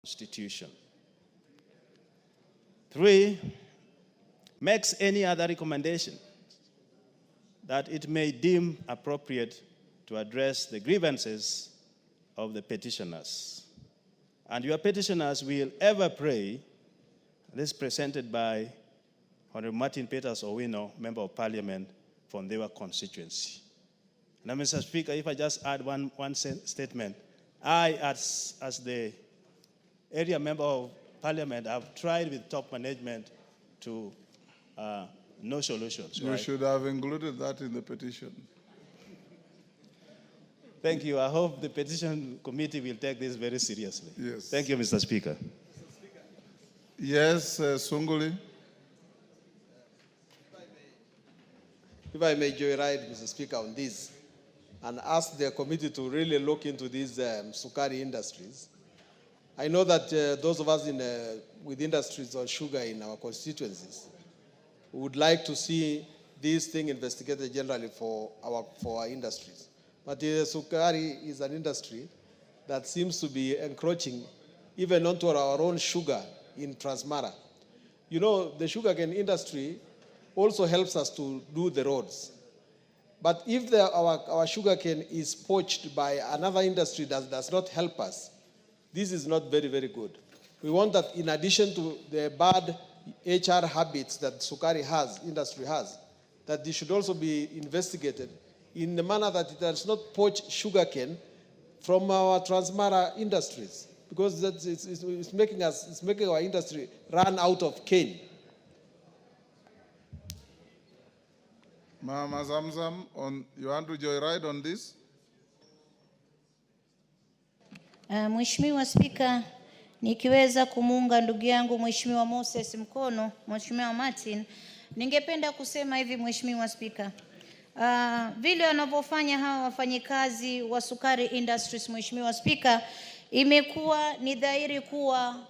Constitution. 3, makes any other recommendation that it may deem appropriate to address the grievances of the petitioners. And your petitioners will ever pray, this is presented by Honorable Martin Peters Owino, Member of Parliament from their constituency. Now, Mr. Speaker, if I just add one statement, I, as the area member of Parliament, have tried with top management to no solutions. You should have included that in the petition. Thank you. I hope the petition committee will take this very seriously. Yes. Thank you, Mr. Speaker. Yes, Sunguli. If I may joyride, Mr. Speaker, on this and ask the committee to really look into these sukari industries. I know that those of us with industries on sugar in our constituencies would like to see this thing investigated generally for our industries. But sukari is an industry that seems to be encroaching even onto our own sugar in Transmara. You know, the sugarcane industry also helps us to do the roads. But if our sugarcane is poached by another industry that does not help us, this is not very, very good. We want that in addition to the bad HR habits that sukari industry has, that they should also be investigated in the manner that it does not poach sugarcane from our Transmara industries, because it's making our industry run out of cane. Mama Zamzam, you want to joyride on this? Mheshimiwa Spika, nikiweza kumuunga ndugu yangu Mheshimiwa Moses mkono, Mheshimiwa Martin, ningependa kusema hivi Mheshimiwa Spika. Vile wanavyofanya hawa wafanyikazi wa sukari industries, Mheshimiwa Spika, imekuwa ni dhahiri kuwa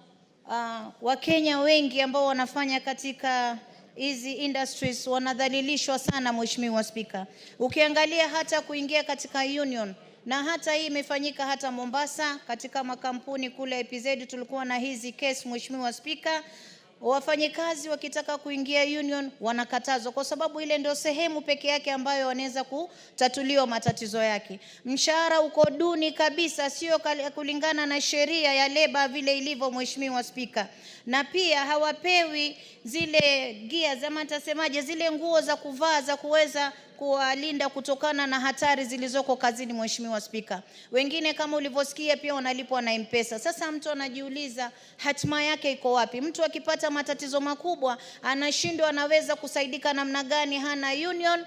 Wakenya wengi ambao wanafanya katika hizi industries wanadhalilishwa sana Mheshimiwa Spika. Ukiangalia hata kuingia katika union, na hata hii imefanyika hata Mombasa katika makampuni kule EPZ tulikuwa na hizi case Mheshimiwa Spika. Wafanyikazi wakitaka kuingia union wanakatazwa kwa sababu ile ndio sehemu peke yake ambayo wanaweza kutatuliwa matatizo yake. Mshahara uko duni kabisa, sio kulingana na sheria ya leba vile ilivyo Mheshimiwa Spika. Na pia hawapewi zile gears ama nitasemaje, zile nguo za kuvaa za kuweza kuwalinda kutokana na hatari zilizoko kazini Mheshimiwa Spika. Wengine kama ulivyosikia pia wanalipwa na M-Pesa. Sasa mtu anajiuliza hatima yake iko wapi? Mtu akipata matatizo makubwa anashindwa anaweza kusaidika namna gani? Hana union.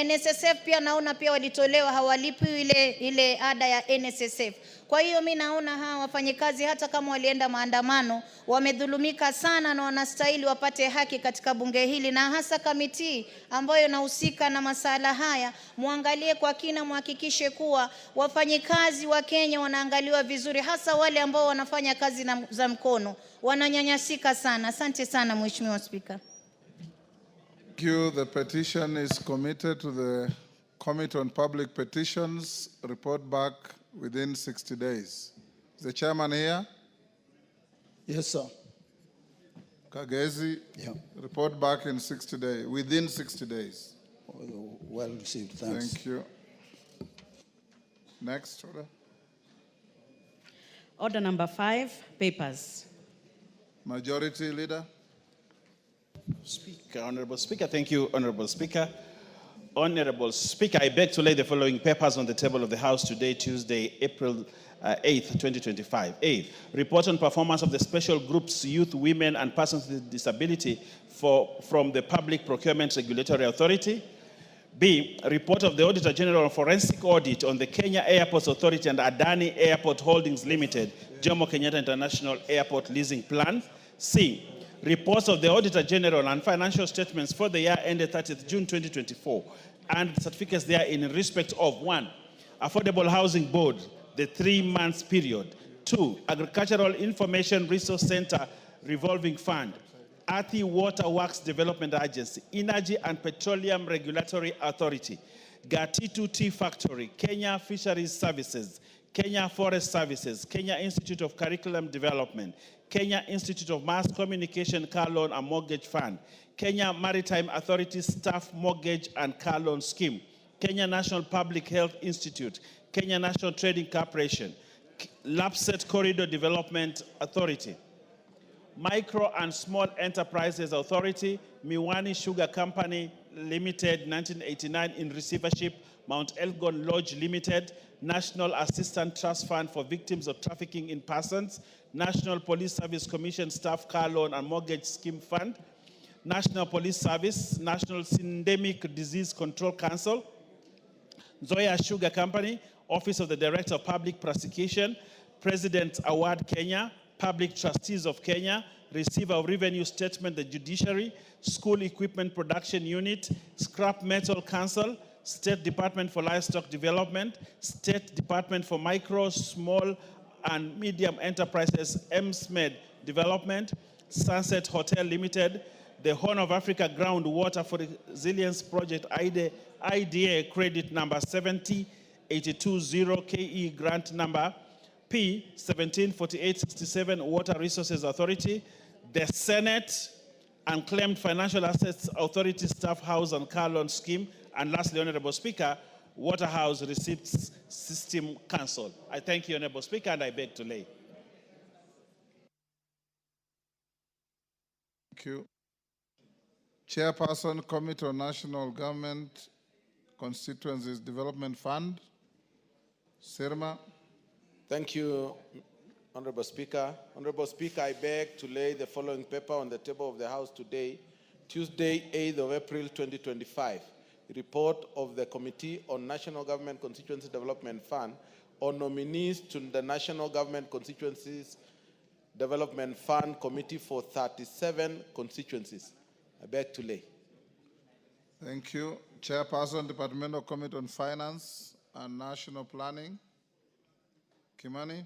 NSSF pia naona pia walitolewa hawalipi ile ada ya NSSF. Kwa hiyo mimi naona hawa wafanyikazi hata kama walienda maandamano wamedhulumika sana na wanastahili wapate haki katika bunge hili, na hasa kamiti ambayo inahusika na masala haya muangalie kwa kina, muhakikishe kuwa wafanyikazi wa Kenya wanaangaliwa vizuri, hasa wale ambao wanafanya kazi za mkono wananyanyasika sana. Asante sana Mheshimiwa Spika. The petition is committed to the Committee on Public Petitions. Report back within 60 days. Is the chairman here? Yes, sir. Kagezi, yeah. Report back in 60 days, within 60 days. Well received, thanks. Thank you. Next order. Order number 5, papers. Majority Leader. Speaker, Honorable Speaker, thank you, Honorable Speaker. Honorable Speaker, I beg to lay the following papers on the table of the House today, Tuesday, April 8th, 2025. A, report on performance of the special groups, youth, women, and persons with disability from the Public Procurement Regulatory Authority. B, report of the Auditor General on Forensic Audit on the Kenya Airports Authority and Adani Airport Holdings Limited, Jomo Kenyatta International Airport Leasing Plan. C, reports of the Auditor General and financial statements for the year ended 30th June 2024 and certificates there in respect of 1, Affordable Housing Board, the 3 months period. 2, Agricultural Information Resource Center Revolving Fund, Athi Water Works Development Agency, Energy and Petroleum Regulatory Authority, Gatitu Tea Factory, Kenya Fisheries Services, Kenya Forest Services, Kenya Institute of Curriculum Development, Kenya Institute of Mass Communication Car Loan and Mortgage Fund, Kenya Maritime Authority Staff Mortgage and Car Loan Scheme, Kenya National Public Health Institute, Kenya National Trading Corporation, Lapset Corridor Development Authority, Micro and Small Enterprises Authority, Miwani Sugar Company Limited, 1989 in receivership, Mount Elgon Lodge Limited, National Assistance Trust Fund for Victims of Trafficking in Persons, National Police Service Commission Staff Car Loan and Mortgage Scheme Fund, National Police Service, National Syndemic Disease Control Council, Zoya Sugar Company, Office of the Director of Public Prosecution, President Award Kenya, Public Trustees of Kenya, Receiver of Revenue Statement, the Judiciary, School Equipment Production Unit, Scrap Metal Council, State Department for Livestock Development, State Department for Micro, Small and Medium Enterprises, MSMED Development, Sunset Hotel Limited, the Horn of Africa Groundwater for Resilience Project, IDA credit number 70820 KE grant number P 174867 Water Resources Authority, the Senate Unclaimed Financial Assets Authority Staff House and Car Loan Scheme, and lastly, Honorable Speaker, Waterhouse Receipts System Council. I thank you, Honorable Speaker, and I beg to lay. Thank you. Chairperson, Committee on National Government Constituencies Development Fund, Sirma. Thank you, Honorable Speaker. Honorable Speaker, I beg to lay the following paper on the table of the House today, Tuesday, 8th of April, 2025. Report of the Committee on National Government Constituency Development Fund on nominees to the National Government Constituencies Development Fund Committee for 37 constituencies. I beg to lay. Thank you. Chairperson, Departmental Committee on Finance and National Planning, Kimani.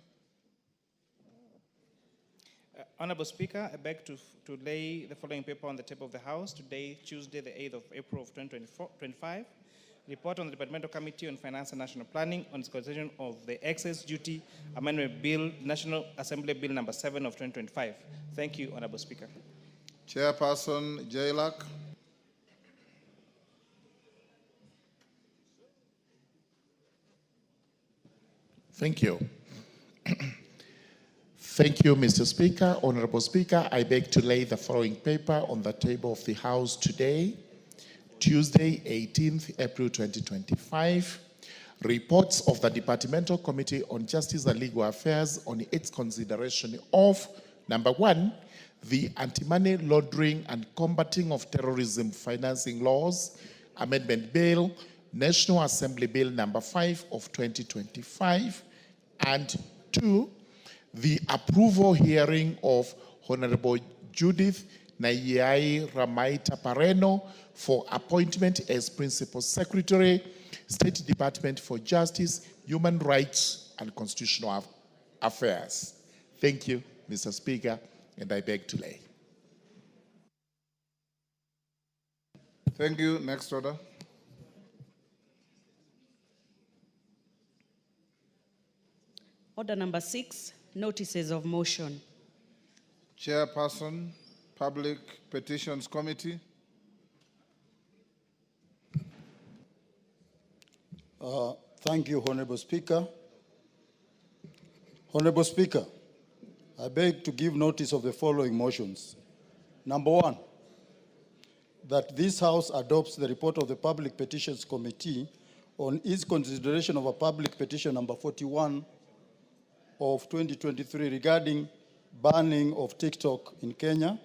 Honorable Speaker, I beg to lay the following paper on the table of the House today, Tuesday, the 8th of April of 2025. Report on the Departmental Committee on Finance and National Planning on its consideration of the Excess Duty Amendment Bill, National Assembly Bill number 7 of 2025. Thank you, Honorable Speaker. Chairperson, Jailak. Thank you. Thank you, Mr. Speaker. Honorable Speaker, I beg to lay the following paper on the table of the House today, Tuesday, 18th April 2025. Reports of the Departmental Committee on Justice and Legal Affairs on its consideration of, number 1, the Anti-Money Laundering and Combating of Terrorism Financing Laws Amendment Bill, National Assembly Bill number 5 of 2025, and 2, the approval hearing of Honorable Judith Nayai Ramaita Pareno for appointment as Principal Secretary, State Department for Justice, Human Rights, and Constitutional Affairs. Thank you, Mr. Speaker, and I beg to lay. Thank you. Next order. Order number 6, notices of motion. Chairperson, Public Petitions Committee. Thank you, Honorable Speaker. Honorable Speaker, I beg to give notice of the following motions. Number 1, that this House adopts the report of the Public Petitions Committee on its consideration of a public petition number 41 of 2023 regarding banning of TikTok in Kenya,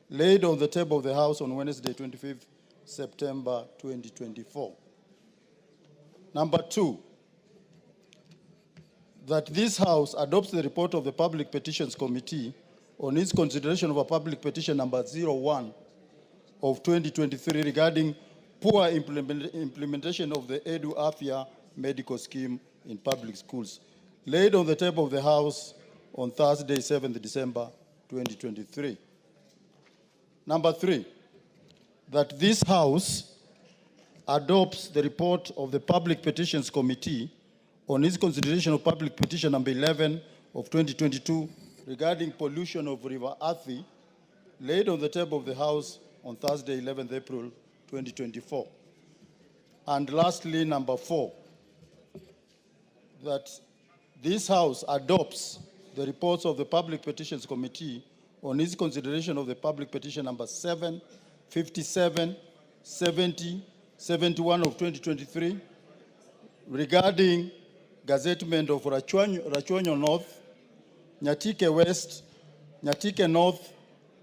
laid on the table of the House on Wednesday, 25th September 2024. Number 2, that this House adopts the report of the Public Petitions Committee on its consideration of a public petition number 01 of 2023 regarding poor implementation of the Edu Afya medical scheme in public schools, laid on the table of the House on Thursday, 7th December 2023. Number 3, that this House adopts the report of the Public Petitions Committee on its consideration of public petition number 11 of 2022 regarding pollution of River Athi, laid on the table of the House on Thursday, 11th April 2024. And lastly, number 4, that this House adopts the reports of the Public Petitions Committee on its consideration of the public petition number 7, 57, 70, 71 of 2023 regarding gazettement of Rachuonyo North, Nyatike West, Nyatike North,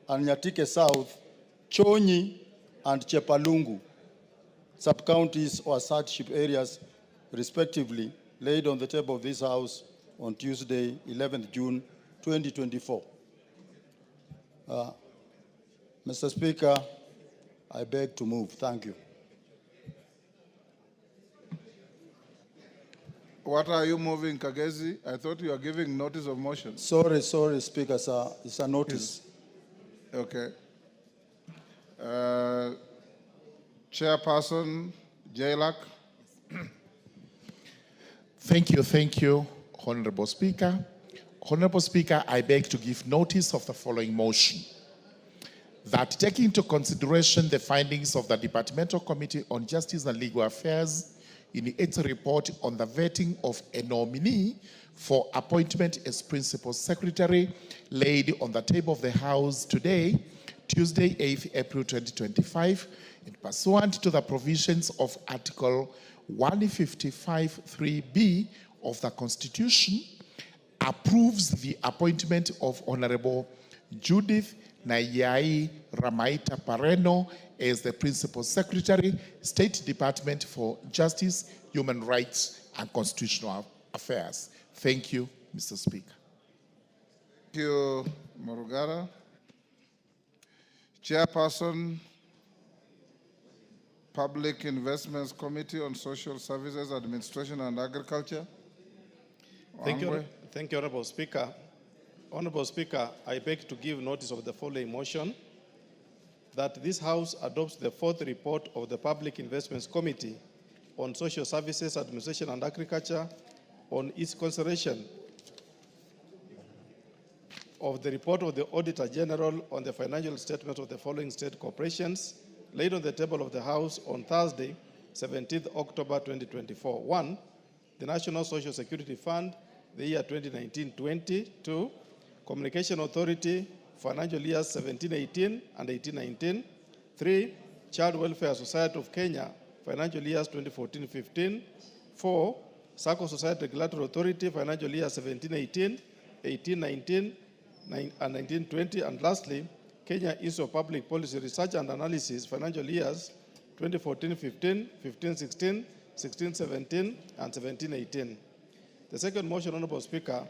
and Nyatike South, Chonyi, and Chepalungu, sub-counties or hardship areas, respectively, laid on the table of this House on Tuesday, 11th June, 2024. Mr. Speaker, I beg to move. Thank you. What are you moving, Kagezi? I thought you were giving notice of motion. Sorry, Speaker, sir. It's a notice. Okay. Chairperson Jailak. Thank you, Honorable Speaker. Honorable Speaker, I beg to give notice of the following motion. That taking into consideration the findings of the Departmental Committee on Justice and Legal Affairs in its report on the vetting of a nominee for appointment as Principal Secretary, laid on the table of the House today, Tuesday, 8th April 2025, and pursuant to the provisions of Article 155(3)(b) of the Constitution, approves the appointment of Honorable Judith Nayai Ramaita Pareno as the Principal Secretary, State Department for Justice, Human Rights, and Constitutional Affairs. Thank you, Mr. Speaker. Thank you, Morugara. Chairperson, Public Investments Committee on Social Services, Administration, and Agriculture. Thank you, Honorable Speaker. Honorable Speaker, I beg to give notice of the following motion, that this House adopts the 4th report of the Public Investments Committee on Social Services, Administration, and Agriculture on its consideration of the report of the Auditor General on the financial statements of the following state corporations, laid on the table of the House on Thursday, 17th October 2024. 1, the National Social Security Fund, the year 2019-20. 2, Communication Authority, financial years 17-18 and 18-19. 3, Child Welfare Society of Kenya, financial years 2014-15. 4, Circle Society Regulatory Authority, financial years 17-18, 18-19, and 19-20. And lastly, Kenya Institute of Public Policy Research and Analysis, financial years 2014-15, 15-16, 16-17, and 17-18. The second motion, Honorable Speaker,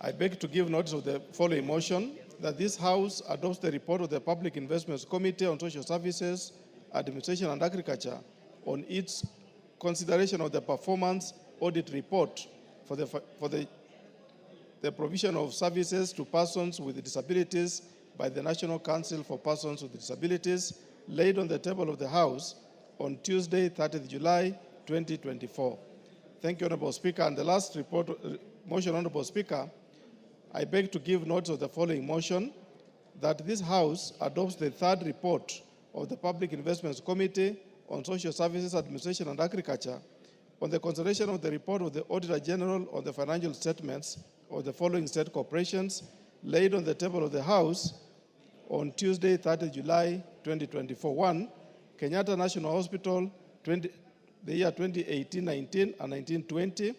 I beg to give notice of the following motion, that this House adopts the report of the Public Investments Committee on Social Services, Administration, and Agriculture on its consideration of the performance audit report for the provision of services to persons with disabilities by the National Council for Persons with Disabilities, laid on the table of the House on Tuesday, 30th July, 2024. Thank you, Honorable Speaker. And the last motion, Honorable Speaker, I beg to give notice of the following motion, that this House adopts the 3rd report of the Public Investments Committee on Social Services, Administration, and Agriculture on the consideration of the report of the Auditor General on the financial statements of the following state corporations, laid on the table of the House on Tuesday, 30th July, 2024. 1, Kenyatta National Hospital, the year 2018-19 and 19-20.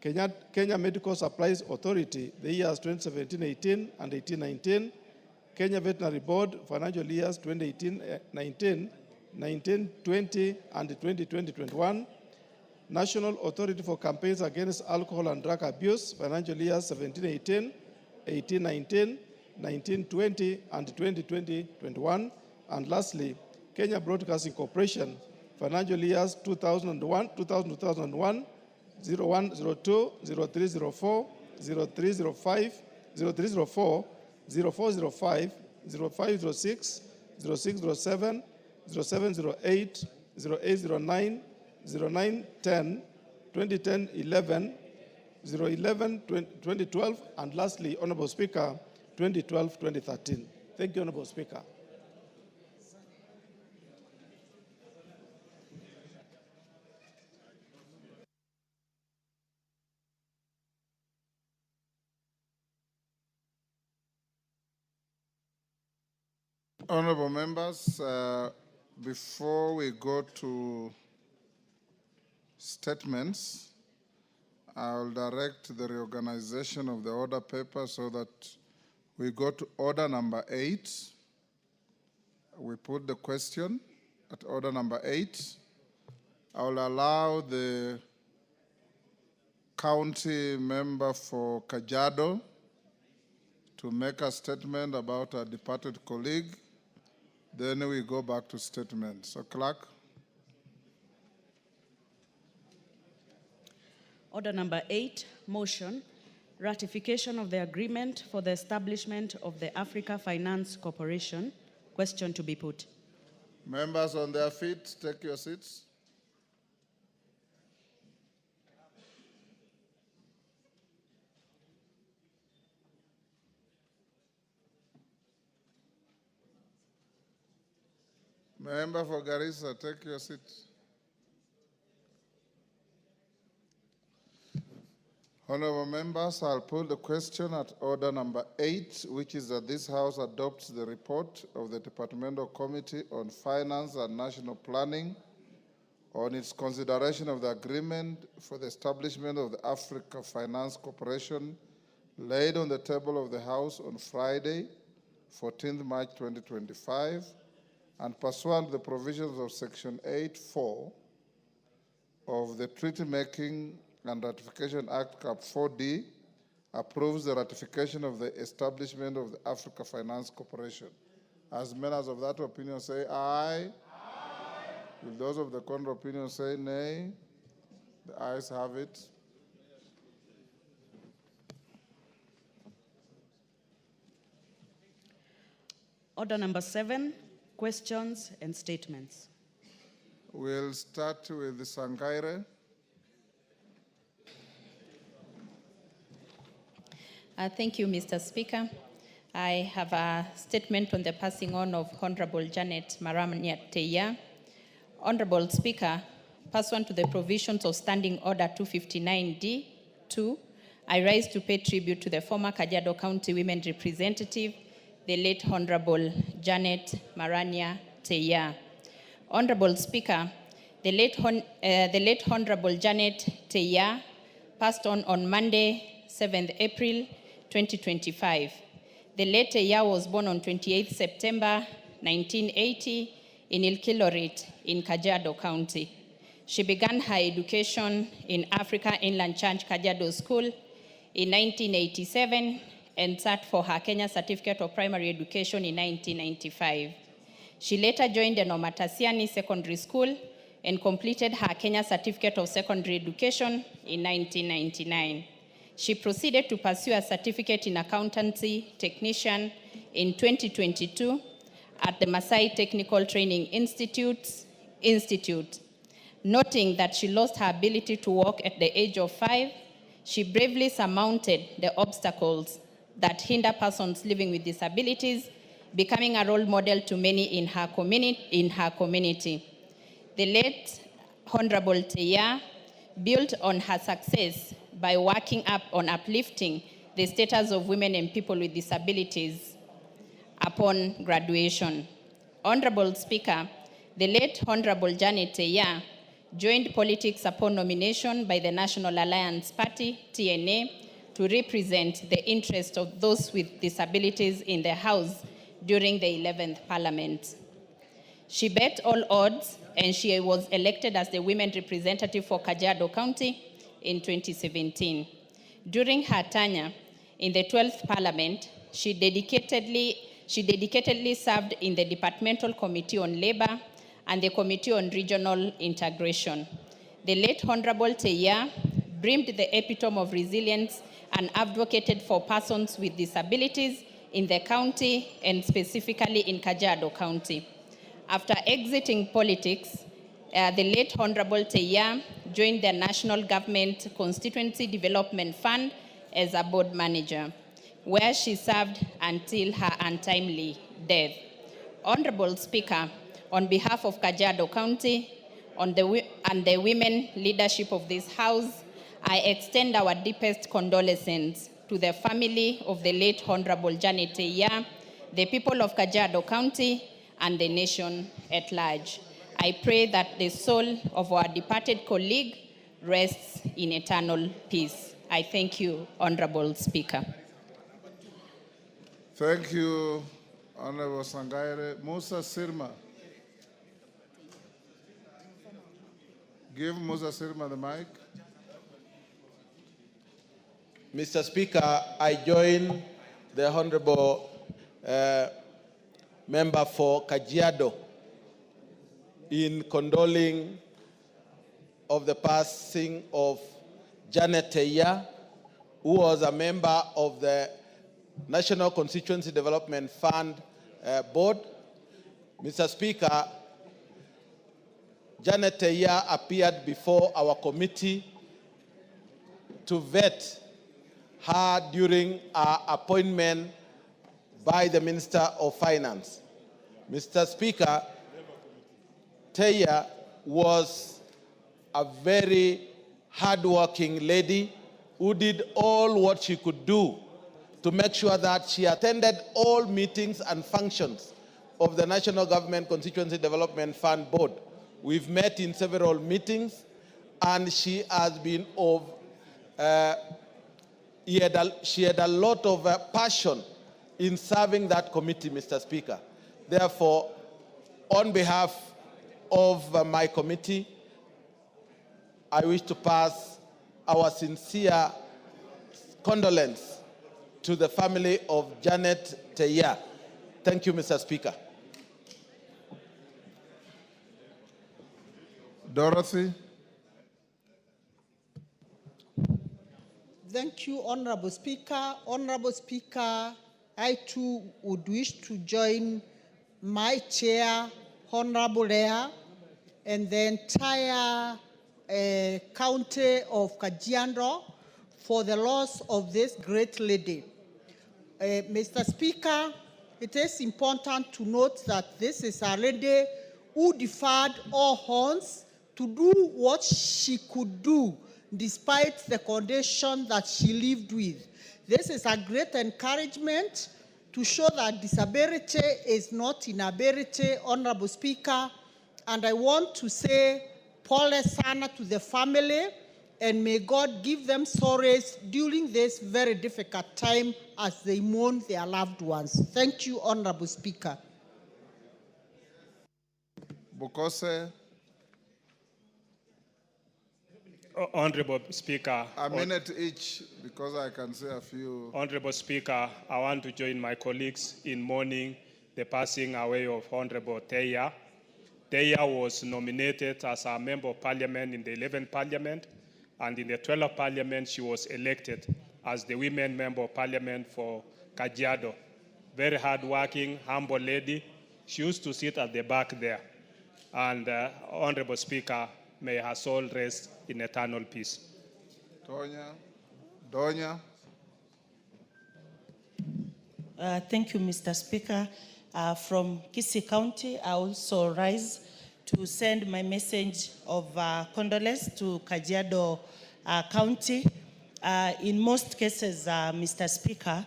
Kenya Medical Supplies Authority, the years 2017-18 and 18-19. Kenya Veterinary Board, financial years 2018-19, 19-20, and 2020-21. National Authority for Campaigns Against Alcohol and Drug Abuse, financial years 17-18, 18-19, 19-20, and 2020-21. And lastly, Kenya Broadcasting Corporation, financial years 2001, 2001, 0102, 0304, 0305, 0304, 0405, 0506, 0607, 0708, 0809, 0910, 2010-11, 011-2012, and lastly, Honorable Speaker, 2012-2013. Thank you, Honorable Speaker. Honorable members, before we go to statements, I'll direct the reorganization of the order paper so that we go to order number 8. We put the question at order number 8. I will allow the county member for Kajiado to make a statement about a departed colleague. Then we go back to statement. So, clerk. Order number 8, motion, ratification of the agreement for the establishment of the Africa Finance Corporation. Question to be put. Members on their feet, take your seats. Member for Garissa, take your seat. Honorable members, I'll put the question at order number 8, which is that this House adopts the report of the Departmental Committee on Finance and National Planning on its consideration of the agreement for the establishment of the Africa Finance Corporation laid on the table of the House on Friday, 14th March 2025, and pursuant to the provisions of Section 8(4) of the Treaty Making and Ratification Act, Cap 4D, approves the ratification of the establishment of the Africa Finance Corporation. As many as of that opinion say aye. Aye. Will those of the contrary opinion say nay? The ayes have it. Order number 7, questions and statements. We'll start with the Sangaire. Thank you, Mr. Speaker. I have a statement on the passing on of Honorable Janet Maranya Teya. Honorable Speaker, pursuant to the provisions of Standing Order 259D-2, I rise to pay tribute to the former Kajiado County Women Representative, the late Honorable Janet Maranya Teya. Honorable Speaker, the late Honorable Janet Teya passed on Monday, 7th April 2025. The late Teya was born on 28th September 1980 in Ilkilorit in Kajiado County. She began her education in Africa Inland Church Kajiado School in 1987 and sat for her Kenya Certificate of Primary Education in 1995. She later joined the Nomatasiani Secondary School and completed her Kenya Certificate of Secondary Education in 1999. She proceeded to pursue a certificate in accountancy technician in 2022 at the Maasai Technical Training Institute. Noting that she lost her ability to walk at the age of 5, she bravely surmounted the obstacles that hinder persons living with disabilities, becoming a role model to many in her community. The late Honorable Teya built on her success by working up on uplifting the status of women and people with disabilities upon graduation. Honorable Speaker, the late Honorable Janet Teya joined politics upon nomination by the National Alliance Party, TNA, to represent the interests of those with disabilities in the House during the 11th Parliament. She bet all odds and she was elected as the women representative for Kajiado County in 2017. During her tenure in the 12th Parliament, she dedicatedly served in the Departmental Committee on Labor and the Committee on Regional Integration. The late Honorable Teya brimmed the epitome of resilience and advocated for persons with disabilities in the county and specifically in Kajiado County. After exiting politics the late Honorable Teya joined the National Government Constituency Development Fund as a board manager, where she served until her untimely death. Honorable Speaker, on behalf of Kajiado County and the women leadership of this House, I extend our deepest condolences to the family of the late Honorable Janet Teya, the people of Kajiado County, and the nation at large. I pray that the soul of our departed colleague rests in eternal peace. I thank you, Honorable Speaker. Thank you, Honorable Sangaire. Musa Sirma. Give Musa Sirma the mic. Mr. Speaker, I join the Honorable member for Kajiado in condoling of the passing of Janet Teya, who was a member of the National Constituency Development Fund Board. Mr. Speaker, Janet Teya appeared before our committee to vet her during her appointment by the Minister of Finance. Mr. Speaker, Teya was a very hardworking lady who did all what she could do to make sure that she attended all meetings and functions of the National Government Constituency Development Fund Board. We've met in several meetings, and she has been she had a lot of passion in serving that committee, Mr. Speaker. Therefore, on behalf of my committee, I wish to pass our sincere condolence to the family of Janet Teya. Thank you, Mr. Speaker. Dorothy. Thank you, Honorable Speaker. Honorable Speaker, I too would wish to join my chair, Honorable Rea, and the entire county of Kajiado for the loss of this great lady. Mr. Speaker, it is important to note that this is a lady who deferred all horns to do what she could do despite the condition that she lived with. This is a great encouragement to show that disability is not inability, Honorable Speaker. And I want to say, pole sana to the family, and may God give them solace during this very difficult time as they mourn their loved ones. Thank you, Honorable Speaker. Bokose. Honorable Speaker. A minute each, because I can say a few. Honorable Speaker, I want to join my colleagues in mourning the passing away of Honorable Teya. Teya was nominated as a member of parliament in the 11th parliament, and in the 12th parliament, she was elected as the women member of parliament for Kajiado. Very hardworking, humble lady. She used to sit at the back there. And Honorable Speaker, may her soul rest in eternal peace. Donya. Thank you, Mr. Speaker. From Kisii County, I also rise to send my message of condolence to Kajiado County. In most cases, Mr. Speaker,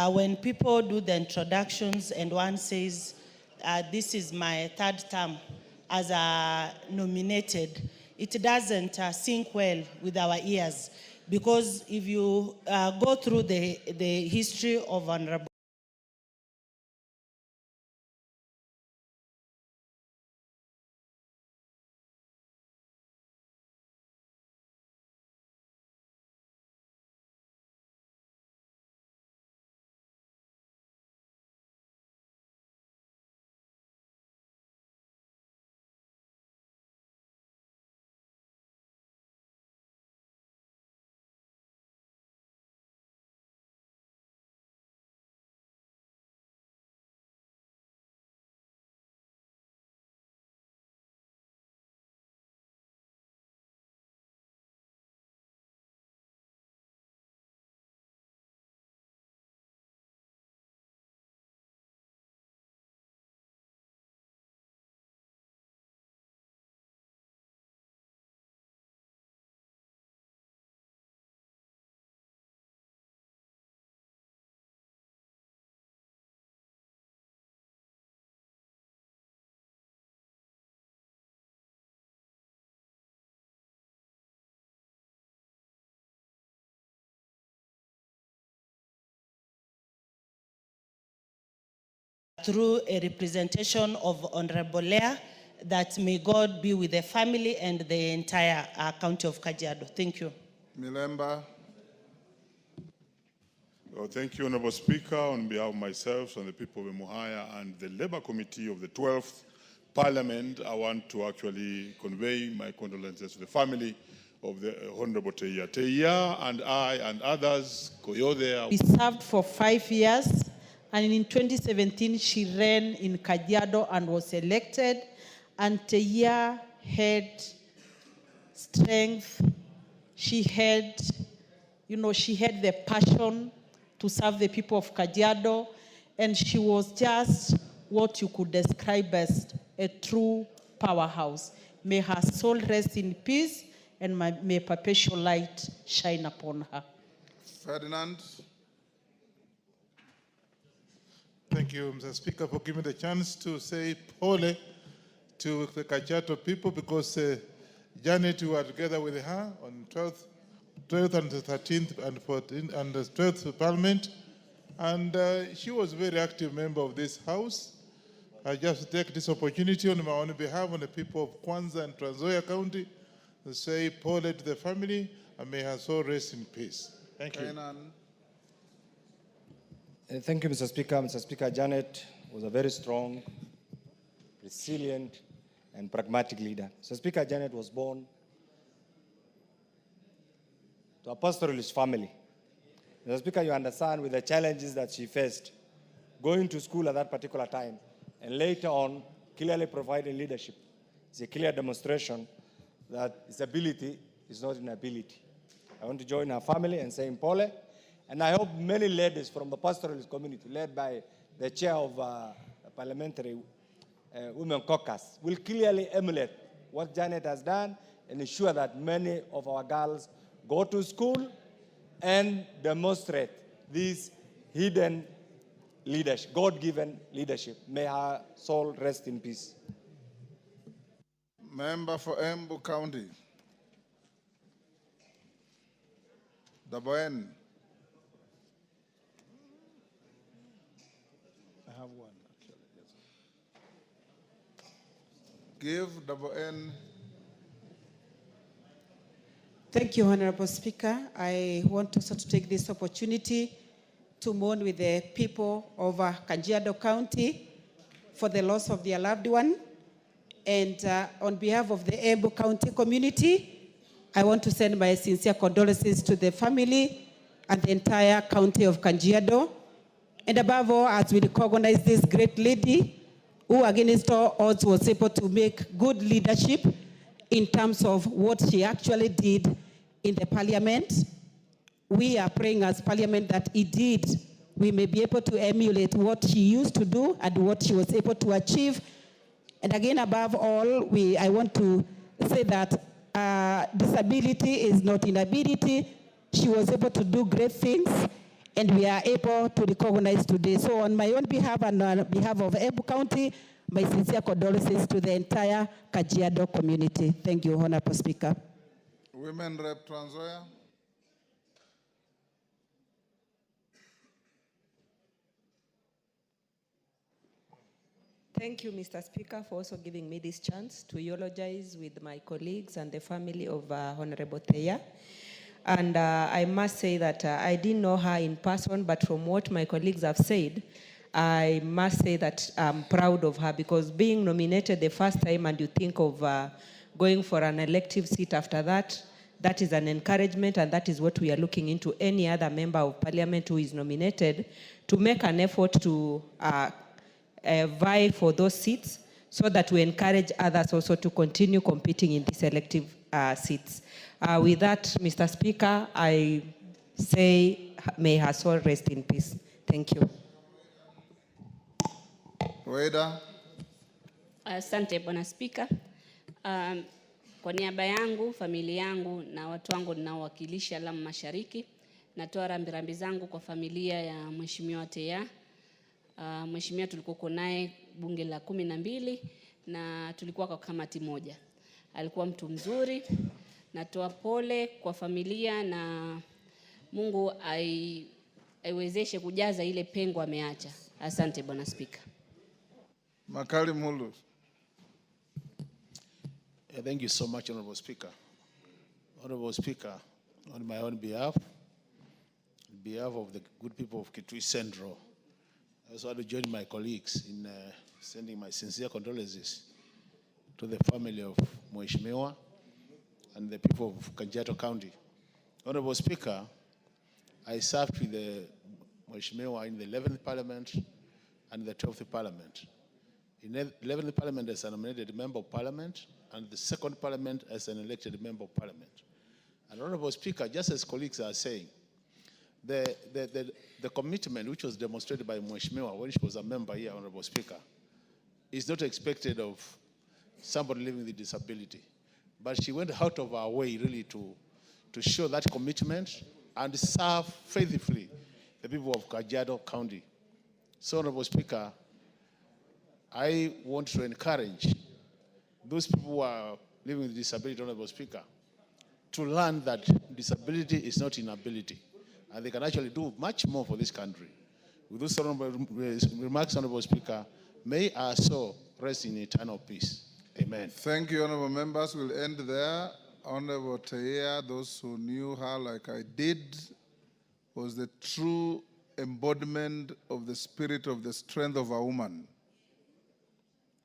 when people do the introductions and one says, this is my third term as nominated, it doesn't sync well with our ears, because if you go through the history of Honorable through a representation of Honorable Lea, that may God be with the family and the entire county of Kajiado. Thank you. Milemba. Well, thank you, Honorable Speaker. On behalf of myself and the people of Emuhaya and the Labour Committee of the 12th Parliament, I want to actually convey my condolences to the family of the Honorable Teya. Teya and I and others, Koyode. We served for 5 years, and in 2017 she ran in Kajiado and was elected. And Teya had strength. She had, she had the passion to serve the people of Kajiado, and she was just what you could describe as a true powerhouse. May her soul rest in peace, and may perpetual light shine upon her. Ferdinand. Thank you, Mr. Speaker, for giving me the chance to say pole to the Kajiado people, because Janet, we were together with her on 12th and the 13th and 14th and the 12th Parliament, and she was a very active member of this House. I just take this opportunity on my own behalf on the people of Kwanza and Trans Nzoia County to say pole to the family, and may her soul rest in peace. Thank you. Thank you, Mr. Speaker. Mr. Speaker, Janet was a very strong, resilient, and pragmatic leader. Mr. Speaker, Janet was born to a pastoralist family. Mr. Speaker, you understand with the challenges that she faced, going to school at that particular time, and later on, clearly providing leadership. It's a clear demonstration that his ability is not inability. I want to join her family and say pole, and I hope many ladies from the pastoralist community, led by the chair of the parliamentary women caucus, will clearly emulate what Janet has done and ensure that many of our girls go to school and demonstrate this hidden leadership, God-given leadership. May her soul rest in peace. Member for Embu County. Daboen. I have one, actually. Yes. Give Daboen. Thank you, Honorable Speaker. I want also to take this opportunity to mourn with the people of Kajiado County for the loss of their loved one. And on behalf of the Embu County community, I want to send my sincere condolences to the family and the entire county of Kajiado. And above all, as we recognize this great lady who, against all odds, was able to make good leadership in terms of what she actually did in the parliament. We are praying as parliament that indeed we may be able to emulate what she used to do and what she was able to achieve. And again, above all, I want to say that disability is not inability. She was able to do great things, and we are able to recognize today. So on my own behalf and on behalf of Embu County, my sincere condolences to the entire Kajiado community. Thank you, Honorable Speaker. Women Rep Trans Nzoia. Thank you, Mr. Speaker, for also giving me this chance to eulogize with my colleagues and the family of Honorable Teya. And I must say that I didn't know her in person, but from what my colleagues have said, I must say that I'm proud of her, because being nominated the first time and you think of going for an elective seat after that, that is an encouragement, and that is what we are looking into any other member of parliament who is nominated to make an effort to vie for those seats, so that we encourage others also to continue competing in these elective seats. With that, Mr. Speaker, I say may her soul rest in peace. Thank you. Weda. Asante Bwana Spika. Kwa niaba yangu, familia yangu na watu wangu ninaowakilisha Lamu Mashariki, natoa rambirambi zangu kwa familia ya Mheshimiwa Teya. Mheshimiwa tulikuwa naye bunge la 12 na tulikuwa kwa kamati moja. Alikuwa mtu mzuri. Natoa pole kwa familia na Mungu aiwezeshe kujaza ile pengo ameacha. Asante Bwana Spika. Makali Mulu. Thank you so much, Honorable Speaker. Honorable Speaker, on my own behalf, on behalf of the good people of Kitui Central, I also want to join my colleagues in sending my sincere condolences to the family of Mheshimiwa and the people of Kajiado County. Honorable Speaker, I served with the Mheshimiwa in the 11th Parliament and the 12th Parliament. In the 11th Parliament as a nominated member of Parliament, and the 2nd Parliament as an elected member of Parliament. And Honorable Speaker, just as colleagues are saying, the commitment which was demonstrated by Mheshimiwa when she was a member here, Honorable Speaker, is not expected of somebody living with disability. But she went out of her way really to show that commitment and serve faithfully the people of Kajiado County. So, Honorable Speaker, I want to encourage those people who are living with disability, Honorable Speaker, to learn that disability is not inability, and they can actually do much more for this country. With those remarks, Honorable Speaker, may our soul rest in eternal peace. Amen. Thank you, honorable members. We'll end there. Honorable Teia, those who knew her like I did, was the true embodiment of the spirit of the strength of a woman.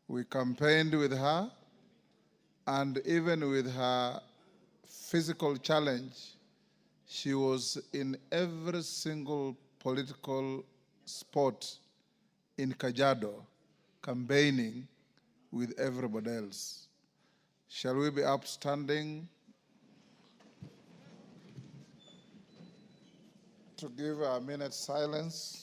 We campaigned with her, and even with her physical challenge, she was in every single political spot in Kajiado, campaigning with everybody else. Shall we be upstanding to give a minute's silence?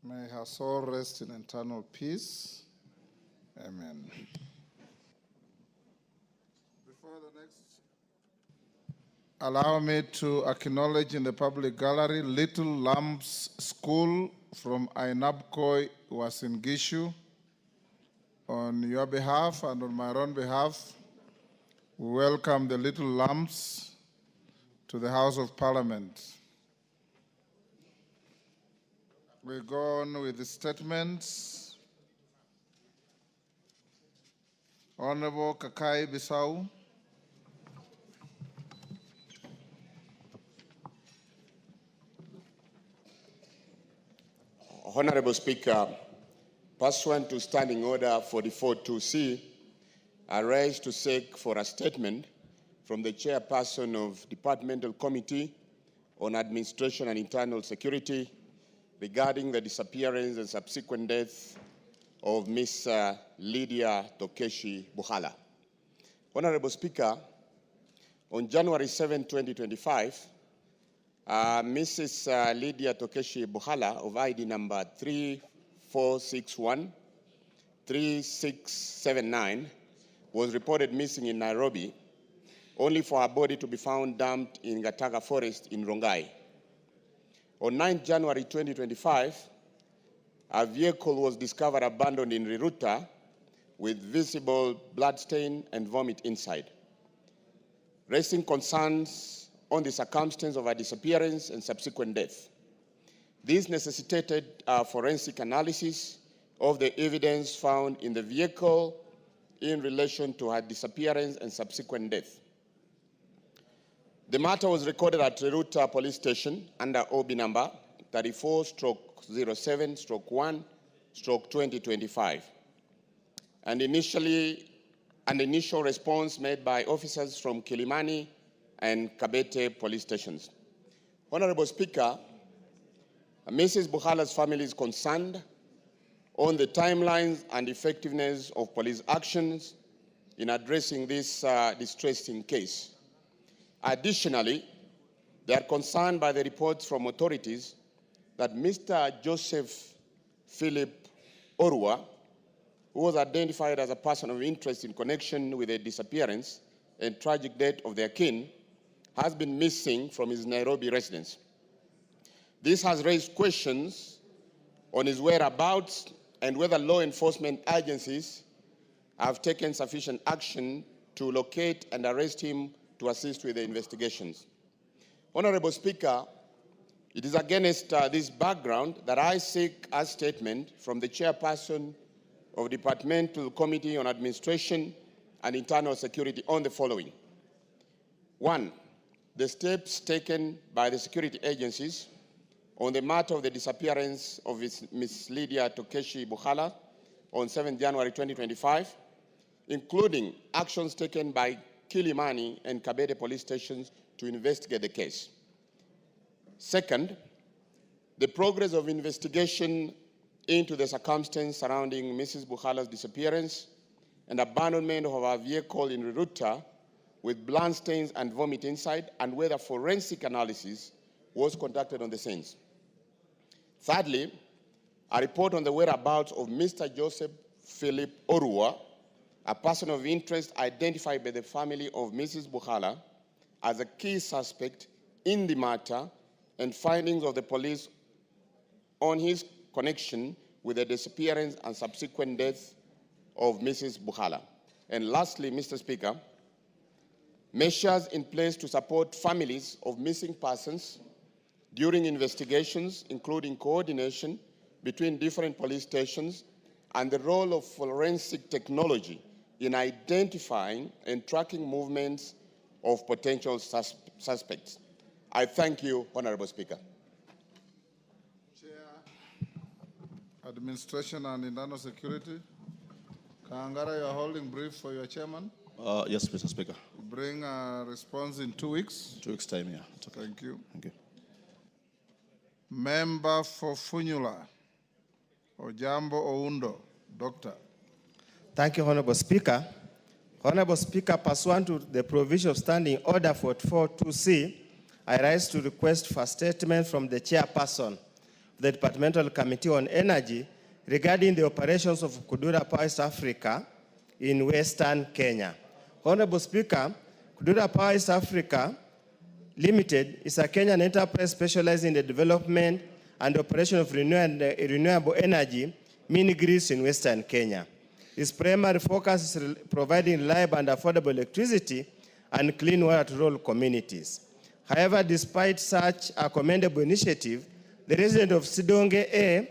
May her soul rest in eternal peace. Amen. Before the next, allow me to acknowledge in the public gallery Little Lambs School from Ainabkoi, Uasin Gishu. On your behalf and on my own behalf, we welcome the Little Lambs to the House of Parliament. We go on with the statements. Honorable Kakai Bissau. Honorable Speaker, pursuant to Standing Order 44.2c, I rise to seek for a statement from the Chairperson of Departmental Committee on Administration and Internal Security regarding the disappearance and subsequent death of Ms. Lydia Tokeshi Buhala. Honorable Speaker, on January 7, 2025, Mrs. Lydia Tokeshi Buhala of ID number 3461-3679 was reported missing in Nairobi, only for her body to be found dumped in Gataga Forest in Rongai. On 9 January 2025, a vehicle was discovered abandoned in Riruta with visible bloodstain and vomit inside, raising concerns on the circumstance of her disappearance and subsequent death. This necessitated a forensic analysis of the evidence found in the vehicle in relation to her disappearance and subsequent death. The matter was recorded at Riruta Police Station under OB number 34/07/1/2025. And an initial response made by officers from Kilimani and Kabete police stations. Honorable Speaker, Mrs. Buhala's family is concerned on the timelines and effectiveness of police actions in addressing this distressing case. Additionally, they are concerned by the reports from authorities that Mr. Joseph Philip Orua, who was identified as a person of interest in connection with the disappearance and tragic death of their kin, has been missing from his Nairobi residence. This has raised questions on his whereabouts and whether law enforcement agencies have taken sufficient action to locate and arrest him to assist with the investigations. Honorable Speaker, it is against this background that I seek a statement from the chairperson of the Departmental Committee on Administration and Internal Security on the following. 1, the steps taken by the security agencies on the matter of the disappearance of Ms. Lydia Tokeshi Bukhala on 7 January 2025, including actions taken by Kilimani and Kabete police stations to investigate the case. Second, the progress of investigation into the circumstances surrounding Mrs. Bukhala's disappearance and abandonment of her vehicle in Ruto with blood stains and vomit inside, and whether forensic analysis was conducted on the scenes. Thirdly, a report on the whereabouts of Mr. Joseph Philip Orua, a person of interest identified by the family of Mrs. Bukhala as a key suspect in the matter, and findings of the police on his connection with the disappearance and subsequent death of Mrs. Bukhala. And lastly, Mr. Speaker, measures in place to support families of missing persons during investigations, including coordination between different police stations and the role of forensic technology in identifying and tracking movements of potential suspects. I thank you, Honorable Speaker. Chair, Administration and Internal Security. Kangara, you are holding brief for your chairman. Yes, Mr. Speaker. Bring a response in 2 weeks. 2 weeks' time, yeah. Okay. Thank you. Thank you. Member for Funyula, Ojambo Oundo, Doctor. Thank you, Honorable Speaker. Honorable Speaker, pursuant to the provision of Standing Order 44.2c, I rise to request for a statement from the chairperson of the Departmental Committee on Energy regarding the operations of Kudura Power East Africa in Western Kenya. Honorable Speaker, Kudura Power East Africa Limited is a Kenyan enterprise specializing in the development and operation of renewable energy mini-grids in Western Kenya. Its primary focus is providing reliable and affordable electricity and clean water to rural communities. However, despite such a commendable initiative, the residents of Sidonge A,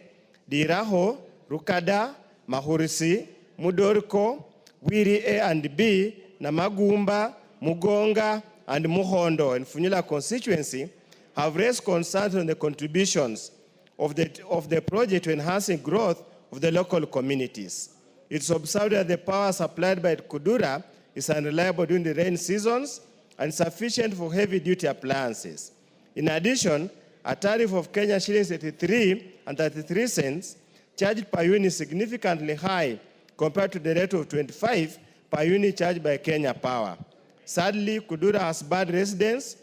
Diraho, Rukada, Mahurisi, Mudoriko, Wiri A and B, Namagumba, Mugonga, and Muhondo and Funyula constituency have raised concerns on the contributions of the project to enhancing growth of the local communities. It's observed that the power supplied by Kudura is unreliable during the rain seasons and sufficient for heavy-duty appliances. In addition, a tariff of Kenya shillings 83 and 33 cents charged per unit is significantly high compared to the rate of 25 per unit charged by Kenya Power. Sadly, Kudura has bad residents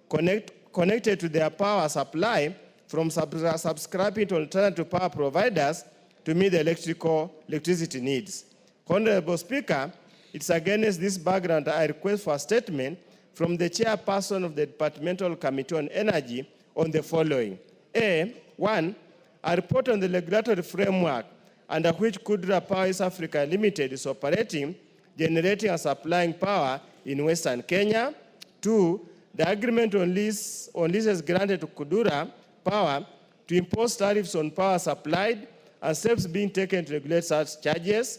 connected to their power supply from subscribing to alternative power providers to meet the electricity needs. Honorable Speaker, it's against this background I request for a statement from the chairperson of the Departmental Committee on Energy on the following. One, a report on the regulatory framework under which Kudura Power East Africa Limited is operating, generating and supplying power in Western Kenya. 2, the agreement on leases granted to Kudura Power to impose tariffs on power supplied and steps being taken to regulate such charges.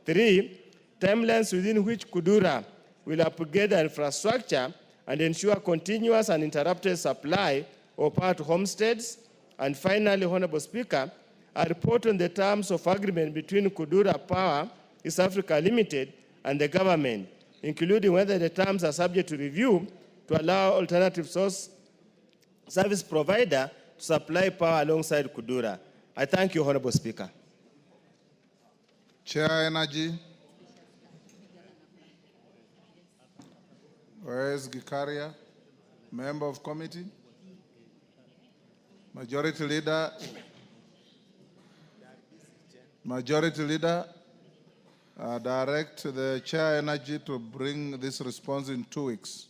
3, timelines within which Kudura will upgrade the infrastructure and ensure continuous and uninterrupted supply of power to homesteads. And finally, Honorable Speaker, a report on the terms of agreement between Kudura Power East Africa Limited and the government, including whether the terms are subject to review to allow alternative service provider to supply power alongside Kudura. I thank you, Honorable Speaker. Chair Energy. Where is Gikaria? Member of committee? Majority Leader. Majority Leader. Direct the Chair Energy to bring this response in 2 weeks.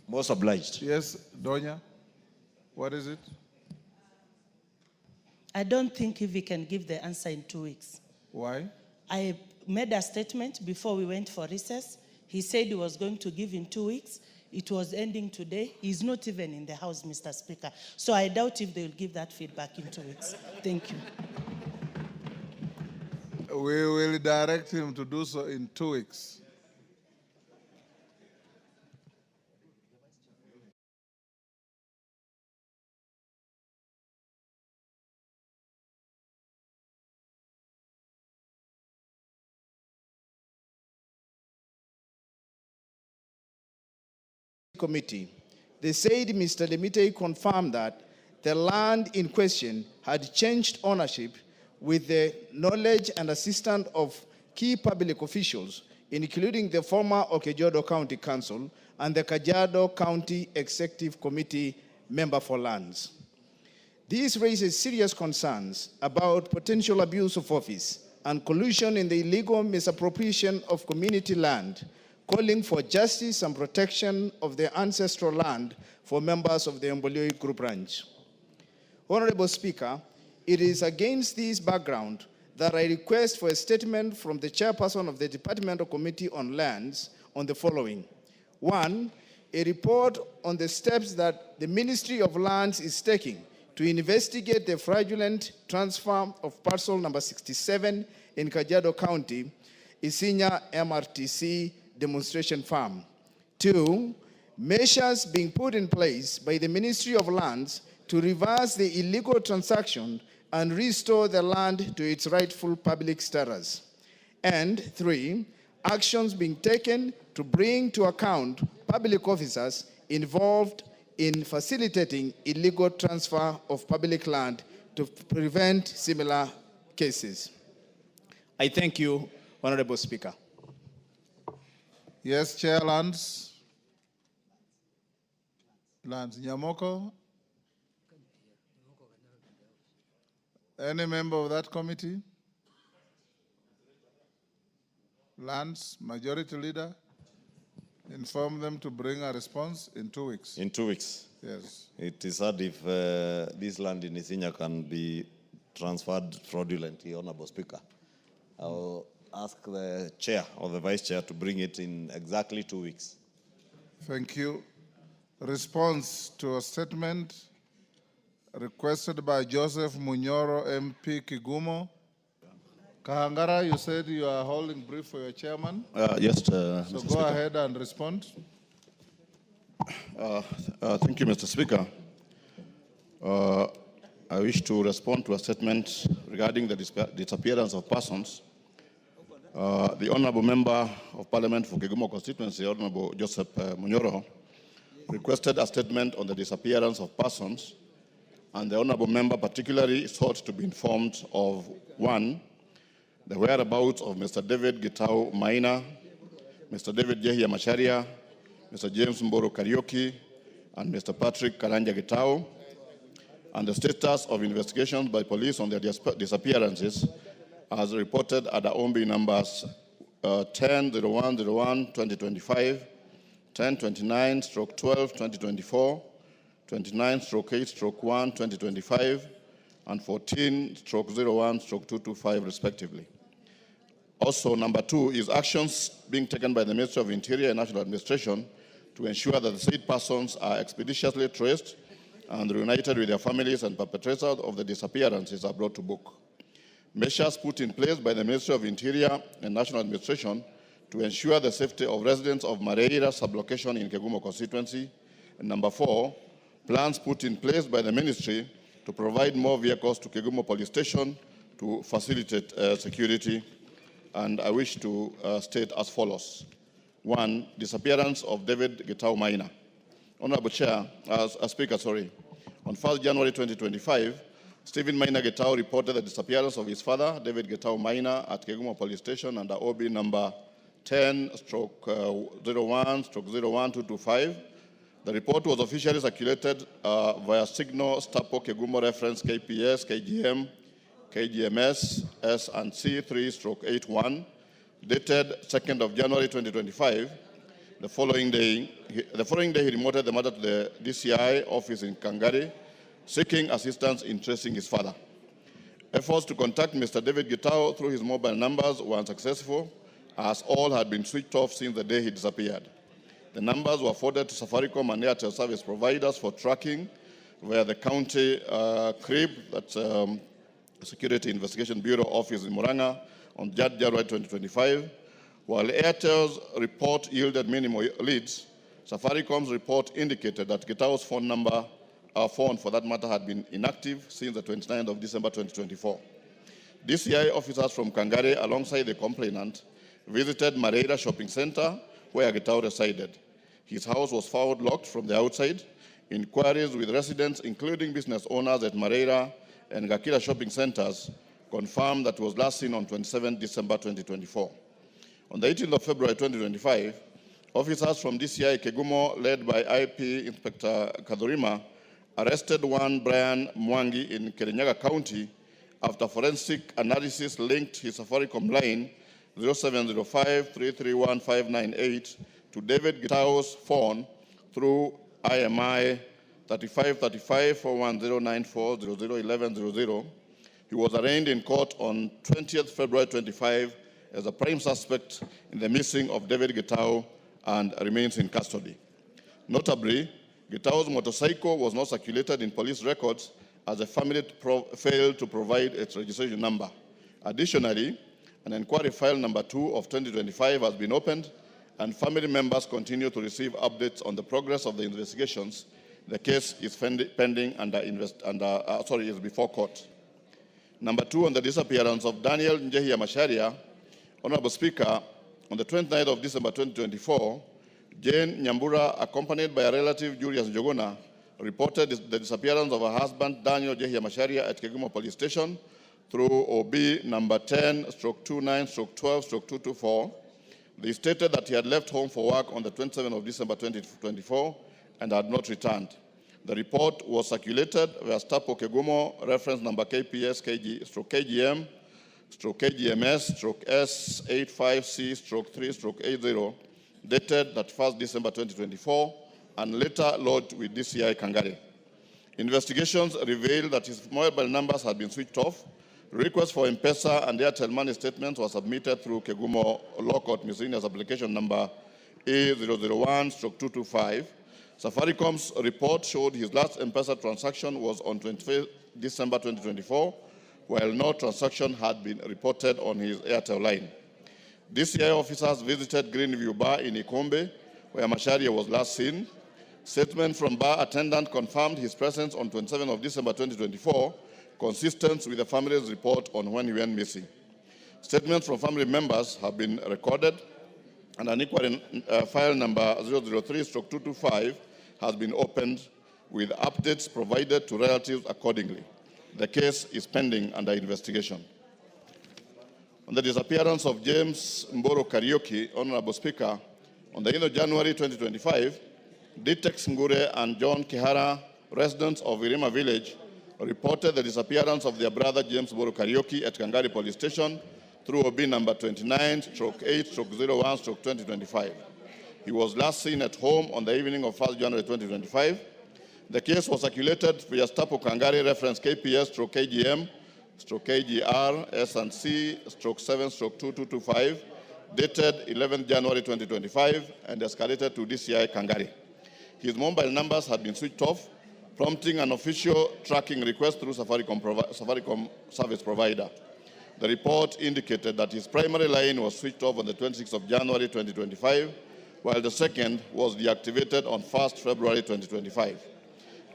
Most obliged. Yes, Donya, what is it? I don't think if we can give the answer in 2 weeks. Why? I made a statement before we went for recess. He said he was going to give in 2 weeks. It was ending today. He's not even in the House, Mr. Speaker. So I doubt if they will give that feedback in 2 weeks. Thank you. We will direct him to do so in 2 weeks. Committee. They said Mr. Lemite confirmed that the land in question had changed ownership with the knowledge and assistance of key public officials, including the former Okejodo County Council and the Kajiado County Executive Committee member for lands. This raises serious concerns about potential abuse of office and collusion in the illegal misappropriation of community land, calling for justice and protection of the ancestral land for members of the Mbolioi Group Ranch. Honorable Speaker, it is against this background that I request for a statement from the chairperson of the Departmental Committee on Lands on the following. 1, a report on the steps that the Ministry of Lands is taking to investigate the fraudulent transfer of parcel number 67 in Kajiado County, Isinya MRTC demonstration farm. 2, measures being put in place by the Ministry of Lands to reverse the illegal transaction and restore the land to its rightful public status. And 3, actions being taken to bring to account public officers involved in facilitating illegal transfer of public land to prevent similar cases. I thank you, Honorable Speaker. Yes, Chair Lands. Lands. Nyamoko? Any member of that committee? Lands, Majority Leader? Inform them to bring a response in 2 weeks. In 2 weeks? Yes. It is hard if this land in Isinya can be transferred fraudulently, Honorable Speaker. I'll ask the chair or the vice chair to bring it in exactly 2 weeks. Thank you. Response to a statement requested by Joseph Munyoro, MP Kigumo. Kahangara, you said you are holding brief for your chairman. Yes, So Mr. go Speaker. ahead and respond. Thank you, Mr. Speaker. I wish to respond to a statement regarding the disappearance of persons. The Honourable Member of Parliament for Kigumo constituency, Honourable Joseph Munyoro, requested a statement on the disappearance of persons, and the Honourable Member particularly sought to be informed of 1, the whereabouts of Mr. David Gitau Maina, Mr. David Jehia Macharia, Mr. James Mboro Karaoke, and Mr. Patrick Karanja Gitau, and the status of investigations by police on their disappearances as reported at the OMB numbers 10-01-01-2025, 10-29/12-2024, 29/8/1-2025, and 14/01/225 respectively. Also, number 2 is actions being taken by the Ministry of Interior and National Administration to ensure that the said persons are expeditiously traced and reunited with their families, and perpetrators of the disappearances are brought to book. Measures put in place by the Ministry of Interior and National Administration to ensure the safety of residents of Mareira sublocation in Kegumo constituency. And number 4, plans put in place by the ministry to provide more vehicles to Kegumo police station to facilitate security. And I wish to state as follows. 1, disappearance of David Gitau Maina. Honorable Chair, Speaker, on 1st January 2025, Stephen Maina Gitau reported the disappearance of his father, David Gitau Maina, at Kegumo police station under OB number 10/01/01225. The report was officially circulated via Signal, Stapo, Kegumo reference KPS, KGM, KGMS, S&C 3/81, dated 2nd of January 2025, The following day, he reported the matter to the DCI office in Kangari, seeking assistance in tracing his father. Efforts to contact Mr. David Gitau through his mobile numbers were unsuccessful, as all had been switched off since the day he disappeared. The numbers were forwarded to Safaricom and Airtel service providers for tracking via the county CRIB, that's Security Investigation Bureau office in Muranga, on January 2025. While Airtel's report yielded minimal leads, Safaricom's report indicated that Gitau's phone for that matter had been inactive since the 29th of December 2024. DCI officers from Kangare, alongside the complainant, visited Mareira Shopping Center, where Gitau resided. His house was found locked from the outside. Inquiries with residents, including business owners at Mareira and Gakira shopping centers, confirmed that he was last seen on 27 December 2024. On the 18th of February 2025, officers from DCI Kegumo, led by IP Inspector Kadurima, arrested one Brian Mwangi in Kirinyaga County after forensic analysis linked his Safaricom line 0705-331-598 to David Gitau's phone through IMI 3535-41094-001100. He was arraigned in court on 20th February 25 as a prime suspect in the missing of David Gitau and remains in custody. Notably, Gitau's motorcycle was not circulated in police records as the family failed to provide its registration number. Additionally, an inquiry file number 2 of 2025 has been opened, and family members continue to receive updates on the progress of the investigations. The case is pending is before court. Number 2, on the disappearance of Daniel Njehia Macharia, Honorable Speaker, on the 29th of December 2024, Jane Nyambura, accompanied by a relative, Julius Njogona, reported the disappearance of her husband, Daniel Njehia Macharia, at Kegumo Police Station through OB number 10/29/12/224. They stated that he had left home for work on the 27th of December 2024 and had not returned. The report was circulated via Stapo Kegumo, reference number KPS KG/KGM /KGMS/S85C/3/80, dated 31st December 2024, and later lodged with DCI Kangare. Investigations revealed that his mobile numbers had been switched off. Requests for M-Pesa and Airtel money statements were submitted through Kegumo Law Court miscellaneous application number A001/225. Safaricom's report showed his last M-Pesa transaction was on 25th December 2024, while no transaction had been reported on his Airtel line. DCI officers visited Greenview Bar in Ikombe, where Macharia was last seen. Statement from bar attendant confirmed his presence on 27th of December 2024, consistent with the family's report on when he went missing. Statements from family members have been recorded, and an inquiry file number 003/225 has been opened with updates provided to relatives accordingly. The case is pending under investigation. On the disappearance of James Mboro Kariuki, Honorable Speaker, on the 8th of January 2025, Ditex Ngure and John Kihara, residents of Irima Village, reported the disappearance of their brother James Mboro Kariuki at Kangari Police Station through OB number 29/8/01/2025. He was last seen at home on the evening of 1st January 2025. The case was circulated via Stapo Kangari reference KPS/KGM/KGR S&C/7/2225, dated 11th January 2025, and escalated to DCI Kangari. His mobile numbers had been switched off, prompting an official tracking request through Safaricom service provider. The report indicated that his primary line was switched off on the 26th of January 2025, while the second was deactivated on 1st February 2025.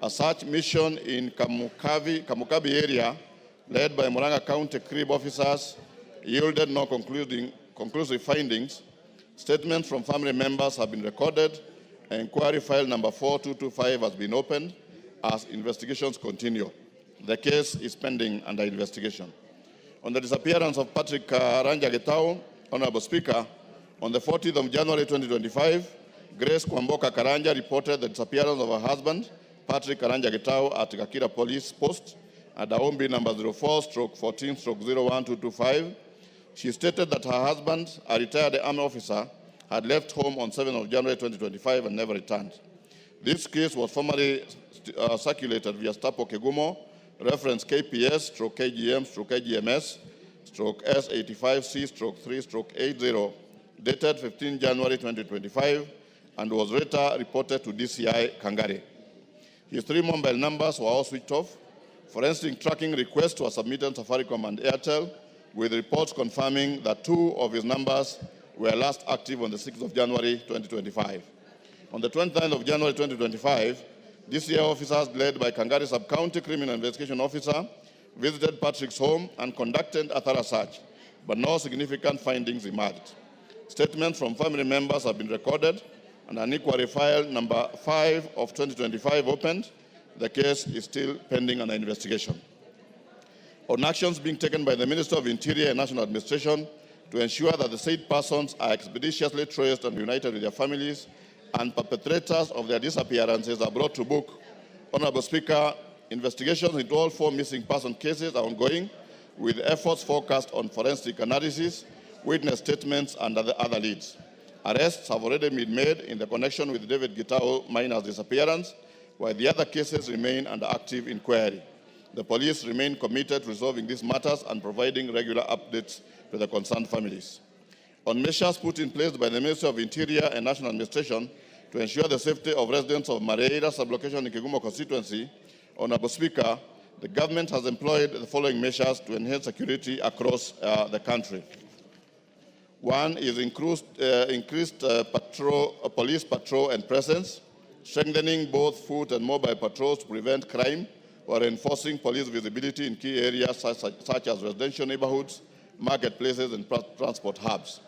A search mission in Kamukabi area, led by Muranga County CRIB officers, yielded no conclusive findings. Statements from family members have been recorded. Inquiry file number 4225 has been opened as investigations continue. The case is pending under investigation. On the disappearance of Patrick Karanja Gitau, Honorable Speaker, on the 14th of January 2025, Grace Kwamboka Karanja reported the disappearance of her husband, Patrick Karanja Gitau, at Gakira Police Post at Daombi number 04/14/01225. She stated that her husband, a retired army officer, had left home on 7th of January 2025 and never returned. This case was formally circulated via Stapo Kegumo, reference KPS/KGMS/S85C/3/80, dated 15 January 2025, and was later reported to DCI Kangare. His 3 mobile numbers were all switched off. Forensic tracking requests were submitted to Safaricom and Airtel, with reports confirming that 2 of his numbers were last active on the 6th of January 2025. On the 29th of January 2025, DCI officers led by Kangare Sub-County Criminal Investigation Officer visited Patrick's home and conducted a thorough search, but no significant findings emerged. Statements from family members have been recorded, and an inquiry file number 5 of 2025 opened. The case is still pending an investigation. On actions being taken by the Minister of Interior and National Administration to ensure that the said persons are expeditiously traced and reunited with their families, and perpetrators of their disappearances are brought to book. Honorable Speaker, investigations into all 4 missing person cases are ongoing, with efforts focused on forensic analysis, witness statements, and other leads. Arrests have already been made in the connection with David Gitau minor's disappearance, while the other cases remain under active inquiry. The police remain committed to resolving these matters and providing regular updates to the concerned families. On measures put in place by the Ministry of Interior and National Administration to ensure the safety of residents of Mareira sublocation in Kigumo constituency, Honorable Speaker, the government has employed the following measures to enhance security across the country. One is increased police patrol and presence, strengthening both foot and mobile patrols to prevent crime, or enforcing police visibility in key areas such as residential neighborhoods, marketplaces, and transport hubs.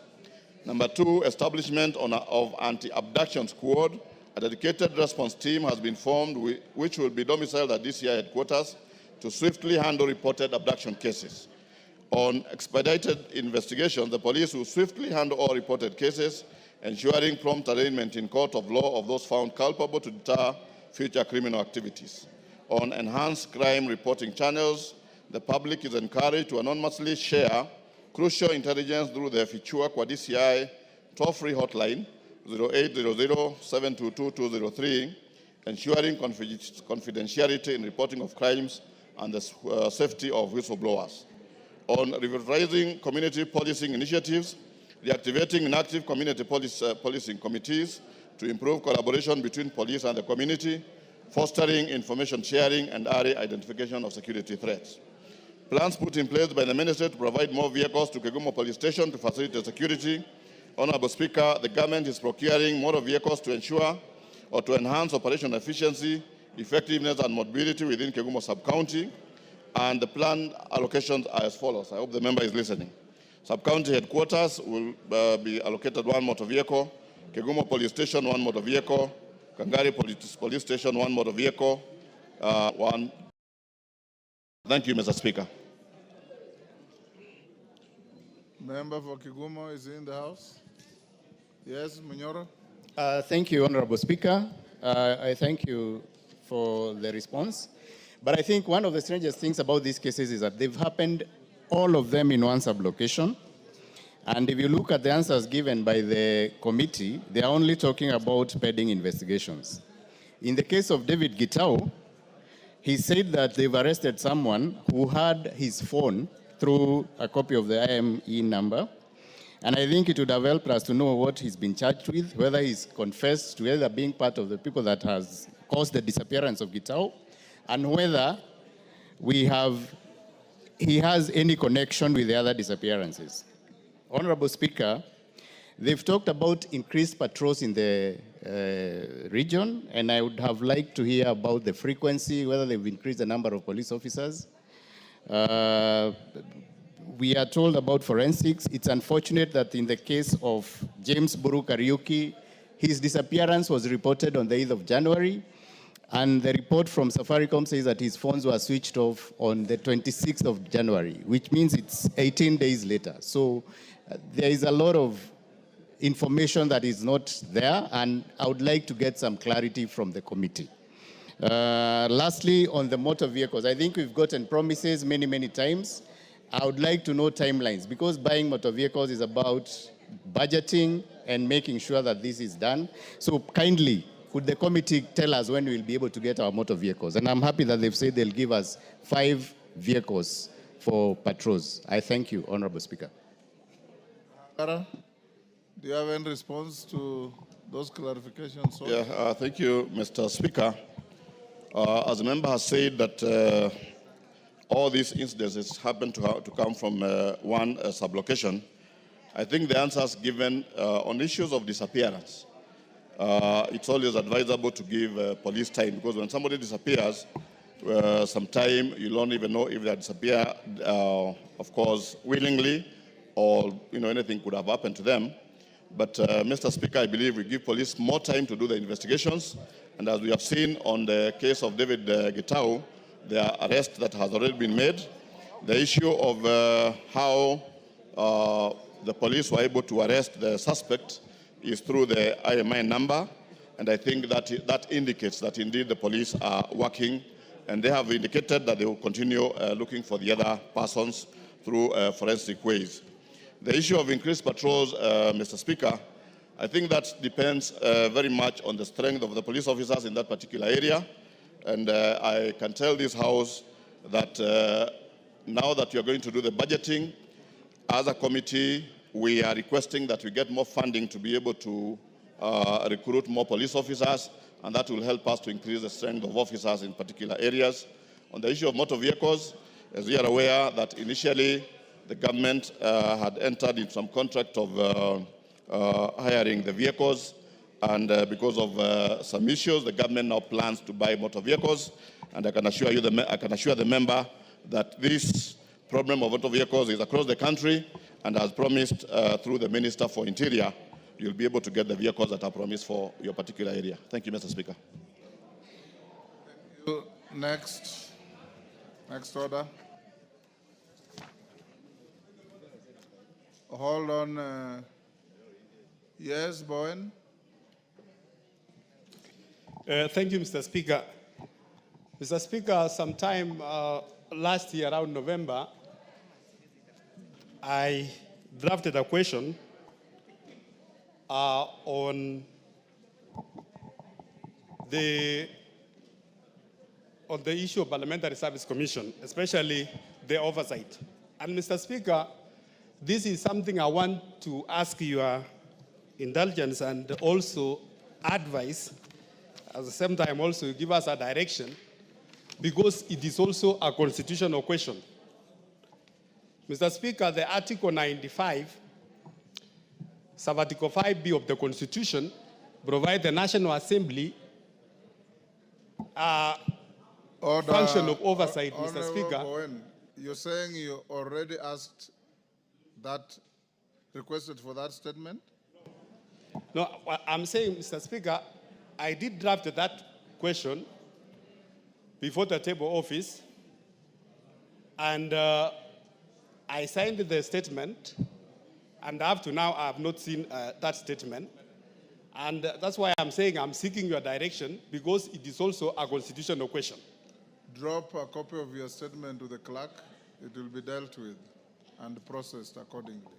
Number 2, establishment of anti-abduction squad. A dedicated response team has been formed, which will be domiciled at DCI headquarters to swiftly handle reported abduction cases. On expedited investigation, the police will swiftly handle all reported cases, ensuring prompt arraignment in court of law of those found culpable to deter future criminal activities. On enhanced crime reporting channels, the public is encouraged to anonymously share crucial intelligence through the Fichua Kwa DCI toll-free hotline 0800-722-203, ensuring confidentiality in reporting of crimes and the safety of whistleblowers. On revitalizing community policing initiatives, reactivating inactive community policing committees to improve collaboration between police and the community, fostering information sharing and early identification of security threats. Plans put in place by the Ministry to provide more vehicles to Kegumo Police Station to facilitate security. Honorable Speaker, the government is procuring more vehicles to ensure or to enhance operational efficiency, effectiveness, and mobility within Kegumo Sub-County. And the planned allocations are as follows. I hope the member is listening. Sub-County headquarters will be allocated 1 motor vehicle, Kegumo Police Station 1 motor vehicle, Kangare Police Station 1 motor vehicle, 1. Thank you, Mr. Speaker. Member for Kigumo is in the house. Yes, Munyoro. Thank you, Honorable Speaker. I thank you for the response. But I think one of the strangest things about these cases is that they've happened, all of them in one sublocation. And if you look at the answers given by the committee, they are only talking about pending investigations. In the case of David Gitau, he said that they've arrested someone who had his phone through a copy of the IME number. And I think it would have helped us to know what he's been charged with, whether he's confessed to either being part of the people that has caused the disappearance of Gitau, and whether he has any connection with the other disappearances. Honorable Speaker, they've talked about increased patrols in the region, and I would have liked to hear about the frequency, whether they've increased the number of police officers. We are told about forensics. It's unfortunate that in the case of James Buru Kariuki, his disappearance was reported on the 8th of January, and the report from Safaricom says that his phones were switched off on the 26th of January, which means it's 18 days later. So there is a lot of information that is not there, and I would like to get some clarity from the committee. Lastly, on the motor vehicles, I think we've gotten promises many, many times. I would like to know timelines, because buying motor vehicles is about budgeting and making sure that this is done. So kindly, could the committee tell us when we'll be able to get our motor vehicles? And I'm happy that they've said they'll give us 5 vehicles for patrols. I thank you, Honorable Speaker. Do you have any response to those clarifications? Yeah, thank you, Mr. Speaker. As the member has said that all these incidences happen to come from one sublocation, I think the answers given on issues of disappearance, it's always advisable to give police time, because when somebody disappears, sometime you don't even know if they disappear, of course, willingly, or anything could have happened to them. But Mr. Speaker, I believe we give police more time to do the investigations. And as we have seen on the case of David Gitau, the arrest that has already been made, the issue of how the police were able to arrest the suspect is through the IMI number. And I think that indicates that indeed the police are working, and they have indicated that they will continue looking for the other persons through forensic ways. The issue of increased patrols, Mr. Speaker, I think that depends very much on the strength of the police officers in that particular area. And I can tell this House that now that we are going to do the budgeting, as a committee, we are requesting that we get more funding to be able to recruit more police officers, and that will help us to increase the strength of officers in particular areas. On the issue of motor vehicles, as you are aware that initially the government had entered into some contract of hiring the vehicles, and because of some issues, the government now plans to buy motor vehicles. And I can assure you, I can assure the member that this problem of motor vehicles is across the country, and as promised through the Minister for Interior, you'll be able to get the vehicles that are promised for your particular area. Thank you, Mr. Speaker. Thank you. Next order. Hold on. Yes, Bowen. Thank you, Mr. Speaker. Mr. Speaker, sometime last year, around November, I drafted a question on the issue of Parliamentary Service Commission, especially the oversight. And Mr. Speaker, this is something I want to ask your indulgence and also advice, at the same time also give us a direction, because it is also a constitutional question. Mr. Speaker, the Article 95, Sub-Article 5B of the Constitution provides the National Assembly function of oversight, Mr. Speaker. Bowen, you're saying you already asked that, requested for that statement? No, I'm saying, Mr. Speaker, I did draft that question before the table office, and I signed the statement, and up to now I have not seen that statement. And that's why I'm saying I'm seeking your direction, because it is also a constitutional question. Drop a copy of your statement to the clerk. It will be dealt with and processed accordingly.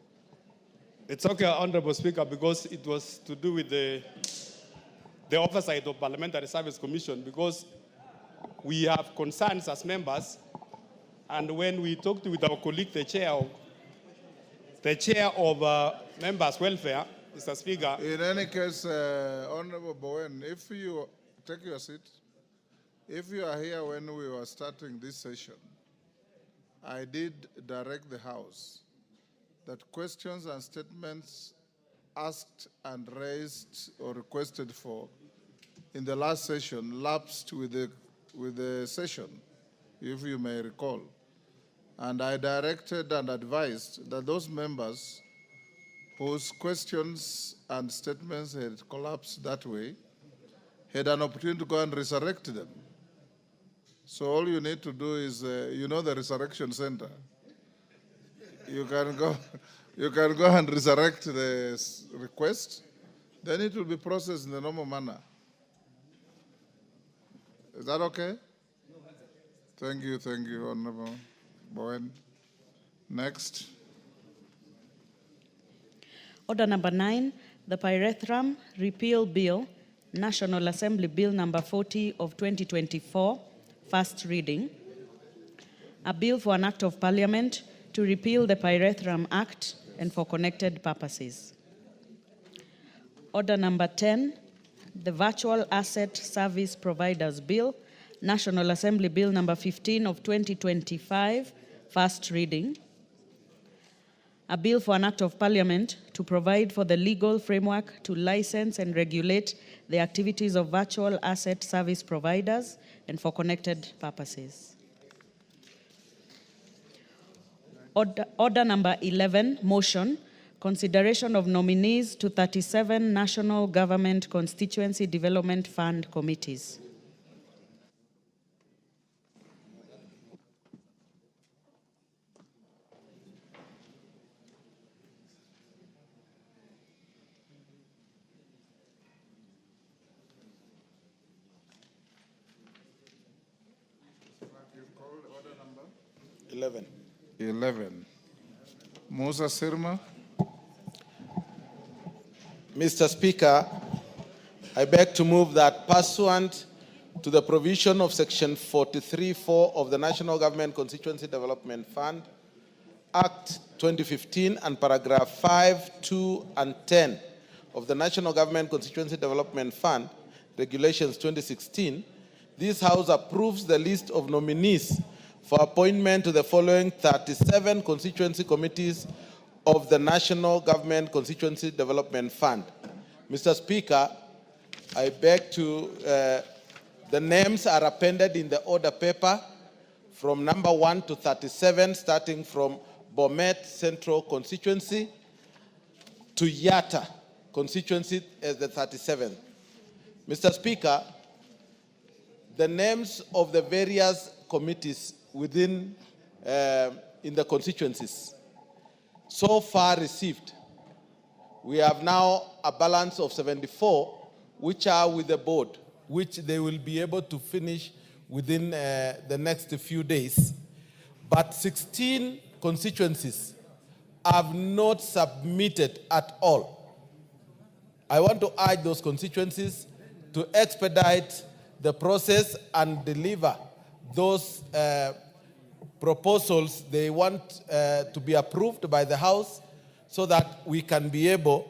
It's okay, Honorable Speaker, because it was to do with the oversight of Parliamentary Service Commission, because we have concerns as members, and when we talked with our colleague, the chair of members' welfare, Mr. Speaker. In any case, Honorable Bowen, if you take your seat, if you are here when we were starting this session, I did direct the House that questions and statements asked and raised or requested for in the last session lapsed with the session, if you may recall. And I directed and advised that those members whose questions and statements had collapsed that way had an opportunity to go and resurrect them. So all you need to do is, you know the Resurrection Center. You can go and resurrect the request, then it will be processed in the normal manner. Is that okay? Thank you, Honorable Bowen. Next. Order number 9, the Pyrethrum Repeal Bill, National Assembly Bill number 40 of 2024, first reading. A bill for an act of parliament to repeal the Pyrethrum Act and for connected purposes. Order number 10, the Virtual Asset Service Providers Bill, National Assembly Bill number 15 of 2025, first reading. A bill for an act of parliament to provide for the legal framework to license and regulate the activities of virtual asset service providers and for connected purposes. Order number 11, motion, consideration of nominees to 37 National Government Constituency Development Fund committees. You call order number? 11. 11. Musa Sirma. Mr. Speaker, I beg to move that pursuant to the provision of Section 43(4) of the National Government Constituency Development Fund, Act 2015, and paragraph 5, 2, and 10 of the National Government Constituency Development Fund, Regulations 2016, this House approves the list of nominees for appointment to the following 37 constituency committees of the National Government Constituency Development Fund. Mr. Speaker, I beg to, the names are appended in the order paper from number 1 to 37, starting from Bomet Central Constituency to Yatta Constituency as the 37th. Mr. Speaker, the names of the various committees within in the constituencies so far received, we have now a balance of 74 which are with the board, which they will be able to finish within the next few days. But 16 constituencies have not submitted at all. I want to urge those constituencies to expedite the process and deliver those proposals they want to be approved by the House so that we can be able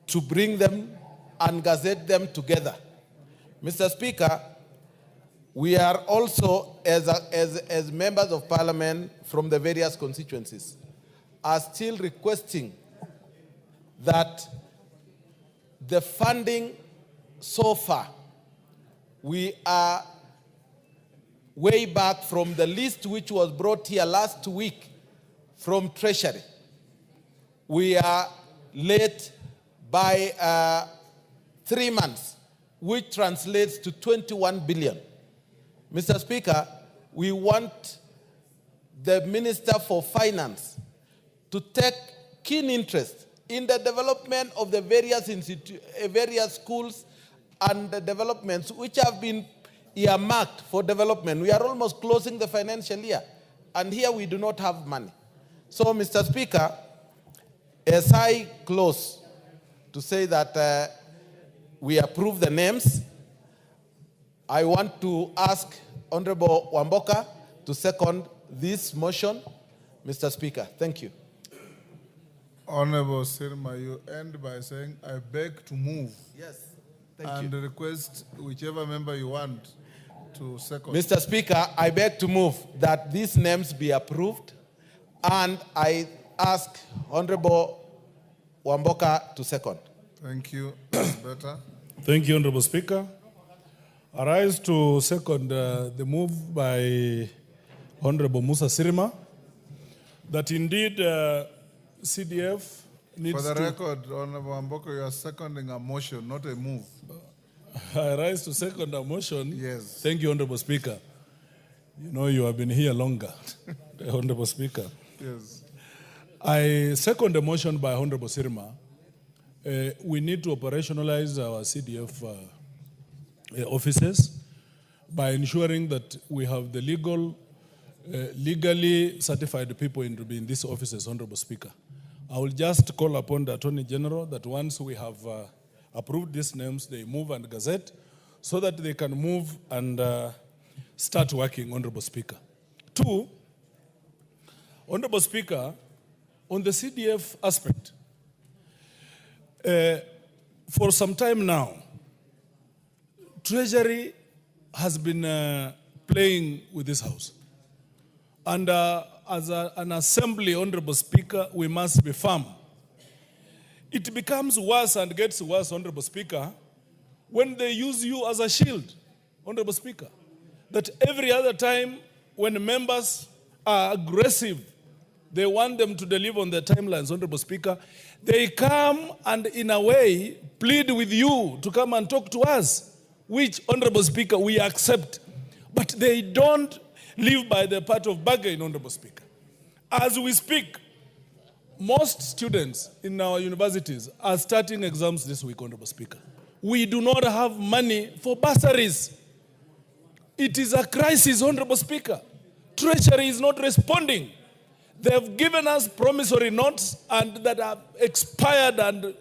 to bring them and gazette them together. Mr. Speaker, we are also, as members of parliament from the various constituencies, are still requesting that the funding so far, we are way back from the list which was brought here last week from Treasury. We are late by 3 months, which translates to 21 billion. Mr. Speaker, we want the Minister for Finance to take keen interest in the development of the various schools and the developments which have been earmarked for development. We are almost closing the financial year, and here we do not have money. So, Mr. Speaker, as I close to say that we approve the names, I want to ask Honorable Wamboka to second this motion. Mr. Speaker, thank you. Honorable Sirma, you end by saying, I beg to move. Yes, and request whichever member you want to second. Mr. Speaker, I beg to move that these names be approved, and I ask Honorable Wamboka to second. Thank you. That's better. Thank you, Honorable Speaker. I rise to second the move by Honorable Musa Sirma that indeed CDF needs For the to... record, Honorable Wamboko, you are seconding a motion, not a move. I rise to second a motion. Yes. Thank you, Honorable Speaker. You know you have been here longer, Honorable Speaker. Yes. I second the motion by Honorable Sirma. We need to operationalize our CDF offices by ensuring that we have the legally certified people in these offices, Honorable Speaker. I will just call upon the Attorney General that once we have approved these names, they move and gazette so that they can move and start working, Honorable Speaker. 2, Honorable Speaker, on the CDF aspect, for some time now, Treasury has been playing with this House. And as an assembly, Honorable Speaker, we must be firm. It becomes worse and gets worse, Honorable Speaker, when they use you as a shield, Honorable Speaker. That every other time when members are aggressive, they want them to deliver on their timelines, Honorable Speaker, they come and in a way plead with you to come and talk to us, which, Honorable Speaker, we accept. But they don't live by the part of bargain, Honorable Speaker. As we speak, most students in our universities are starting exams this week, Honorable Speaker. We do not have money for bursaries. It is a crisis, Honorable Speaker. Treasury is not responding. They have given us promissory notes and that have expired and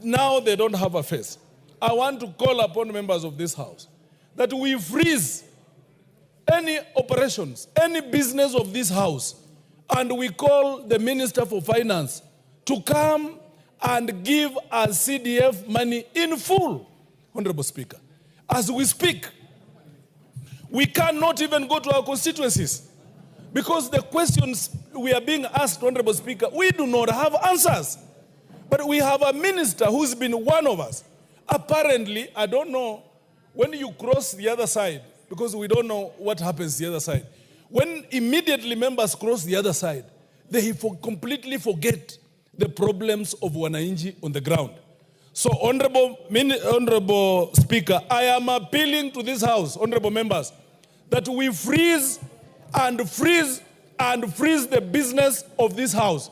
now they don't have a face. I want to call upon members of this House that we freeze any operations, any business of this House, and we call the Minister for Finance to come and give us CDF money in full, Honorable Speaker. As we speak, we cannot even go to our constituencies because the questions we are being asked, Honorable Speaker, we do not have answers. But we have a minister who's been one of us. Apparently, I don't know, when you cross the other side, because we don't know what happens the other side, when immediately members cross the other side, they completely forget the problems of wananchi on the ground. So, Honorable Speaker, I am appealing to this House, honorable members, that we freeze the business of this House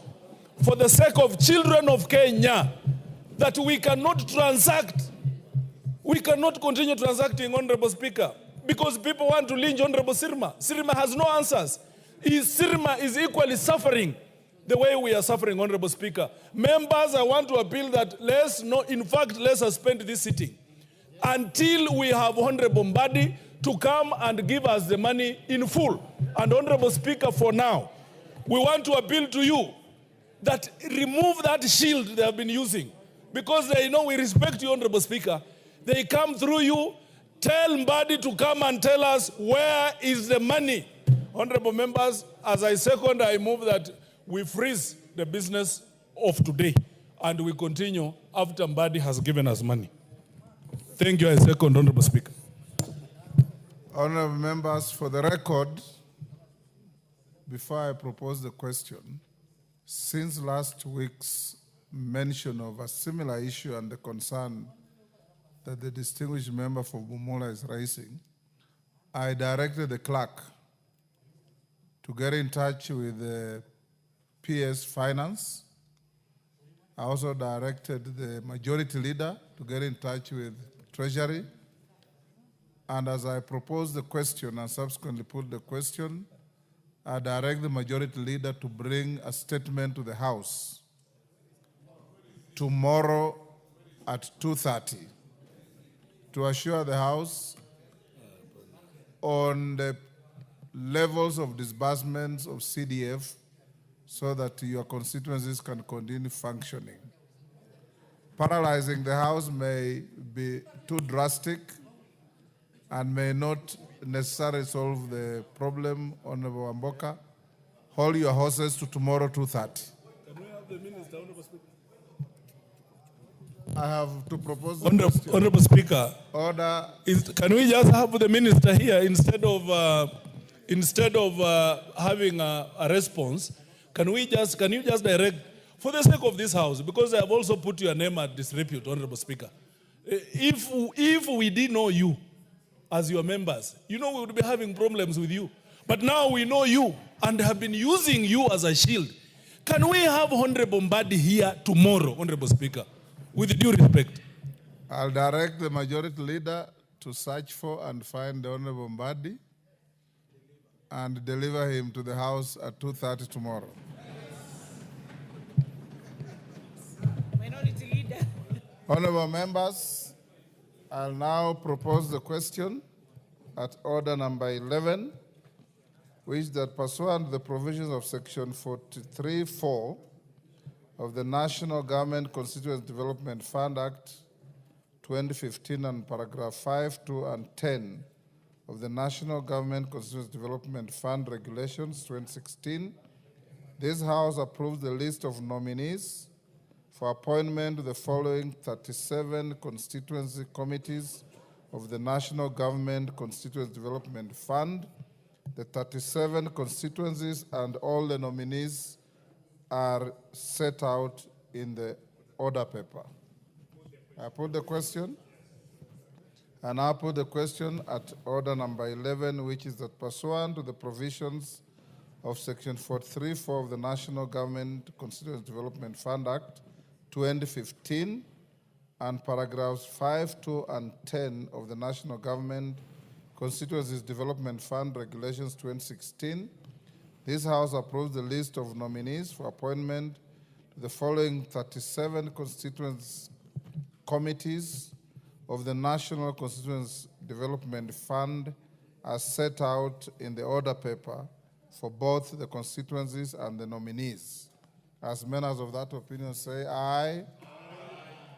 for the sake of children of Kenya, that we cannot transact. We cannot continue transacting, Honorable Speaker, because people want to lynch Honorable Sirma. Sirma has no answers. Sirma is equally suffering the way we are suffering, Honorable Speaker. Members, I want to appeal that let's suspend this sitting until we have Honorable Mbadi to come and give us the money in full. And Honorable Speaker, for now, we want to appeal to you that remove that shield they have been using, because they know we respect you, Honorable Speaker. They come through you. Tell Mbadi to come and tell us where is the money. Honorable members, as I second, I move that we freeze the business of today and we continue after Mbadi has given us money. Thank you. I second, Honorable Speaker. Honorable members, for the record, before I propose the question, since last week's mention of a similar issue and the concern that the distinguished member for Bumula is raising, I directed the clerk to get in touch with the PS Finance. I also directed the majority leader to get in touch with Treasury. And as I proposed the question and subsequently put the question, I direct the majority leader to bring a statement to the House tomorrow at 2:30 to assure the House on the levels of disbursements of CDF so that your constituencies can continue functioning. Paralyzing the House may be too drastic and may not necessarily solve the problem, Honorable Amboka. Hold your horses to tomorrow 2:30. Can we have the minister, Honorable Speaker? I have to propose the question. Honorable Speaker, order. Can we just have the minister here instead of having a response? Can you just direct, for the sake of this House, because I have also put your name at disrepute, Honorable Speaker. If we did know you as your members, we would be having problems with you. But now we know you and have been using you as a shield. Can we have Honorable Mbadi here tomorrow, Honorable Speaker? With due respect. I'll direct the majority leader to search for and find the Honorable Mbadi and deliver him to the House at 2:30 tomorrow. Minority Leader. Honorable members, I'll now propose the question at order number 11, which that pursuant to the provisions of section 43(4) of the National Government Constituency Development Fund Act 2015 and paragraph 5, 2, and 10 of the National Government Constituency Development Fund Regulations 2016, this House approves the list of nominees for appointment to the following 37 constituency committees of the National Government Constituency Development Fund. The 37 constituencies and all the nominees are set out in the order paper. I put the question. And I put the question at order number 11, which is that pursuant to the provisions of section 43(4) of the National Government Constituency Development Fund Act 2015 and paragraphs 5, 2, and 10 of the National Government Constituencies Development Fund Regulations 2016, this House approves the list of nominees for appointment to the following 37 constituency committees of the National Constituency Development Fund as set out in the order paper for both the constituencies and the nominees. As members of that opinion say aye.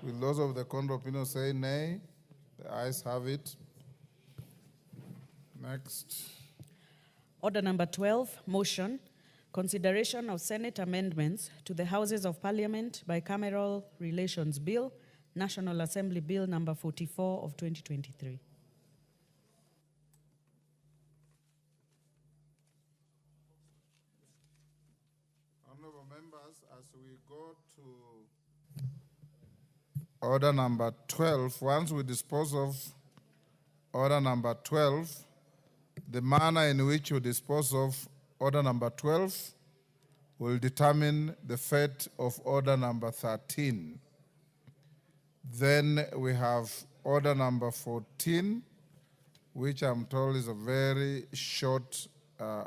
Will those of the contrary opinion say nay? The ayes have it. Next. Order number 12, motion, consideration of Senate amendments to the Houses of Parliament Bicameral Relations Bill, National Assembly Bill number 44 of 2023. Honorable members, as we go to order number 12, once we dispose of order number 12, the manner in which we dispose of order number 12 will determine the fate of order number 13. Then we have order number 14, which I'm told is a very short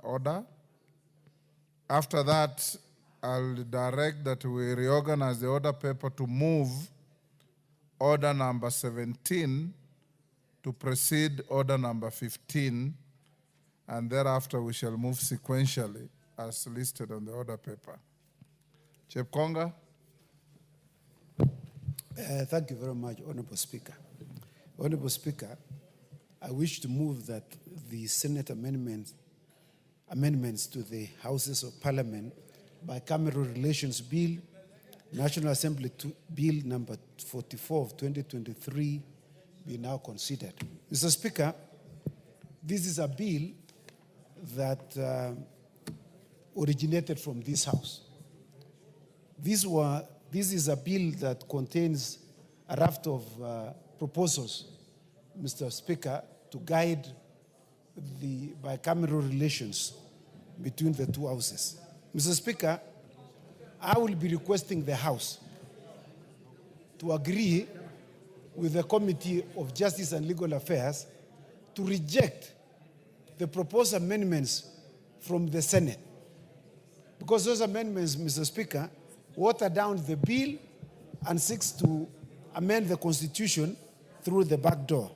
order. After that, I'll direct that we reorganize the order paper to move order number 17 to precede order number 15, and thereafter we shall move sequentially as listed on the order paper. Chepkonga. Thank you very much, Honorable Speaker. Honorable Speaker, I wish to move that the Senate amendments to the Houses of Parliament Bicameral Relations Bill, National Assembly Bill number 44 of 2023 be now considered. Mr. Speaker, this is a bill that originated from this House. This is a bill that contains a raft of proposals, Mr. Speaker, to guide the bicameral relations between the two houses. Mr. Speaker, I will be requesting the House to agree with the Committee of Justice and Legal Affairs to reject the proposed amendments from the Senate. Because those amendments, Mr. Speaker, water down the bill and seeks to amend the Constitution through the back door.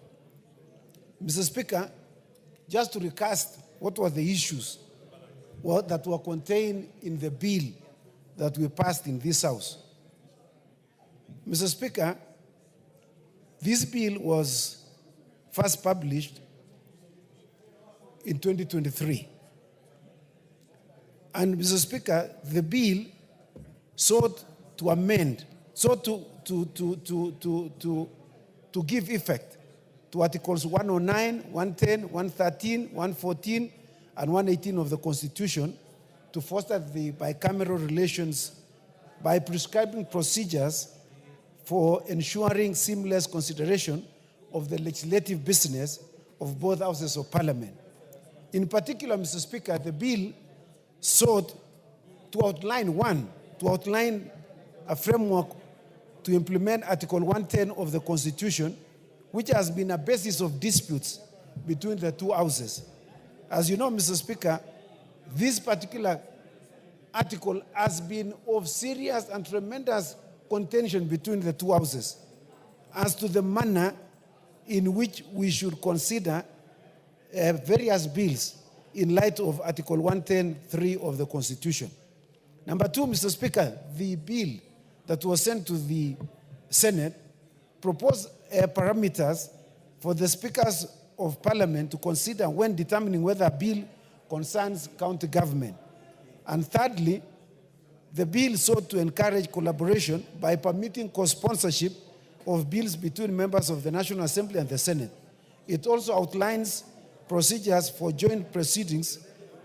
Mr. Speaker, just to recast what were the issues that were contained in the bill that we passed in this House. Mr. Speaker, this bill was first published in 2023. And Mr. Speaker, the bill sought to amend, sought to give effect to Articles 109, 110, 113, 114, and 118 of the Constitution to foster the bicameral relations by prescribing procedures for ensuring seamless consideration of the legislative business of both houses of Parliament. In particular, Mr. Speaker, the bill sought to outline a framework to implement Article 110 of the Constitution, which has been a basis of disputes between the two houses. As you know, Mr. Speaker, this particular article has been of serious and tremendous contention between the two houses as to the manner in which we should consider various bills in light of Article 110(3) of the Constitution. Number two, Mr. Speaker, the bill that was sent to the Senate proposed parameters for the speakers of parliament to consider when determining whether a bill concerns county government. And thirdly, the bill sought to encourage collaboration by permitting co-sponsorship of bills between members of the National Assembly and the Senate. It also outlines procedures for joint proceedings,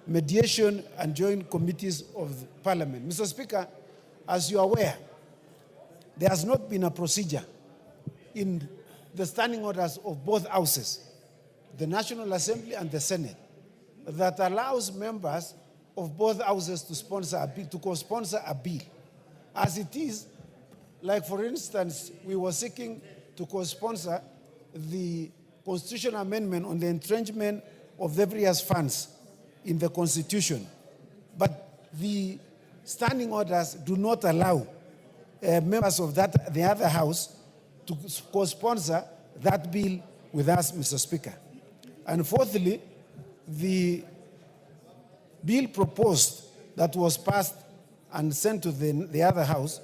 mediation, and joint committees of Parliament. Mr. Speaker, as you are aware, there has not been a procedure in the standing orders of both houses, the National Assembly and the Senate, that allows members of both houses to sponsor a bill, to co-sponsor a bill. As it is, like for instance, we were seeking to co-sponsor the constitutional amendment on the entrenchment of the various funds in the Constitution. But the standing orders do not allow members of the other house to co-sponsor that bill with us, Mr. Speaker. And fourthly, the bill proposed that was passed and sent to the other house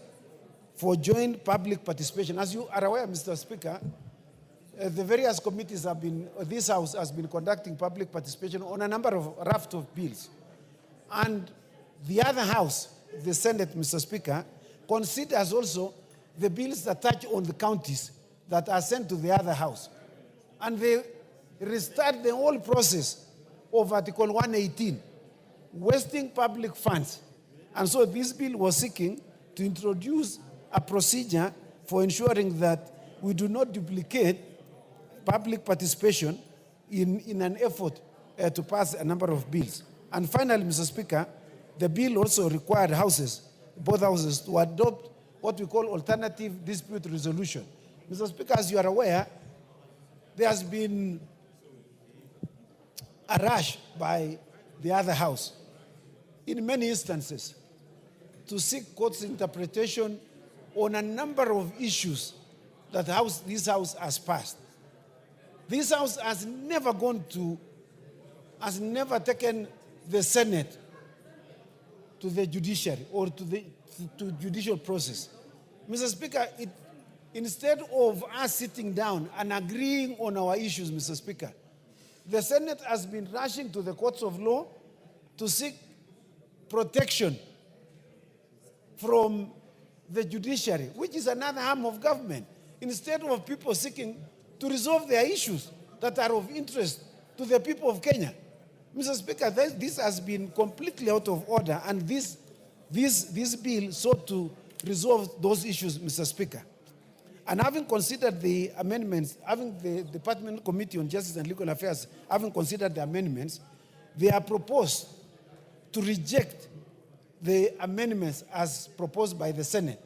for joint public participation. As you are aware, Mr. Speaker, the various committees have been, this house has been conducting public participation on a number of raft of bills. And the other house, the Senate, Mr. Speaker, considers also the bills that touch on the counties that are sent to the other house. And they restart the whole process of Article 118, wasting public funds. And so this bill was seeking to introduce a procedure for ensuring that we do not duplicate public participation in an effort to pass a number of bills. And finally, Mr. Speaker, the bill also required both houses, to adopt what we call alternative dispute resolution. Mr. Speaker, as you are aware, there has been a rush by the other house in many instances to seek court's interpretation on a number of issues that this house has passed. This house has never taken the Senate to the judiciary or to judicial process. Mr. Speaker, instead of us sitting down and agreeing on our issues, Mr. Speaker, the Senate has been rushing to the courts of law to seek protection from the judiciary, which is another arm of government, instead of people seeking to resolve their issues that are of interest to the people of Kenya. Mr. Speaker, this has been completely out of order, and this bill sought to resolve those issues, Mr. Speaker. And having considered the amendments, having the Department Committee on Justice and Legal Affairs, having considered the amendments, they are proposed to reject the amendments as proposed by the Senate.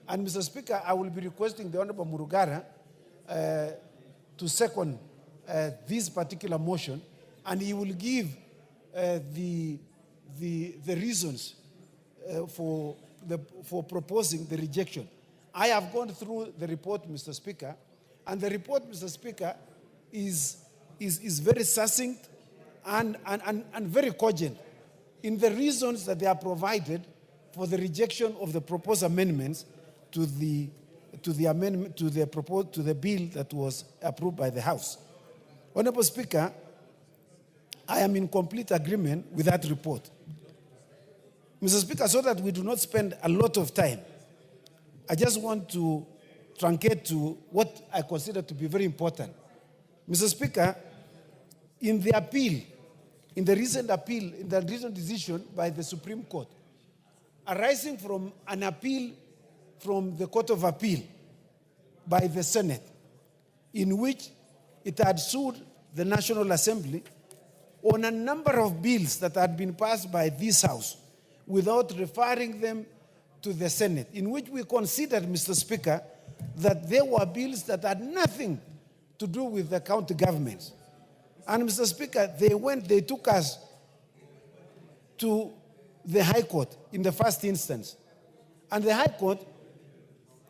And Mr. Speaker, I will be requesting the Honorable Murugara to second this particular motion, and he will give the reasons for proposing the rejection. I have gone through the report, Mr. Speaker, and the report, Mr. Speaker, is very succinct and very cogent in the reasons that they are provided for the rejection of the proposed amendments to the bill that was approved by the House. Honorable Speaker, I am in complete agreement with that report. Mr. Speaker, so that we do not spend a lot of time, I just want to truncate to what I consider to be very important. Mr. Speaker, in the recent decision by the Supreme Court, arising from an appeal from the Court of Appeal by the Senate, in which it had sued the National Assembly on a number of bills that had been passed by this House without referring them to the Senate, in which we considered, Mr. Speaker, that there were bills that had nothing to do with the county governments. And Mr. Speaker, they took us to the High Court in the first instance. And the High Court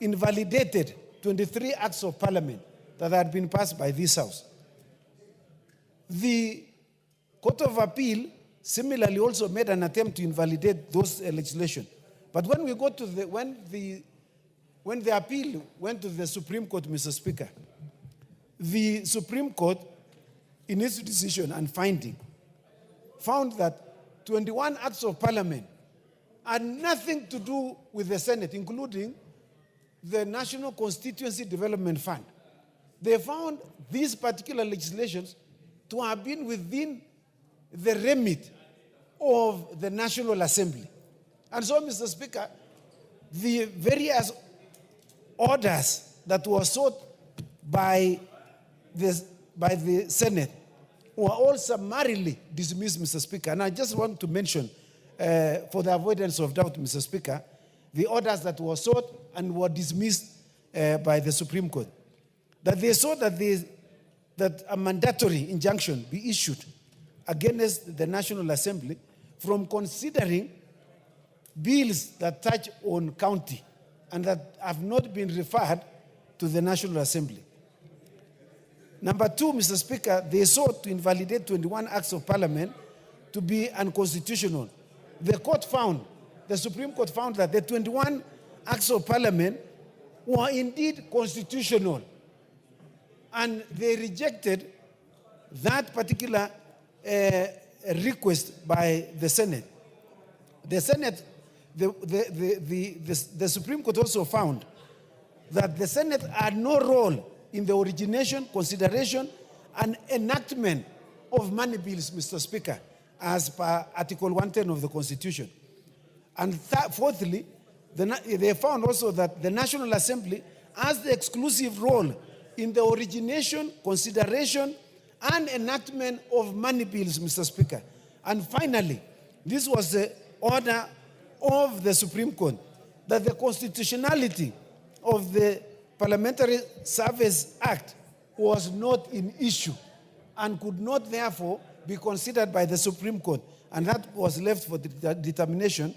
invalidated 23 acts of parliament that had been passed by this House. The Court of Appeal similarly also made an attempt to invalidate those legislation. But when we go to when the appeal went to the Supreme Court, Mr. Speaker, the Supreme Court, in its decision and finding, found that 21 acts of parliament had nothing to do with the Senate, including the National Constituency Development Fund. They found these particular legislations to have been within the remit of the National Assembly. And so, Mr. Speaker, the various orders that were sought by the Senate were all summarily dismissed, Mr. Speaker. And I just want to mention, for the avoidance of doubt, Mr. Speaker, the orders that were sought and were dismissed by the Supreme Court. That they sought that a mandatory injunction be issued against the National Assembly from considering bills that touch on county and that have not been referred to the National Assembly. Number two, Mr. Speaker, they sought to invalidate 21 acts of parliament to be unconstitutional. The Supreme Court found that the 21 acts of parliament were indeed constitutional, and they rejected that particular request by the Senate. The Senate, the Supreme Court also found that the Senate had no role in the origination, consideration, and enactment of money bills, Mr. Speaker, as per Article 110 of the Constitution. And fourthly, they found also that the National Assembly has the exclusive role in the origination, consideration, and enactment of money bills, Mr. Speaker. And finally, this was the order of the Supreme Court, that the constitutionality of the Parliamentary Service Act was not in issue and could not therefore be considered by the Supreme Court, and that was left for the determination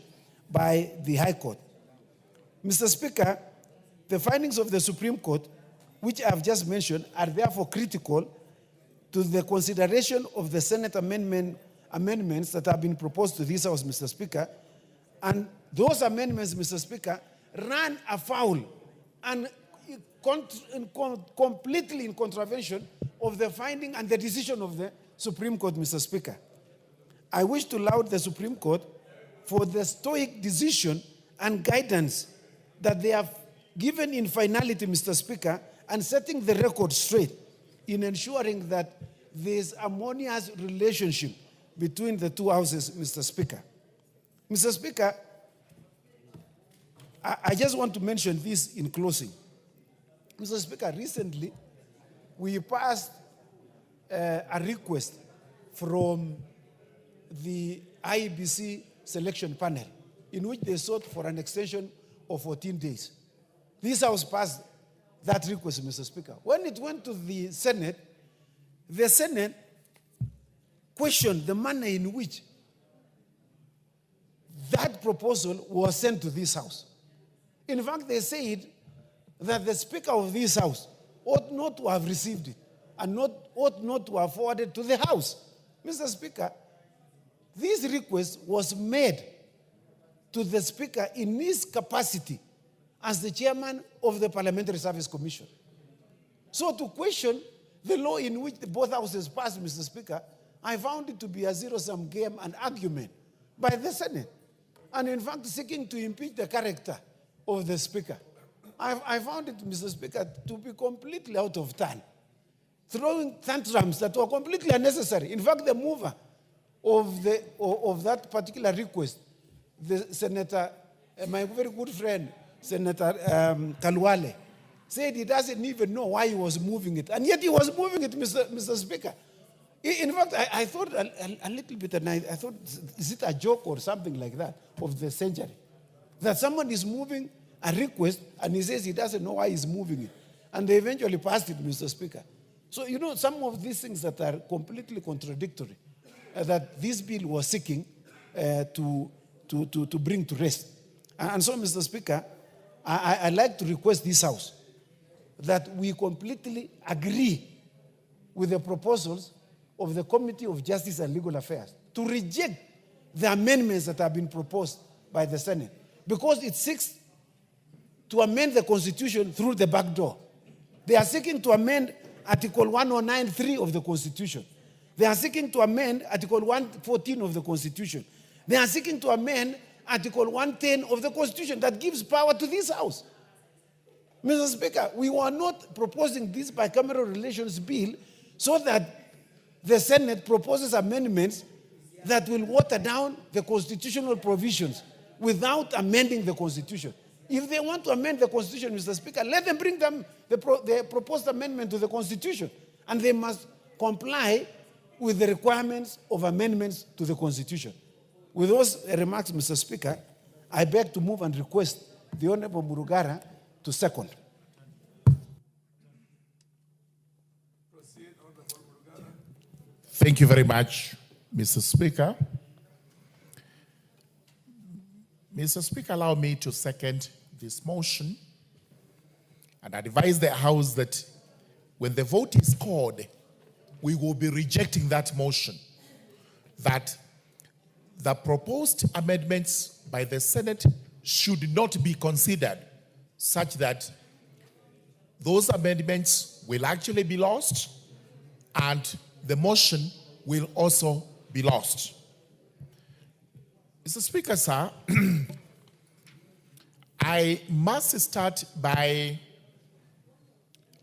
by the High Court. Mr. Speaker, the findings of the Supreme Court, which I have just mentioned, are therefore critical to the consideration of the Senate amendments that have been proposed to this House, Mr. Speaker. And those amendments, Mr. Speaker, ran afoul and completely in contravention of the finding and the decision of the Supreme Court, Mr. Speaker. I wish to laud the Supreme Court for the stoic decision and guidance that they have given in finality, Mr. Speaker, and setting the record straight in ensuring that there's a harmonious relationship between the two houses, Mr. Speaker. Mr. Speaker, I just want to mention this in closing. Mr. Speaker, recently we passed a request from the IEBC selection panel in which they sought for an extension of 14 days. This House passed that request, Mr. Speaker. When it went to the Senate questioned the manner in which that proposal was sent to this House. In fact, they said that the Speaker of this House ought not to have received it and ought not to have forwarded to the House. Mr. Speaker, this request was made to the Speaker in his capacity as the chairman of the Parliamentary Service Commission. So to question the law in which both houses passed, Mr. Speaker, I found it to be a zero-sum game and argument by the Senate. And in fact, seeking to impeach the character of the Speaker. I found it, Mr. Speaker, to be completely out of turn, throwing tantrums that were completely unnecessary. In fact, the mover of that particular request, the Senator, my very good friend, Senator Kalwale, said he doesn't even know why he was moving it. And yet he was moving it, Mr. Speaker. In fact, I thought a little bit, and I thought, is it a joke or something like that of the century? That someone is moving a request and he says he doesn't know why he's moving it. And they eventually passed it, Mr. Speaker. So, you know, some of these things that are completely contradictory, that this bill was seeking to bring to rest. And so, Mr. Speaker, I'd like to request this House that we completely agree with the proposals of the Committee of Justice and Legal Affairs to reject the amendments that have been proposed by the Senate, because it seeks to amend the Constitution through the back door. They are seeking to amend Article 109(3) of the Constitution. They are seeking to amend Article 114 of the Constitution. They are seeking to amend Article 110 of the Constitution that gives power to this House. Mr. Speaker, we were not proposing this bicameral relations bill so that the Senate proposes amendments that will water down the constitutional provisions without amending the Constitution. If they want to amend the Constitution, Mr. Speaker, let them bring them the proposed amendment to the Constitution, and they must comply with the requirements of amendments to the Constitution. With those remarks, Mr. Speaker, I beg to move and request the Honorable Murugara to second. Thank you very much, Mr. Speaker. Mr. Speaker, allow me to second this motion and advise the House that when the vote is called, we will be rejecting that motion, that the proposed amendments by the Senate should not be considered, such that those amendments will actually be lost and the motion will also be lost. Mr. Speaker, sir, I must start by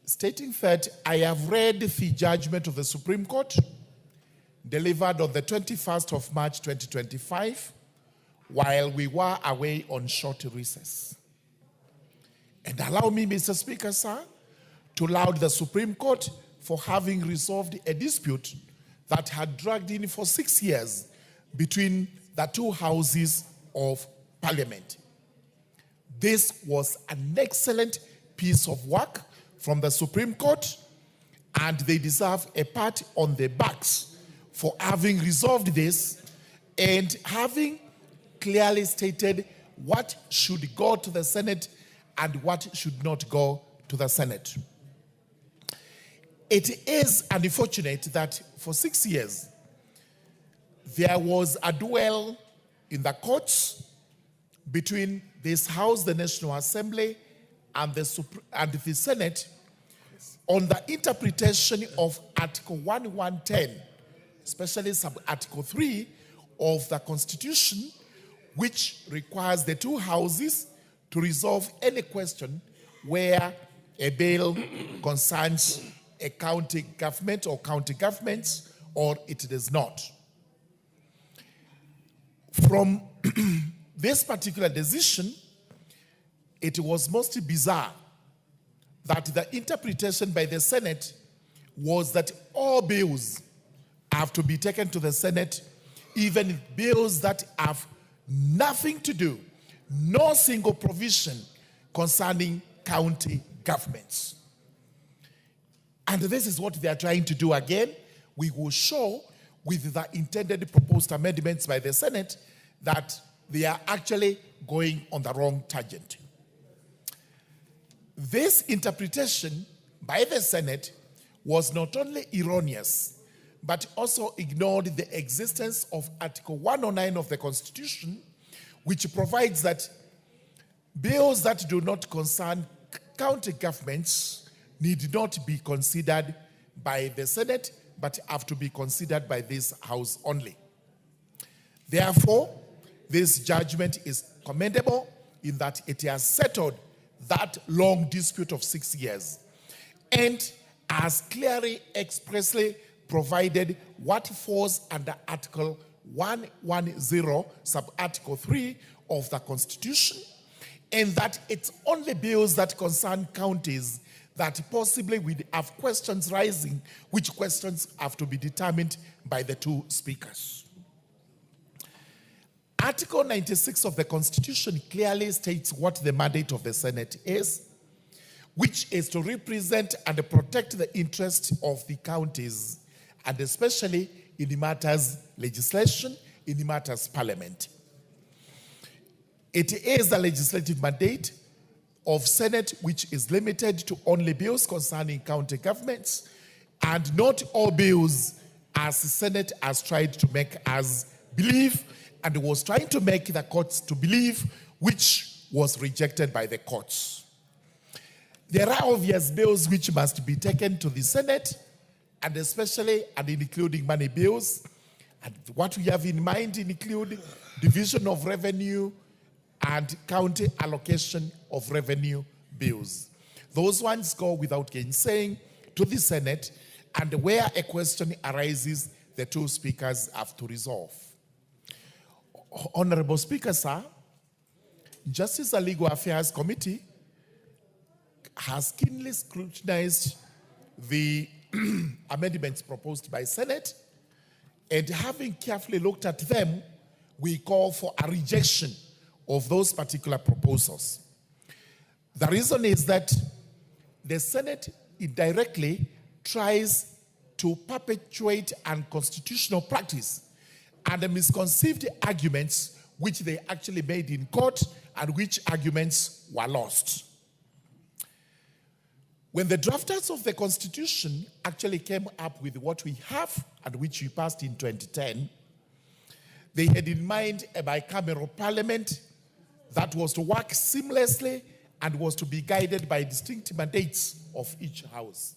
stating that I have read the judgment of the Supreme Court delivered on the 21st of March 2025 while we were away on short recess. And allow me, Mr. Speaker, sir, to laud the Supreme Court for having resolved a dispute that had dragged in for 6 years between the two houses of Parliament. This was an excellent piece of work from the Supreme Court, and they deserve a pat on their backs for having resolved this and having clearly stated what should go to the Senate and what should not go to the Senate. It is unfortunate that for 6 years, there was a duel in the courts between this House, the National Assembly, and the Senate on the interpretation of Article 1110, especially sub-Article 3 of the Constitution, which requires the two houses to resolve any question where a bill concerns a county government or county governments, or it does not. From this particular decision, it was most bizarre that the interpretation by the Senate was that all bills have to be taken to the Senate, even bills that have nothing to do, no single provision concerning county governments. And this is what they are trying to do again. We will show with the intended proposed amendments by the Senate that they are actually going on the wrong tangent. This interpretation by the Senate was not only erroneous, but also ignored the existence of Article 109 of the Constitution, which provides that bills that do not concern county governments need not be considered by the Senate, but have to be considered by this House only. Therefore, this judgment is commendable in that it has settled that long dispute of 6 years and has clearly expressly provided what falls under Article 110, sub-Article 3 of the Constitution, and that it's only bills that concern counties that possibly will have questions rising, which questions have to be determined by the two speakers. Article 96 of the Constitution clearly states what the mandate of the Senate is, which is to represent and protect the interests of the counties, and especially in the matters legislation, in the matters parliament. It is the legislative mandate of Senate which is limited to only bills concerning county governments and not all bills as the Senate has tried to make us believe and was trying to make the courts to believe, which was rejected by the courts. There are obvious bills which must be taken to the Senate, and especially and including money bills. And what we have in mind include division of revenue and county allocation of revenue bills. Those ones go without gainsaying to the Senate, and where a question arises, the two speakers have to resolve. Honorable Speaker, sir, Justice and Legal Affairs Committee has keenly scrutinized the amendments proposed by Senate, and having carefully looked at them, we call for a rejection of those particular proposals. The reason is that the Senate indirectly tries to perpetuate unconstitutional practice and the misconceived arguments which they actually made in court and which arguments were lost. When the drafters of the Constitution actually came up with what we have and which we passed in 2010, they had in mind a bicameral parliament that was to work seamlessly and was to be guided by distinct mandates of each house.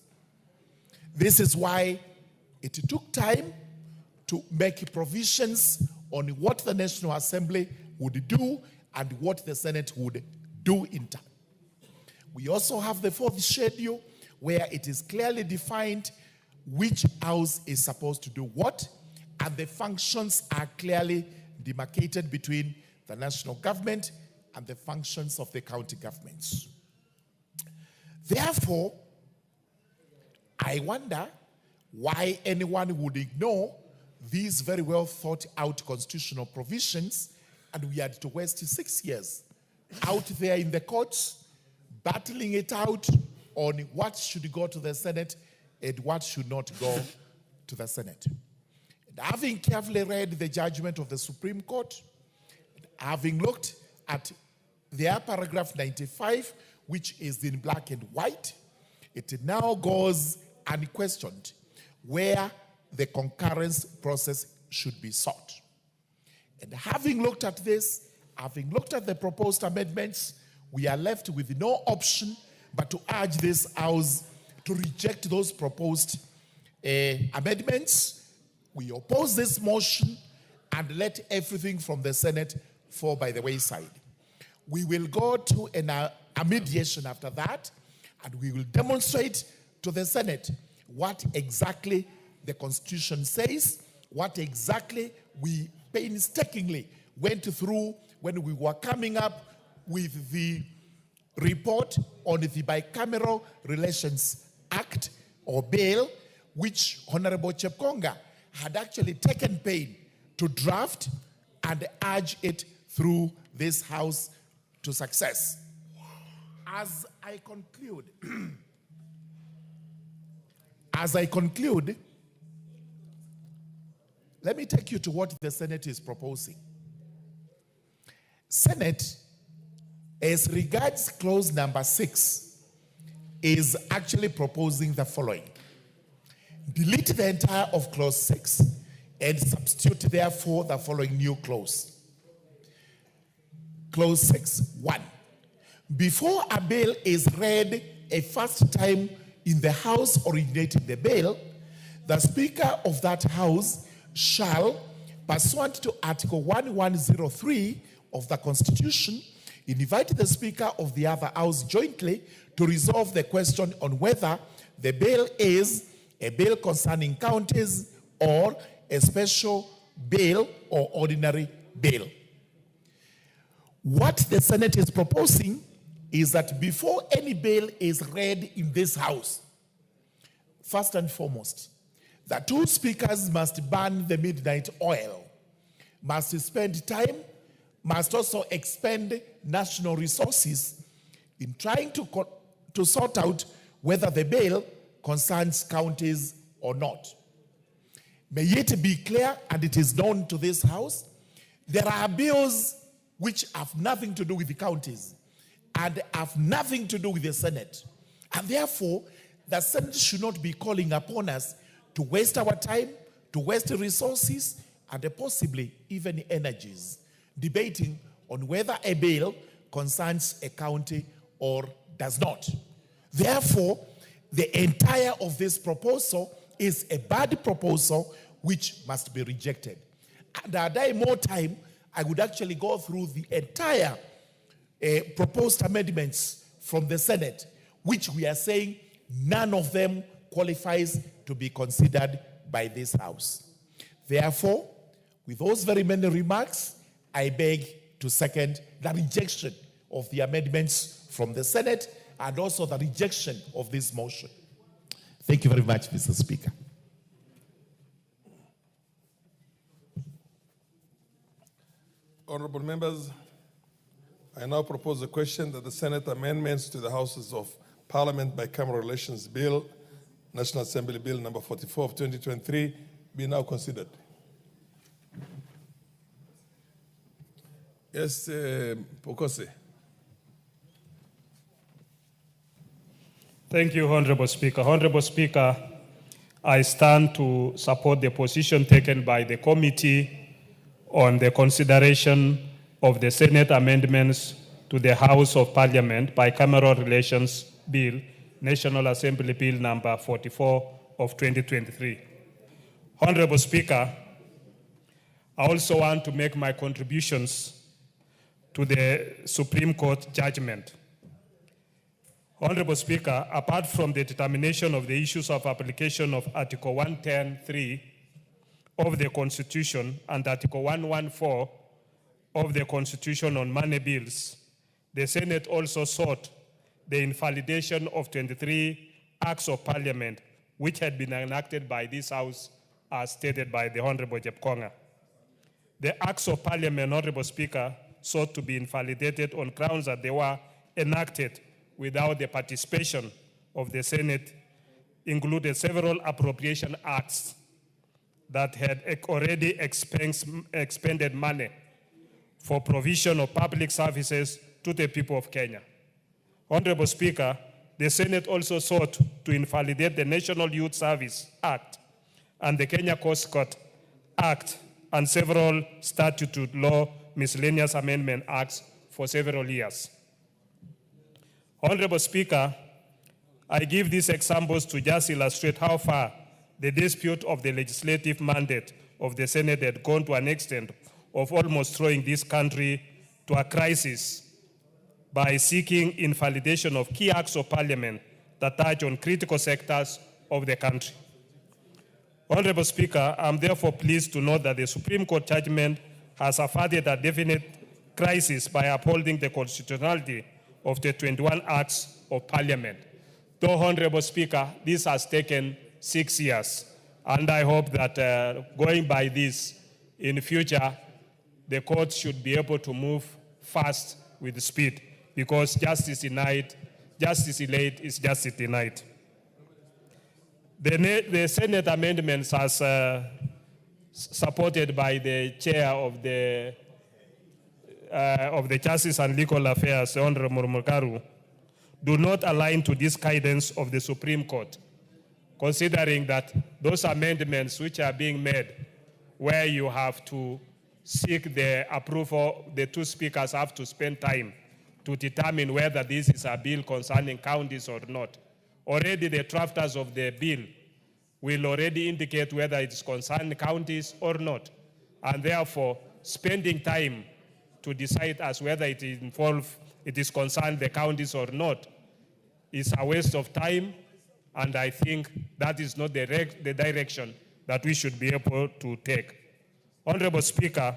This is why it took time to make provisions on what the National Assembly would do and what the Senate would do in turn. We also have the fourth schedule where it is clearly defined which house is supposed to do what, and the functions are clearly demarcated between the national government and the functions of the county governments. Therefore, I wonder why anyone would ignore these very well thought out constitutional provisions, and we had to waste 6 years out there in the courts battling it out on what should go to the Senate and what should not go to the Senate. And having carefully read the judgment of the Supreme Court, having looked at their paragraph 95, which is in black and white, it now goes unquestioned where the concurrence process should be sought. And having looked at this, having looked at the proposed amendments, we are left with no option but to urge this House to reject those proposed amendments. We oppose this motion and let everything from the Senate fall by the wayside. We will go to a mediation after that, and we will demonstrate to the Senate what exactly the Constitution says, what exactly we painstakingly went through when we were coming up with the report on the Bicameral Relations Act or Bill, which Honorable Chepkonga had actually taken pain to draft and urge it through this House to success. As I conclude, let me take you to what the Senate is proposing. Senate, as regards clause number 6, is actually proposing the following. Delete the entire of clause 6 and substitute therefore the following new clause. Clause 6, 1. Before a bill is read a first time in the House originating the bill, the Speaker of that House shall, pursuant to Article 1103 of the Constitution, invite the Speaker of the other House jointly to resolve the question on whether the bill is a bill concerning counties or a special bill or ordinary bill. What the Senate is proposing is that before any bill is read in this House, first and foremost, the two speakers must burn the midnight oil, must spend time, must also expend national resources in trying to sort out whether the bill concerns counties or not. May it be clear, and it is known to this House, there are bills which have nothing to do with the counties, and have nothing to do with the Senate. And therefore, the Senate should not be calling upon us to waste our time, to waste resources, and possibly even energies, debating on whether a bill concerns a county or does not. Therefore, the entire of this proposal is a bad proposal which must be rejected. And had I more time, I would actually go through the entire proposed amendments from the Senate, which we are saying none of them qualifies to be considered by this House. Therefore, with those very many remarks, I beg to second the rejection of the amendments from the Senate and also the rejection of this motion. Thank you very much, Mr. Speaker. Honorable members, I now propose a question that the Senate amendments to the Houses of Parliament Bicameral Relations Bill, National Assembly Bill number 44 of 2023, be now considered. Yes, Pokose. Thank you, Honorable Speaker. Honorable Speaker, I stand to support the position taken by the committee on the consideration of the Senate amendments to the House of Parliament Bicameral Relations Bill, National Assembly Bill number 44 of 2023. Honorable Speaker, I also want to make my contributions to the Supreme Court judgment. Honorable Speaker, apart from the determination of the issues of application of Article 110(3) of the Constitution and Article 114 of the Constitution on money bills, the Senate also sought the invalidation of 23 Acts of Parliament which had been enacted by this House as stated by the Honorable Jepkonga. The Acts of Parliament, Honorable Speaker, sought to be invalidated on grounds that they were enacted without the participation of the Senate, included several appropriation acts that had already expended money for provision of public services to the people of Kenya. Honorable Speaker, the Senate also sought to invalidate the National Youth Service Act and the Kenya Coast Guard Act and several statute law miscellaneous amendment acts for several years. Honorable Speaker, I give these examples to just illustrate how far the dispute of the legislative mandate of the Senate had gone to an extent of almost throwing this country to a crisis by seeking invalidation of key acts of parliament that touch on critical sectors of the country. Honorable Speaker, I'm therefore pleased to note that the Supreme Court judgment has averted a definite crisis by upholding the constitutionality of the 21 Acts of Parliament. Though, Honorable Speaker, this has taken 6 years, and I hope that going by this in the future, the court should be able to move fast with speed, because justice delayed is justice denied. The Senate amendments, as supported by the chair of the Justice and Legal Affairs, Honorable Murmukaru, do not align to this guidance of the Supreme Court, considering that those amendments which are being made, where you have to seek the approval, the two speakers have to spend time to determine whether this is a bill concerning counties or not. Already the drafters of the bill will already indicate whether it's concerning counties or not. And therefore, spending time to decide as whether it is concerned the counties or not is a waste of time, and I think that is not the direction that we should be able to take. Honorable Speaker,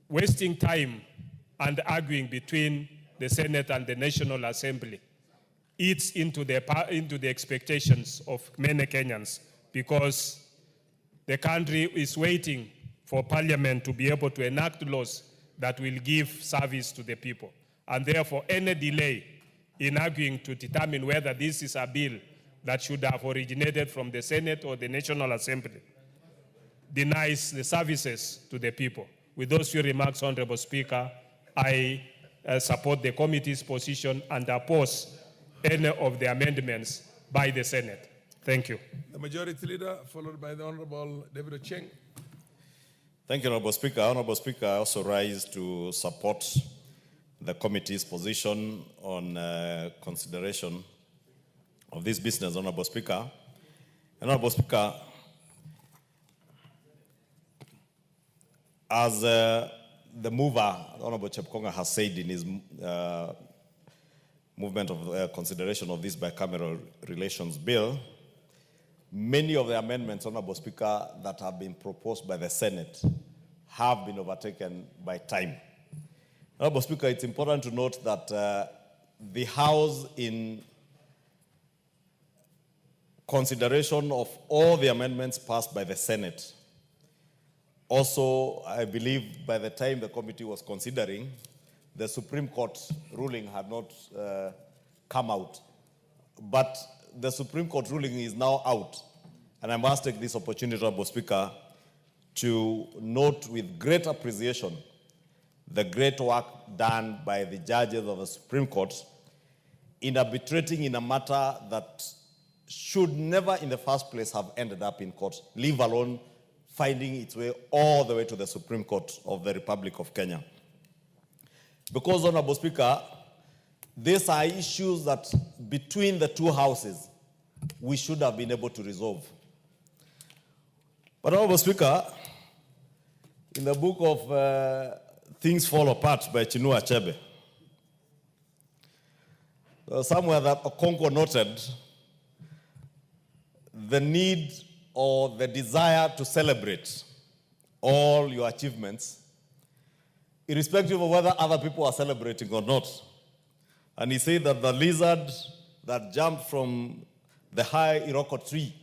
wasting time and arguing between the Senate and the National Assembly eats into the expectations of many Kenyans, because the country is waiting for Parliament to be able to enact laws that will give service to the people. And therefore, any delay in arguing to determine whether this is a bill that should have originated from the Senate or the National Assembly denies the services to the people. With those few remarks, Honorable Speaker, I support the committee's position and oppose any of the amendments by the Senate. Thank you. The Majority Leader, followed by the Honorable David Ocheng. Thank you, Honorable Speaker. Honorable Speaker, I also rise to support the committee's position on consideration of this business, Honorable Speaker. Honorable Speaker, as the mover, Honorable Chepkonga, has said in his movement of consideration of this bicameral relations bill, many of the amendments, Honorable Speaker, that have been proposed by the Senate have been overtaken by time. Honorable Speaker, it's important to note that the House, in consideration of all the amendments passed by the Senate, also, I believe by the time the committee was considering, the Supreme Court ruling had not come out. But the Supreme Court ruling is now out. And I must take this opportunity, Honorable Speaker, to note with great appreciation the great work done by the judges of the Supreme Court in arbitrating in a matter that should never in the first place have ended up in court, leave alone finding its way all the way to the Supreme Court of the Republic of Kenya. Because, Honorable Speaker, these are issues that between the two houses we should have been able to resolve. But, Honorable Speaker, in the book of Things Fall Apart by Chinua Achebe, somewhere that Okonkwo noted the need or the desire to celebrate all your achievements, irrespective of whether other people are celebrating or not. And he said that the lizard that jumped from the high Iroko tree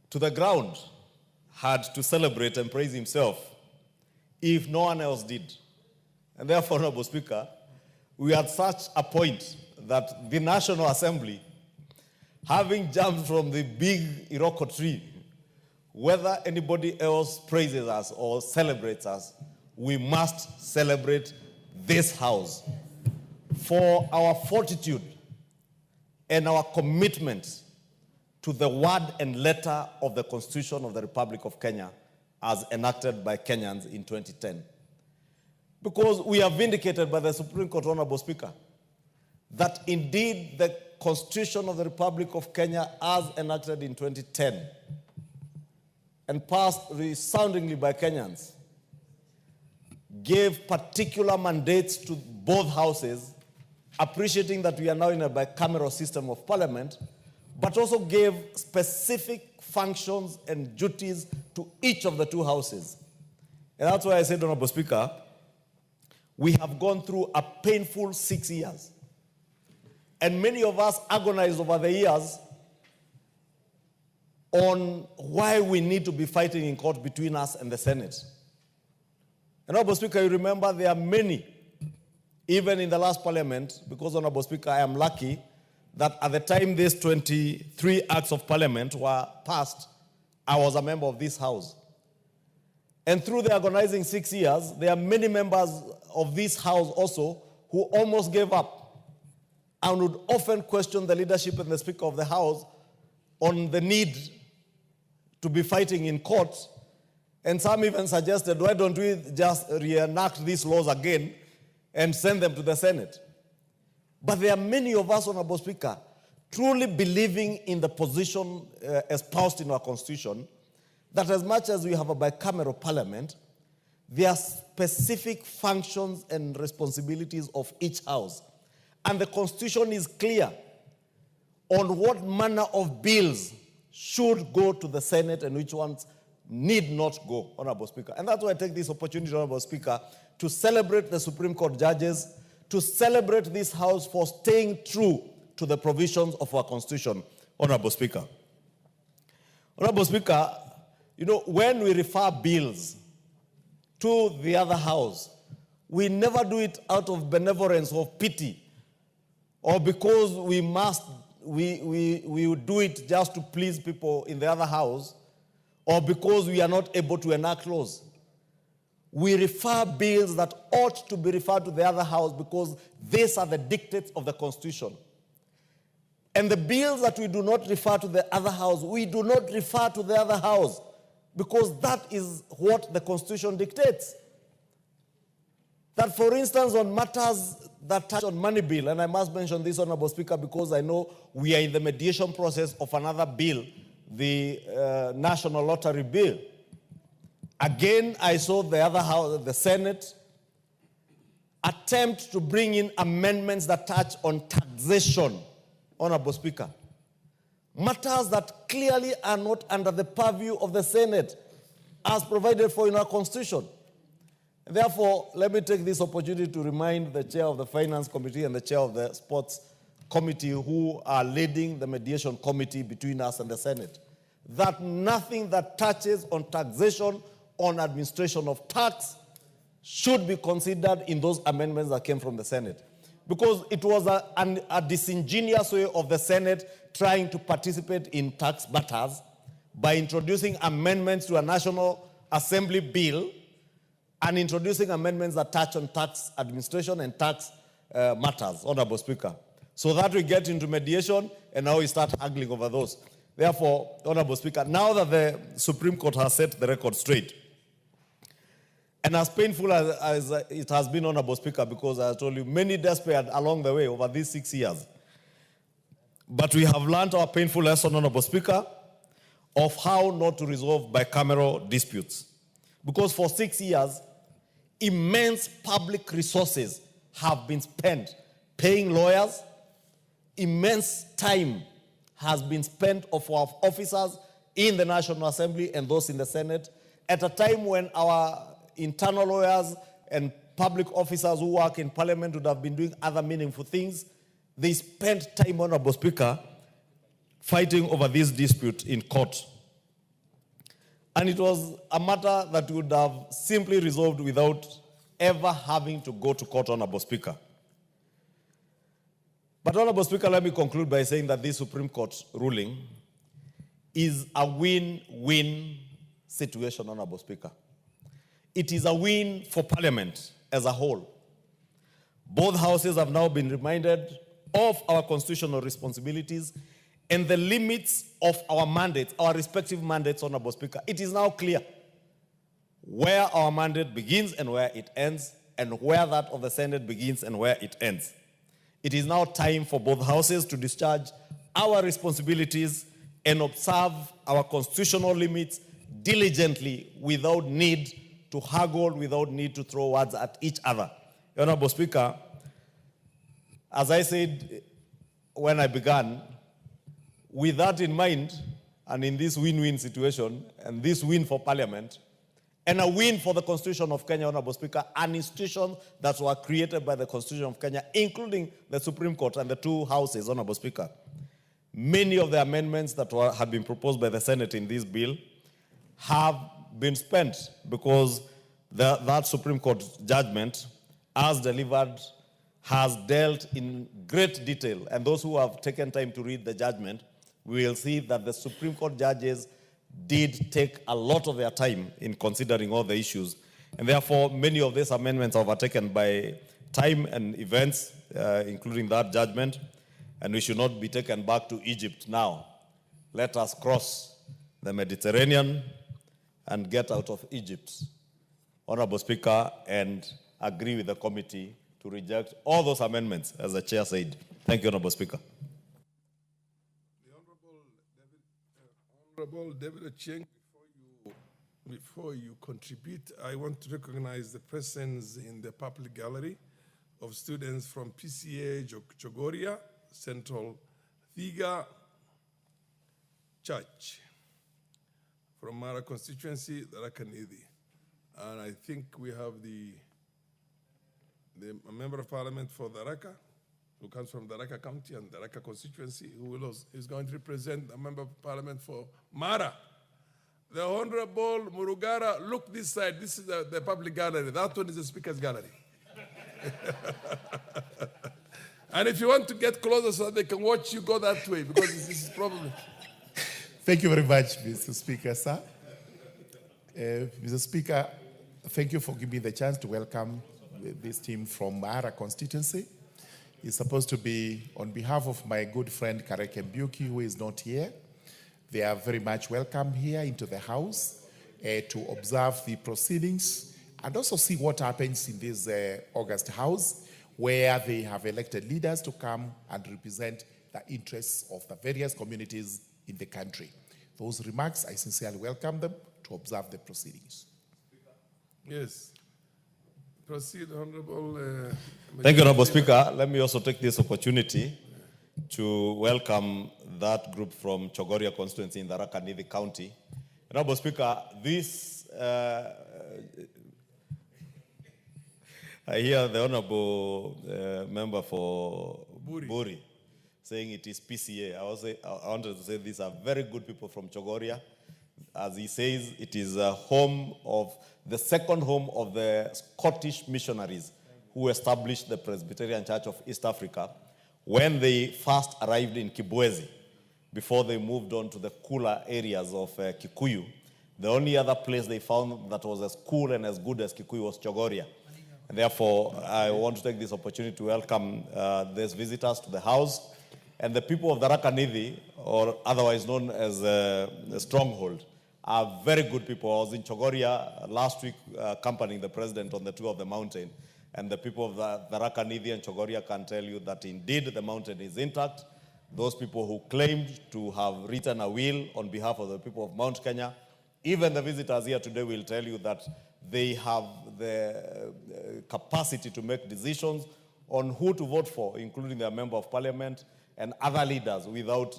to the ground had to celebrate and praise himself if no one else did. And therefore, Honorable Speaker, we are at such a point that the National Assembly, having jumped from the big Iroko tree, whether anybody else praises us or celebrates us, we must celebrate this House for our fortitude and our commitment to the word and letter of the Constitution of the Republic of Kenya as enacted by Kenyans in 2010. Because we are vindicated by the Supreme Court, Honorable Speaker, that indeed the Constitution of the Republic of Kenya as enacted in 2010 and passed resoundingly by Kenyans gave particular mandates to both houses, appreciating that we are now in a bicameral system of parliament, but also gave specific functions and duties to each of the two houses. And that's why I said, Honorable Speaker, we have gone through a painful 6 years. And many of us agonized over the years on why we need to be fighting in court between us and the Senate. And Honorable Speaker, you remember there are many, even in the last parliament, because Honorable Speaker, I am lucky that at the time these 23 acts of parliament were passed, I was a member of this House. And through the agonizing 6 years, there are many members of this House also who almost gave up and would often question the leadership and the Speaker of the House on the need to be fighting in court. And some even suggested, why don't we just reenact these laws again and send them to the Senate? But there are many of us, Honorable Speaker, truly believing in the position espoused in our Constitution, that as much as we have a bicameral parliament, there are specific functions and responsibilities of each house. And the Constitution is clear on what manner of bills should go to the Senate and which ones need not go, Honorable Speaker. And that's why I take this opportunity, Honorable Speaker, to celebrate the Supreme Court judges, to celebrate this House for staying true to the provisions of our Constitution, Honorable Speaker. Honorable Speaker, you know, when we refer bills to the other House, we never do it out of benevolence or pity, or because we do it just to please people in the other House, or because we are not able to enact laws. we refer bills that ought to be referred to the other house because these are the dictates of the Constitution. And the bills that we do not refer to the other house, we do not refer to the other house because that is what the Constitution dictates. That, for instance, on matters that touch on money bill, and I must mention this, Honorable Speaker, because I know we are in the mediation process of another bill, the National Lottery Bill. Again, I saw the other house, the Senate, attempt to bring in amendments that touch on taxation, Honorable Speaker. Matters that clearly are not under the purview of the Senate, as provided for in our Constitution. Therefore, let me take this opportunity to remind the chair of the Finance Committee and the chair of the Sports Committee, who are leading the mediation committee between us and the Senate, that nothing that touches on taxation, on administration of tax, should be considered in those amendments that came from the Senate. Because it was a disingenuous way of the Senate trying to participate in tax matters by introducing amendments to a National Assembly bill and introducing amendments that touch on tax administration and tax matters, Honorable Speaker. So that we get into mediation, and now we start haggling over those. Therefore, Honorable Speaker, now that the Supreme Court has set the record straight, and as painful as it has been, Honorable Speaker, because I told you, many despaired along the way over these 6 years. But we have learned our painful lesson, Honorable Speaker, of how not to resolve bicameral disputes. Because for 6 years, immense public resources have been spent paying lawyers. Immense time has been spent of our officers in the National Assembly and those in the Senate at a time when our internal lawyers and public officers who work in Parliament would have been doing other meaningful things. They spent time, Honorable Speaker, fighting over this dispute in court. And it was a matter that would have simply resolved without ever having to go to court, Honorable Speaker. But, Honorable Speaker, let me conclude by saying that this Supreme Court ruling is a win-win situation, Honorable Speaker. It is a win for Parliament as a whole. Both houses have now been reminded of our constitutional responsibilities and the limits of our mandates, our respective mandates, Honorable Speaker. It is now clear where our mandate begins and where it ends, and where that of the Senate begins and where it ends. It is now time for both houses to discharge our responsibilities and observe our constitutional limits diligently without need to haggle, without need to throw words at each other. Honorable Speaker, as I said when I began, with that in mind, and in this win-win situation, and this win for Parliament, and a win for the Constitution of Kenya, Honorable Speaker, an institution that were created by the Constitution of Kenya, including the Supreme Court and the two houses, Honorable Speaker. Many of the amendments that had been proposed by the Senate in this bill have been spent because that Supreme Court judgment, as delivered, has dealt in great detail. And those who have taken time to read the judgment will see that the Supreme Court judges did take a lot of their time in considering all the issues. And therefore, many of these amendments are overtaken by time and events, including that judgment. And we should not be taken back to Egypt now. Let us cross the Mediterranean and get out of Egypt, Honorable Speaker, and agree with the committee to reject all those amendments, as the chair said. Thank you, Honorable Speaker. Honorable David Ochieng, before you contribute, I want to recognize the presence in the public gallery of students from PCA Chogoria, Central Thiga Church, from Mara constituency, Tharaka Nithi. And I think we have a member of parliament for Tharaka, who comes from Tharaka County and Tharaka constituency, who is going to represent a member of parliament for Mara. The Honorable Murugara, look this side. This is the public gallery. That one is the speaker's gallery. And if you want to get closer so they can watch you, go that way, because this is probably... Thank you very much, Mr. Speaker, sir. Mr. Speaker, Thank you for giving me the chance to welcome this team from Mahara constituency. It's supposed to be on behalf of my good friend Kareke Mbuki, who is not here. They are very much welcome here into the house to observe the proceedings and also see what happens in this August House, where they have elected leaders to come and represent the interests of the various communities in the country. Those remarks, I sincerely welcome them to observe the proceedings. Yes. Proceed, Honorable. Thank you, Honorable Speaker. Let me also take this opportunity to welcome that group from Chogoria constituency in the Tharaka Nithi County. Honorable Speaker, this, I hear the Honorable member for Buri saying it is PCA. I wanted to say these are very good people from Chogoria. As he says, it is a home of the second home of the Scottish missionaries who established the Presbyterian Church of East Africa when they first arrived in Kibwezi, before they moved on to the cooler areas of Kikuyu. The only other place they found that was as cool and as good as Kikuyu was Chogoria. And therefore, I want to take this opportunity to welcome these visitors to the house. And the people of the Tharaka Nithi, or otherwise known as the Stronghold, are very good people. I was in Chogoria last week accompanying the president on the tour of the mountain. And the people of the Tharaka Nithi and Chogoria can tell you that indeed the mountain is intact. Those people who claimed to have written a will on behalf of the people of Mount Kenya, even the visitors here today will tell you that they have the capacity to make decisions on who to vote for, including their member of parliament and other leaders, without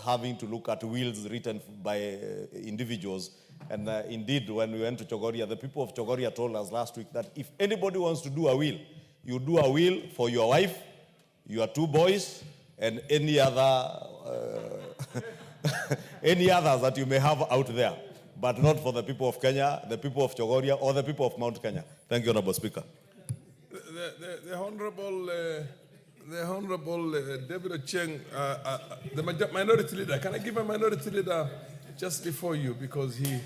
having to look at wills written by individuals. And indeed, when we went to Chogoria, the people of Chogoria told us last week that if anybody wants to do a will, you do a will for your wife, your two boys, and any other any others that you may have out there, but not for the people of Kenya, the people of Chogoria, or the people of Mount Kenya. Thank you, Honorable Speaker. The Honorable David Ocheng, the minority leader. Can I give a minority leader just before you, because you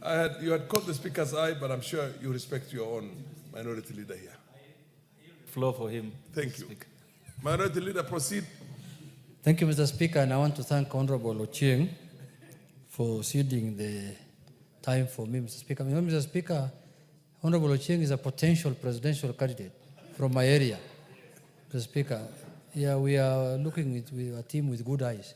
had caught the Speaker's eye, but I'm sure you respect your own minority leader here. Floor for him. Thank you. Minority leader, proceed. Thank you, Mr. Speaker, and I want to thank Honorable Ochieng for ceding the time for me, Mr. Speaker. You know, Mr. Speaker, Honorable Ochieng is a potential presidential candidate from my area. Mr. Speaker, yeah, we are looking at a team with good eyes.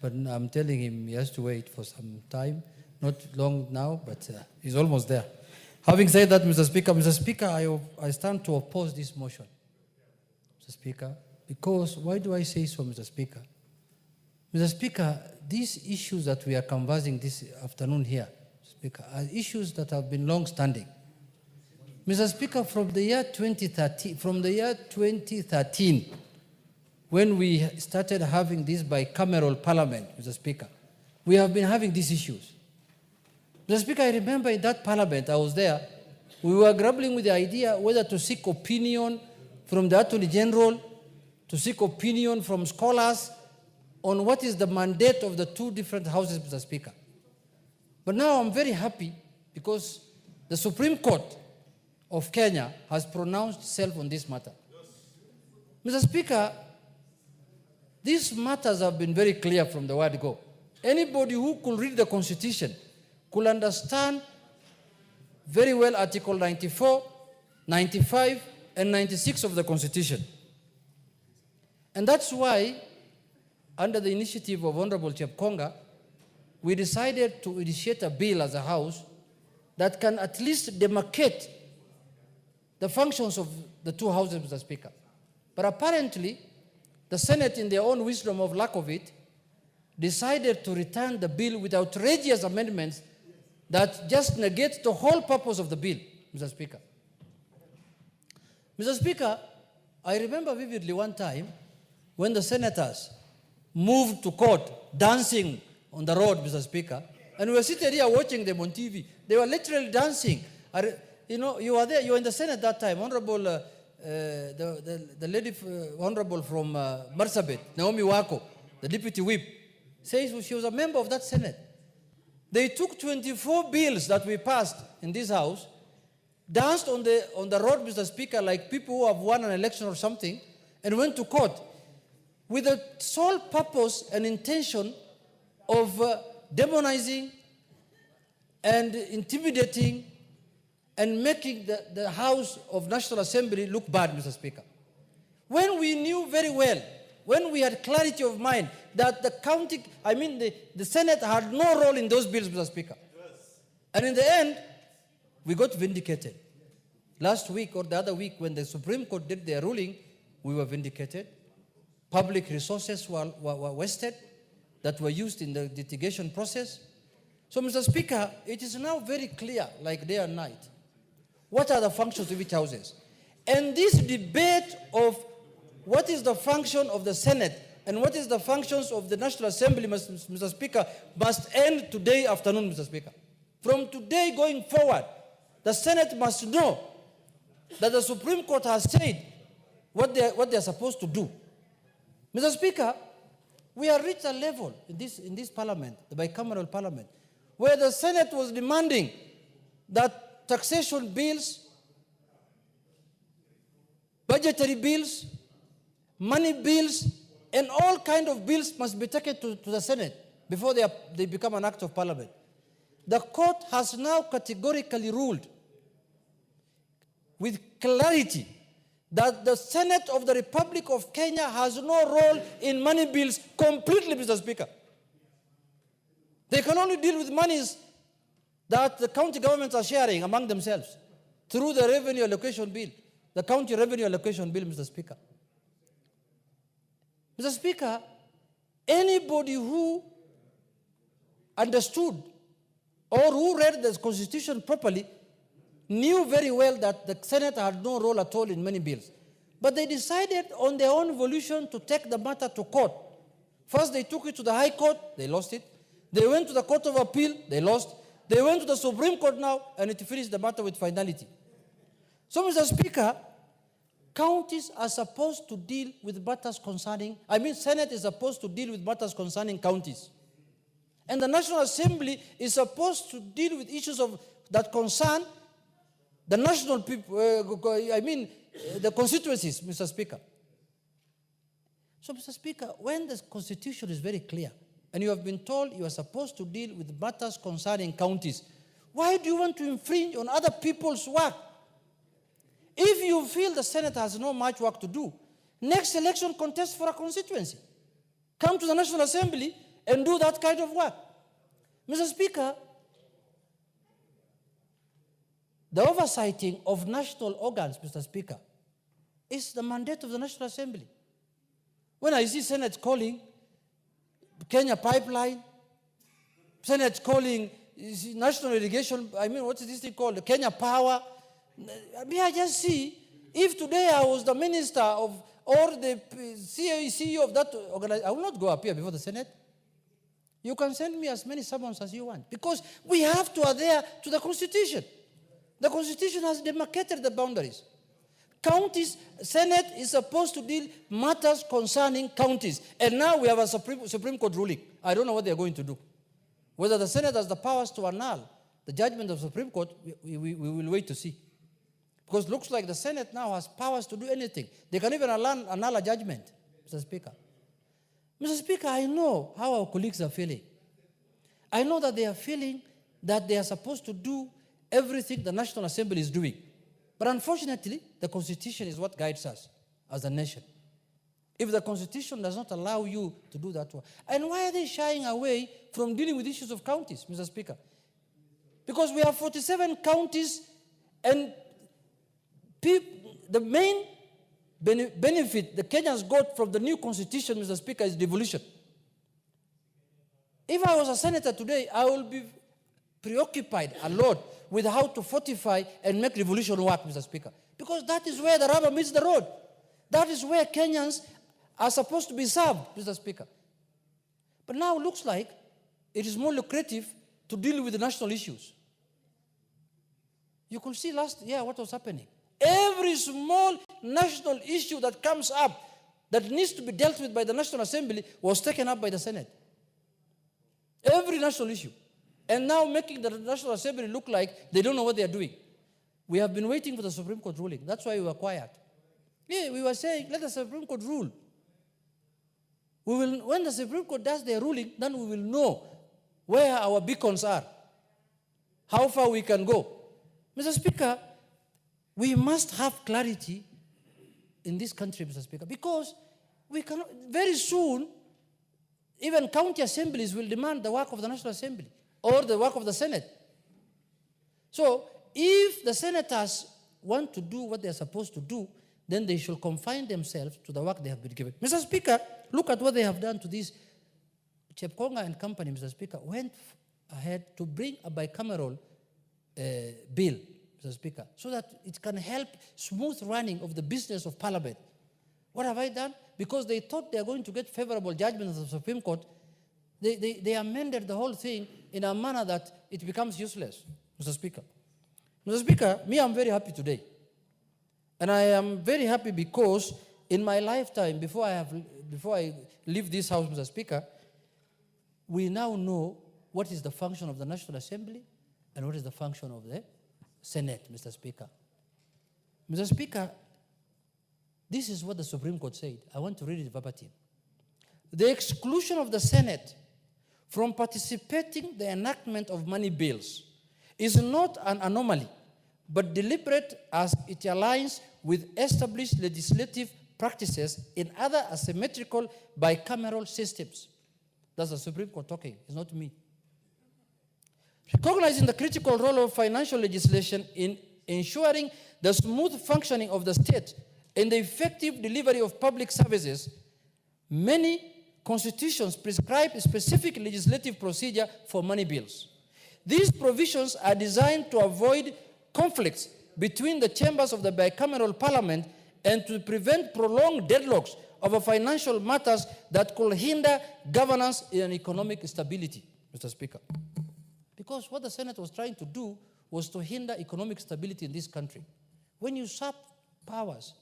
But I'm telling him he has to wait for some time. Not long now, but he's almost there. Having said that, Mr. Speaker, I stand to oppose this motion, Mr. Speaker, because why do I say so, Mr. Speaker? Mr. Speaker, these issues that we are conversing this afternoon here, Mr. Speaker, are issues that have been long-standing. Mr. Speaker, from the year 2013, when we started having this bicameral parliament, Mr. Speaker, we have been having these issues. Mr. Speaker, I remember in that parliament, I was there, we were grappling with the idea whether to seek opinion from the Attorney General, to seek opinion from scholars on what is the mandate of the two different houses, Mr. Speaker. But now I'm very happy because the Supreme Court of Kenya has pronounced itself on this matter. Mr. Speaker, these matters have been very clear from the word go. Anybody who could read the Constitution could understand very well Article 94, 95, and 96 of the Constitution. And that's why, under the initiative of Honorable Chepkonga, we decided to initiate a bill as a House that can at least demarcate the functions of the two houses, Mr. Speaker. But apparently, the Senate, in their own wisdom of lack of it, decided to return the bill with outrageous amendments that just negate the whole purpose of the bill, Mr. Speaker. Mr. Speaker, I remember vividly one time when the senators moved to court dancing on the road, Mr. Speaker, and we were sitting here watching them on TV. They were literally dancing. You know, you were there, you were in the Senate that time. Honorable, the lady, Honorable from Marsabit, Naomi Wako, the deputy whip, says she was a member of that Senate. They took 24 bills that we passed in this house, danced on the road, Mr. Speaker, like people who have won an election or something, and went to court with the sole purpose and intention of demonizing and intimidating and making the House of National Assembly look bad, Mr. Speaker. When we knew very well, when we had clarity of mind that the Senate had no role in those bills, Mr. Speaker. Yes. And in the end, we got vindicated. Last week or the other week, when the Supreme Court did their ruling, we were vindicated. Public resources were wasted that were used in the litigation process. So, Mr. Speaker, it is now very clear, like day and night, what are the functions of each houses. And this debate of what is the function of the Senate and what is the functions of the National Assembly, Mr. Speaker, must end today afternoon, Mr. Speaker. From today going forward, the Senate must know that the Supreme Court has said what they are supposed to do. Mr. Speaker, we have reached a level in this parliament, the bicameral parliament, where the Senate was demanding that taxation bills, budgetary bills, money bills, and all kinds of bills must be taken to the Senate before they become an act of parliament. The court has now categorically ruled with clarity that the Senate of the Republic of Kenya has no role in money bills completely, Mr. Speaker. They can only deal with monies that the county governments are sharing among themselves through the revenue allocation bill, the county revenue allocation bill, Mr. Speaker. Mr. Speaker, anybody who understood or who read the Constitution properly knew very well that the Senate had no role at all in many bills. But they decided on their own volition to take the matter to court. First, they took it to the High Court, they lost it. They went to the Court of Appeal, they lost. They went to the Supreme Court now, and it finished the matter with finality. So, Mr. Speaker, counties are supposed to deal with matters concerning, Senate is supposed to deal with matters concerning counties. And the National Assembly is supposed to deal with issues that concern the national people, the constituencies, Mr. Speaker. So, Mr. Speaker, when the Constitution is very clear, and you have been told you are supposed to deal with matters concerning counties, why do you want to infringe on other people's work? If you feel the Senate has no much work to do, next election contest for a constituency. Come to the National Assembly and do that kind of work. Mr. Speaker, the oversighting of national organs, Mr. Speaker, is the mandate of the National Assembly. When I see Senate calling Kenya Pipeline, Senate calling national irrigation, what is this thing called? The Kenya Power. I just see, if today I was the minister of, or the CEO of that organization, I will not go up here before the Senate. You can send me as many summons as you want, because we have to adhere to the Constitution. The Constitution has demarcated the boundaries. Counties, Senate is supposed to deal matters concerning counties. And now we have a Supreme Court ruling. I don't know what they're going to do. Whether the Senate has the powers to annul the judgment of the Supreme Court, we will wait to see. Because it looks like the Senate now has powers to do anything. They can even annul a judgment, Mr. Speaker. Mr. Speaker, I know how our colleagues are feeling. I know that they are feeling that they are supposed to do everything the National Assembly is doing. But unfortunately, the Constitution is what guides us as a nation. If the Constitution does not allow you to do that work, and why are they shying away from dealing with issues of counties, Mr. Speaker? Because we have 47 counties, and the main benefit the Kenyans got from the new Constitution, Mr. Speaker, is devolution. If I was a senator today, I will be preoccupied a lot with how to fortify and make revolution work, Mr. Speaker. Because that is where the rubber meets the road. That is where Kenyans are supposed to be served, Mr. Speaker. But now it looks like it is more lucrative to deal with the national issues. You could see last year what was happening. Every small national issue that comes up that needs to be dealt with by the National Assembly was taken up by the Senate. Every national issue. and now making the National Assembly look like they don't know what they are doing. We have been waiting for the Supreme Court ruling. That's why we were quiet. Yeah, we were saying, let the Supreme Court rule. When the Supreme Court does their ruling, then we will know where our beacons are, how far we can go. Mr. Speaker, we must have clarity in this country, Mr. Speaker, because we cannot, very soon, even county assemblies will demand the work of the National Assembly or the work of the Senate. So if the senators want to do what they're supposed to do, then they should confine themselves to the work they have been given. Mr. Speaker, look at what they have done to this. Chepkonga and company, Mr. Speaker, went ahead to bring a bicameral bill, Mr. Speaker, so that it can help smooth running of the business of Parliament. What have I done? Because they thought they are going to get favorable judgments of the Supreme Court, they amended the whole thing in a manner that it becomes useless, Mr. Speaker. Mr. Speaker, me, I'm very happy today. And I am very happy because in my lifetime, before I leave this house, Mr. Speaker, we now know what is the function of the National Assembly and what is the function of the Senate, Mr. Speaker. Mr. Speaker, this is what the Supreme Court said. I want to read it verbatim. The exclusion of the Senate from participating in the enactment of money bills is not an anomaly, but deliberate as it aligns with established legislative practices in other asymmetrical bicameral systems. That's the Supreme Court talking, it's not me. Recognizing the critical role of financial legislation in ensuring the smooth functioning of the state and the effective delivery of public services, many constitutions prescribe a specific legislative procedure for money bills. These provisions are designed to avoid conflicts between the chambers of the bicameral parliament and to prevent prolonged deadlocks over financial matters that could hinder governance and economic stability, Mr. Speaker. Because what the Senate was trying to do was to hinder economic stability in this country. When you usurp powers,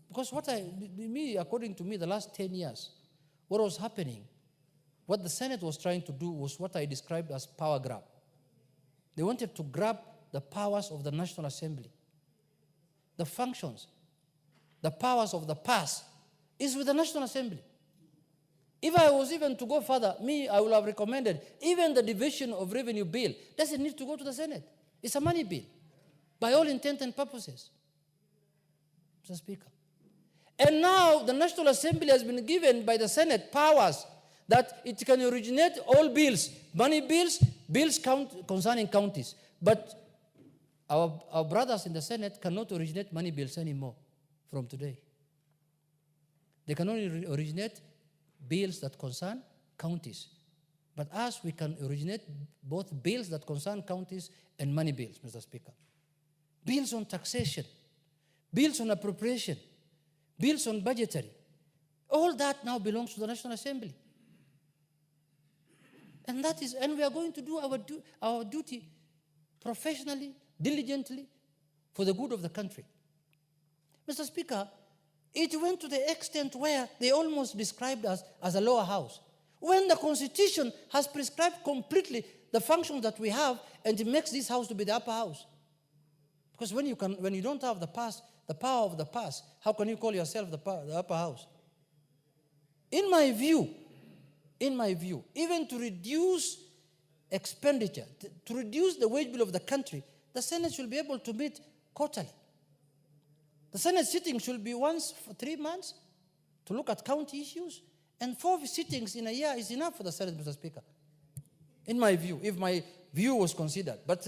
because according to me, the last 10 years, what was happening, what the Senate was trying to do was what I described as power grab. They wanted to grab the powers of the National Assembly. The functions, the powers of the past is with the National Assembly. If I was even to go further, I would have recommended even the division of revenue bill doesn't need to go to the Senate. It's a money bill, by all intent and purposes, Mr. Speaker. And now the National Assembly has been given by the Senate powers that it can originate all bills, money bills, bills concerning counties. But our brothers in the Senate cannot originate money bills anymore from today. They can only originate bills that concern counties. But us, we can originate both bills that concern counties and money bills, Mr. Speaker. Bills on taxation, bills on appropriation, bills on budgetary. All that now belongs to the National Assembly. And we are going to do our duty professionally, diligently, for the good of the country. Mr. Speaker, it went to the extent where they almost described us as a lower house. When the Constitution has prescribed completely the functions that we have, and it makes this house to be the upper house. Because when you don't have the power of the past, how can you call yourself the upper house? In my view, even to reduce expenditure, to reduce the wage bill of the country, the Senate should be able to meet quarterly. The Senate sitting should be once for 3 months to look at county issues, and 4 sittings in a year is enough for the Senate, Mr. Speaker. In my view, if my view was considered. But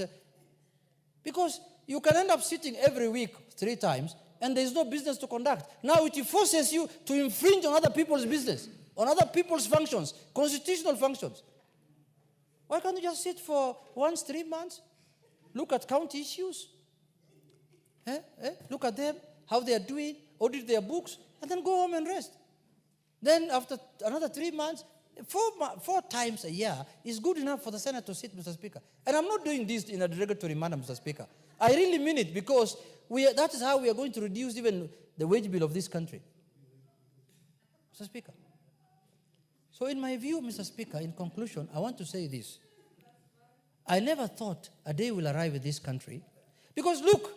because you can end up sitting every week 3 times, and there is no business to conduct. Now it forces you to infringe on other people's business, on other people's functions, constitutional functions. Why can't you just sit for once 3 months, look at county issues, look at them, how they are doing, audit their books, and then go home and rest. Then after another 3 months, 4 times a year is good enough for the Senate to sit, Mr. Speaker. And I'm not doing this in a derogatory manner, Mr. Speaker. I really mean it, because that is how we are going to reduce even the wage bill of this country, Mr. Speaker. So in my view, Mr. Speaker, in conclusion, I want to say this. I never thought a day will arrive in this country. Because look,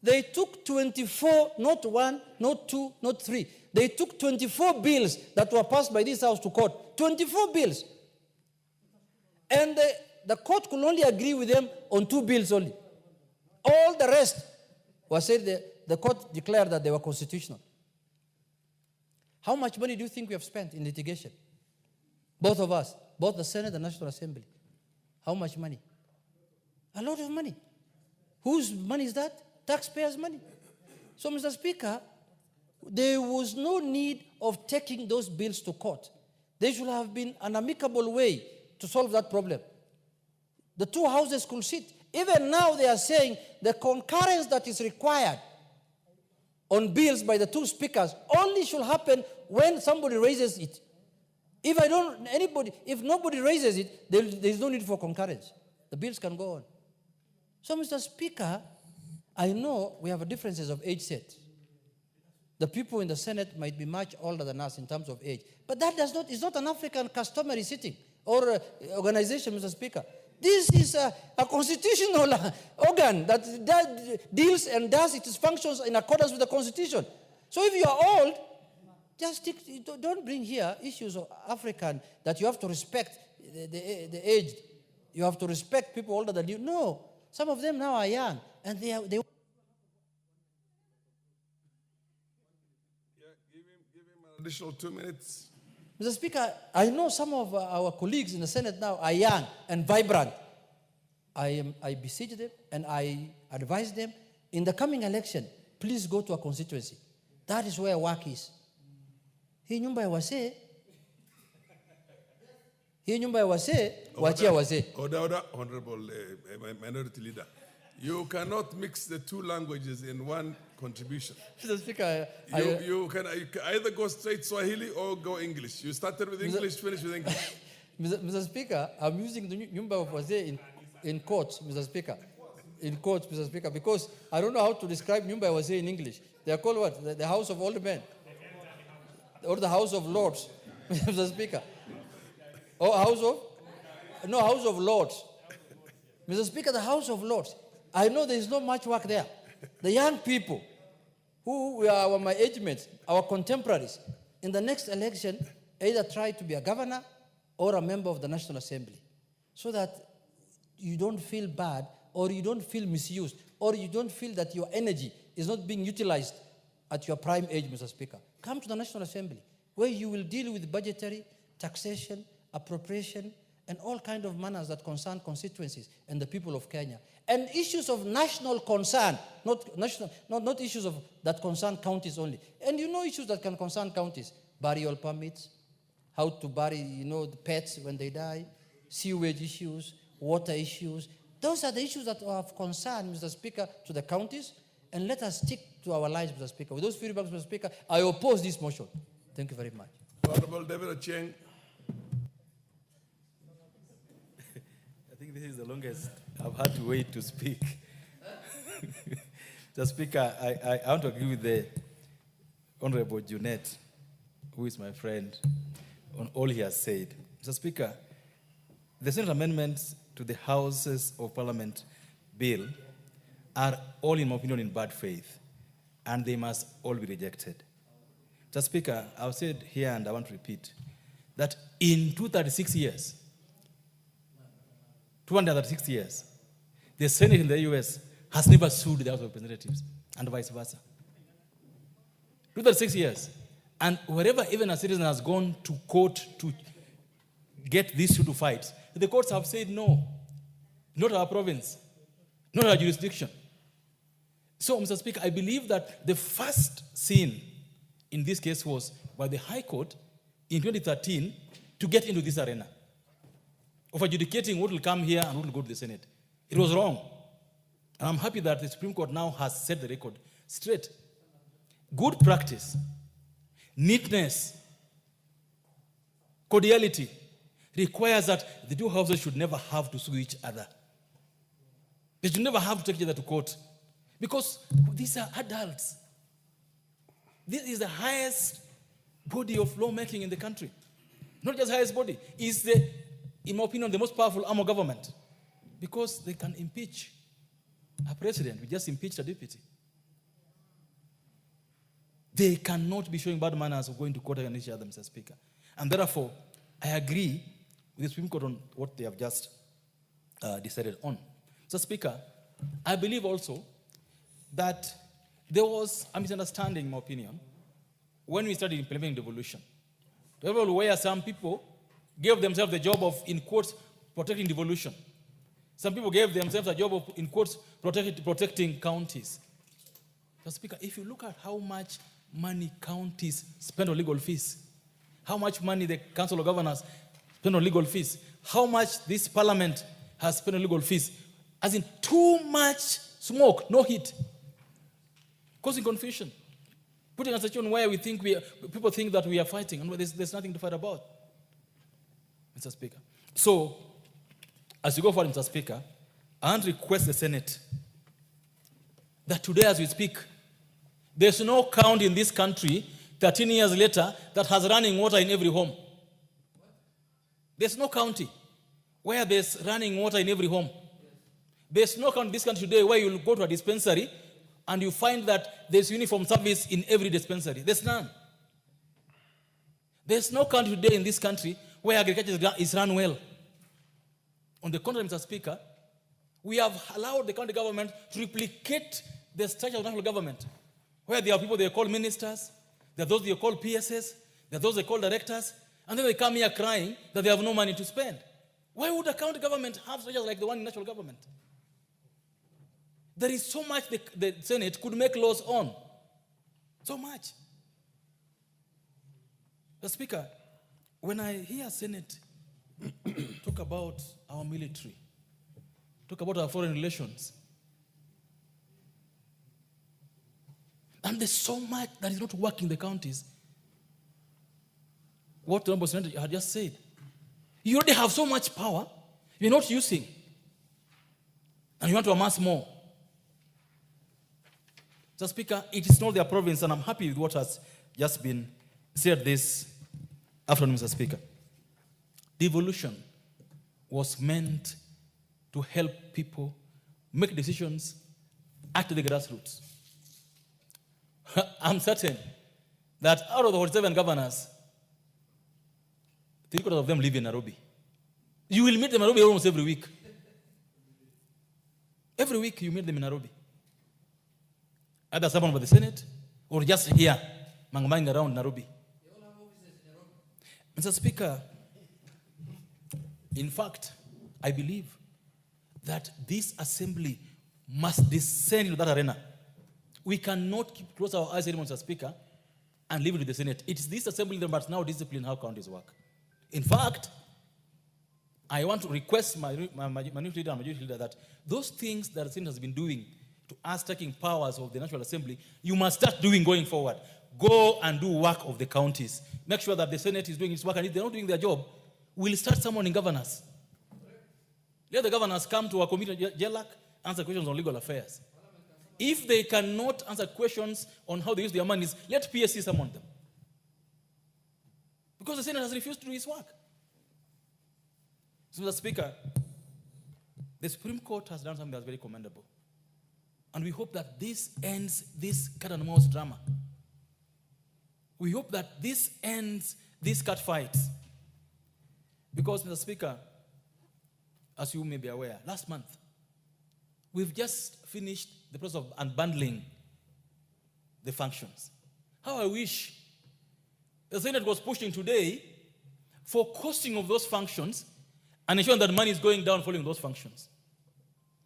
they took 24, not one, not two, not three. They took 24 bills that were passed by this house to court. 24 bills. And the court could only agree with them on 2 bills only. All the rest was said the court declared that they were constitutional. How much money do you think we have spent in litigation? Both of us, both the Senate and the National Assembly. How much money? A lot of money. Whose money is that? Taxpayers' money. So, Mr. Speaker, there was no need of taking those bills to court. There should have been an amicable way to solve that problem. The two houses could sit. Even now they are saying the concurrence that is required on bills by the two speakers only should happen when somebody raises it. If nobody raises it, there is no need for concurrence. The bills can go on. So, Mr. Speaker, I know we have differences of age set. The people in the Senate might be much older than us in terms of age. But that is not an African customary sitting or organization, Mr. Speaker. This is a constitutional organ that deals and does its functions in accordance with the Constitution. So if you are old, just don't bring here issues of African that you have to respect the aged. You have to respect people older than you. No. Some of them now are young, and they Give him an additional 2 minutes. Mr. Speaker, I know some of our colleagues in the Senate now are young and vibrant. I beseech them and I advise them, in the coming election, please go to a constituency. That is where work is. Hii nyumba ya wasee, wachia wasee. Order, Honorable Minority Leader. You cannot mix the two languages in one contribution. Mr. Speaker, you can either go straight Swahili or go English. You started with English, finish with English. Mr. Speaker, I'm using the nyumba of wazee in quotes, Mr. Speaker. In quotes, Mr. Speaker, because I don't know how to describe nyumba ya wazee in English. They are called what? The House of Old Men. Or the House of Lords, Mr. Speaker. Or House of Lords. Mr. Speaker, the House of Lords. I know there is not much work there. The young people who are my age mates, our contemporaries, in the next election, either try to be a governor or a member of the National Assembly, so that you don't feel bad or you don't feel misused or you don't feel that your energy is not being utilized at your prime age, Mr. Speaker. Come to the National Assembly, where you will deal with budgetary, taxation, appropriation, and all kinds of matters that concern constituencies and the people of Kenya. And issues of national concern, not issues that concern counties only. And you know issues that can concern counties. Burial permits, how to bury, the pets when they die, sewage issues, water issues. Those are the issues that are of concern, Mr. Speaker, to the counties. And let us stick to our lives, Mr. Speaker. With those few remarks, Mr. Speaker, I oppose this motion. Thank you very much. Honorable David Ochieng. I think this is the longest I've had to wait to speak. Mr. Speaker, I want to agree with the Honorable Junet, who is my friend, on all he has said. Mr. Speaker, the Senate amendments to the Houses of Parliament bill are all, in my opinion, in bad faith, and they must all be rejected. Mr. Speaker, I've said here, and I want to repeat, that in 236 years, the Senate in the US has never sued the House of Representatives, and vice versa. 236 years. And wherever even a citizen has gone to court to get this issue to fight, the courts have said no, not our province, not our jurisdiction. So, Mr. Speaker, I believe that the first sin in this case was by the High Court in 2013 to get into this arena of adjudicating what will come here and what will go to the Senate. It was wrong. And I'm happy that the Supreme Court now has set the record straight. Good practice, neatness, cordiality requires that the two houses should never have to sue each other. They should never have to take each other to court. Because these are adults. This is the highest body of lawmaking in the country. Not just highest body. It's in my opinion, the most powerful arm of government. Because they can impeach a president. We just impeached a deputy. They cannot be showing bad manners or going to court against each other, Mr. Speaker. And therefore, I agree with the Supreme Court on what they have just decided on. Mr. Speaker, I believe also that there was a misunderstanding, in my opinion, when we started implementing devolution. Where some people gave themselves the job of, in quotes, protecting devolution. Some people gave themselves a job of, in quotes, protecting counties. Mr. Speaker, if you look at how much money counties spend on legal fees, how much money the Council of Governors spend on legal fees, how much this parliament has spent on legal fees, as in too much smoke, no heat, causing confusion, putting us in a situation where people think that we are fighting, and there's nothing to fight about, Mr. Speaker. So, as you go forward, Mr. Speaker, I want to request the Senate that today, as we speak, there's no county in this country 13 years later that has running water in every home. There's no county where there's running water in every home. There's no county in this country today where you'll go to a dispensary and you find that there's uniform service in every dispensary. There's none. There's no country today in this country where agriculture is run well. On the contrary, Mr. Speaker, we have allowed the county government to replicate the structure of national government, where there are people they call ministers, there are those they call PSS, there are those they call directors, and then they come here crying that they have no money to spend. Why would a county government have structures like the one in national government? There is so much the Senate could make laws on. So much. The Speaker, when I hear Senate talk about our military, talk about our foreign relations, and there's so much that is not working in the counties. What the Honorable Senator had just said. You already have so much power, you're not using. And you want to amass more. Mr. Speaker, it is not their province, and I'm happy with what has just been said this afternoon, Mr. Speaker. Devolution was meant to help people make decisions at the grassroots. I'm certain that out of the 47 governors, 3/4 of them live in Nairobi. You will meet them in Nairobi almost every week. Every week you meet them in Nairobi. Either someone by the Senate or just here, mang around Nairobi. Mr. Speaker, in fact, I believe that this assembly must descend into that arena. We cannot close our eyes anymore, Mr. Speaker, and leave it to the Senate. It is this assembly that must now discipline how counties work. In fact, I want to request my minority leader and majority leader that those things that the Senate has been doing to us taking powers of the National Assembly, you must start doing going forward. Go and do work of the counties. Make sure that the Senate is doing its work, and if they're not doing their job, we'll start summoning governors. Let the governors come to our committee, JLAC, answer questions on legal affairs. If they cannot answer questions on how they use their monies, let PSC summon them. Because the Senate has refused to do its work. So, Mr. Speaker, the Supreme Court has done something that's very commendable. And we hope that this ends this cat and mouse drama. We hope that this ends these cat fights. Because, Mr. Speaker, as you may be aware, last month, we've just finished the process of unbundling the functions. How I wish the Senate was pushing today for costing of those functions and ensuring that money is going down following those functions.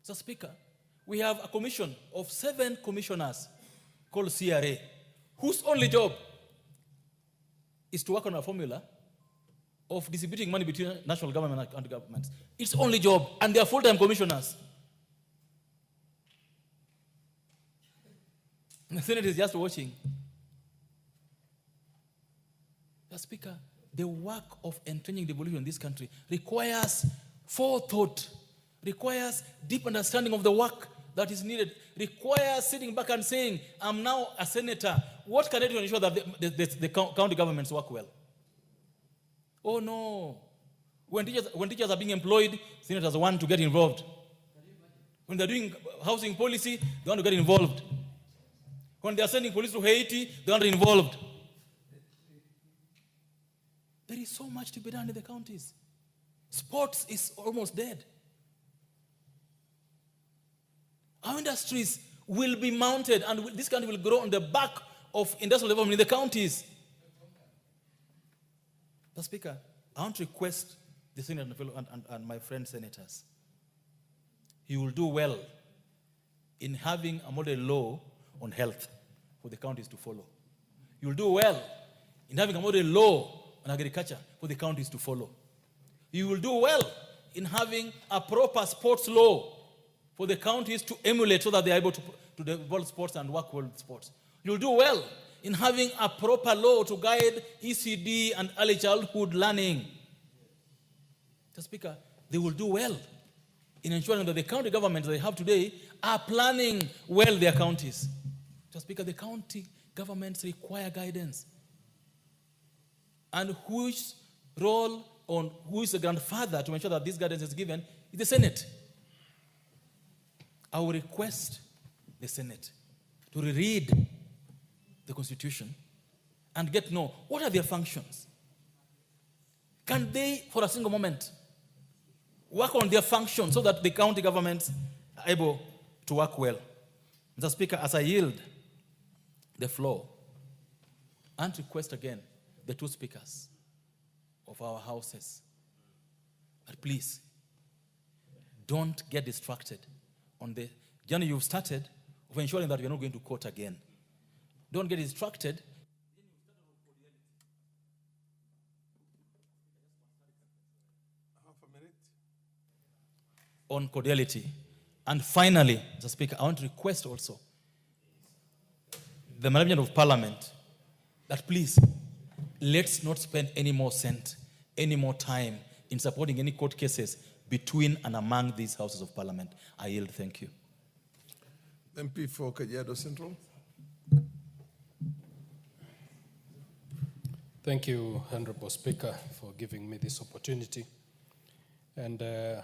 Mr. Speaker, we have a commission of 7 commissioners called CRA, whose only job is to work on a formula of distributing money between national government and county governments. It's only job, and they are full-time commissioners. And the Senate is just watching. Mr. Speaker, the work of entrenching devolution in this country requires forethought, requires deep understanding of the work that is needed, requires sitting back and saying, I'm now a senator. What can I do to ensure that the county governments work well? Oh no. When teachers are being employed, senators want to get involved. When they're doing housing policy, they want to get involved. When they're sending police to Haiti, they want to get involved. There is so much to be done in the counties. Sports is almost dead. Our industries will be mounted, and this country will grow on the back of industrial development in the counties. Mr. Speaker, I want to request the Senate and my friend senators, you will do well in having a model law on health for the counties to follow. You will do well in having a model law on agriculture for the counties to follow. You will do well in having a proper sports law for the counties to emulate so that they are able to develop sports and work well with sports. You'll do well in having a proper law to guide ECD and early childhood learning. Mr. Speaker, they will do well in ensuring that the county governments they have today are planning well their counties. Mr. Speaker, the county governments require guidance. And whose role on who is the grandfather to ensure that this guidance is given is the Senate. I will request the Senate to reread the Constitution and get to know what are their functions. Can they, for a single moment, work on their functions so that the county governments are able to work well? Mr. Speaker, as I yield the floor, and request again the two speakers of our houses, but please, don't get distracted on the journey you've started of ensuring that you're not going to court again. Don't get distracted. On cordiality. And finally, Mr. Speaker, I want to request also the management of Parliament that please, let's not spend any more cent, any more time in supporting any court cases between and among these houses of Parliament. I yield. Thank you. MP for Kajiado Central. Thank you, Honorable Speaker, for giving me this opportunity. And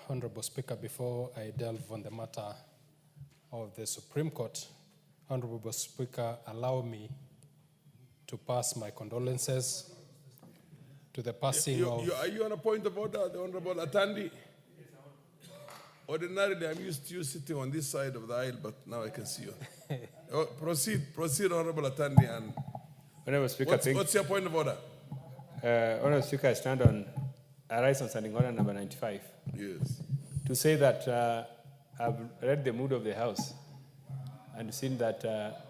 Honorable Speaker, before I delve on the matter of the Supreme Court, Honorable Speaker, allow me to pass my condolences to the passing of... Are you on a point of order, the Honorable Atandi? Ordinarily, I'm used to you sitting on this side of the aisle, but now I can see you. Proceed, Honorable Atandi. And Honorable Speaker, what's your point of order? Honorable Speaker, I stand on a rise on standing order number 95. Yes. To say that I've read the mood of the House and seen that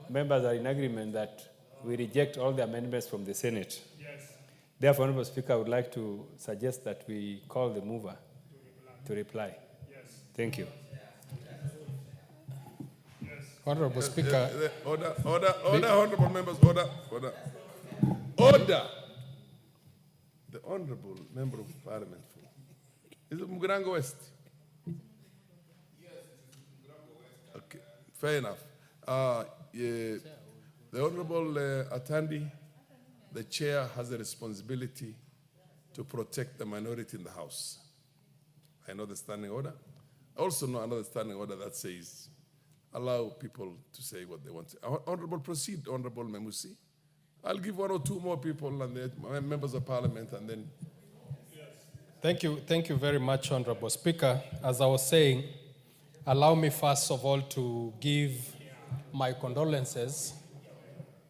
members are in agreement that we reject all the amendments from the Senate. Yes. Therefore, Honorable Speaker, I would like to suggest that we call the mover to reply. Yes. Thank you. Yes. Honorable Speaker. Order, honorable members, order. The Honorable Member of Parliament. Is it Mugirango West? Yes, it's Mugirango West. Okay, fair enough. The Honorable Atandi, the chair has a responsibility to protect the minority in the House. I know the standing order. I also know another standing order that says allow people to say what they want to. Honorable, proceed, Honorable Memusi. I'll give one or two more people and the members of Parliament and then. Thank you very much, Honorable Speaker. As I was saying, allow me first of all to give my condolences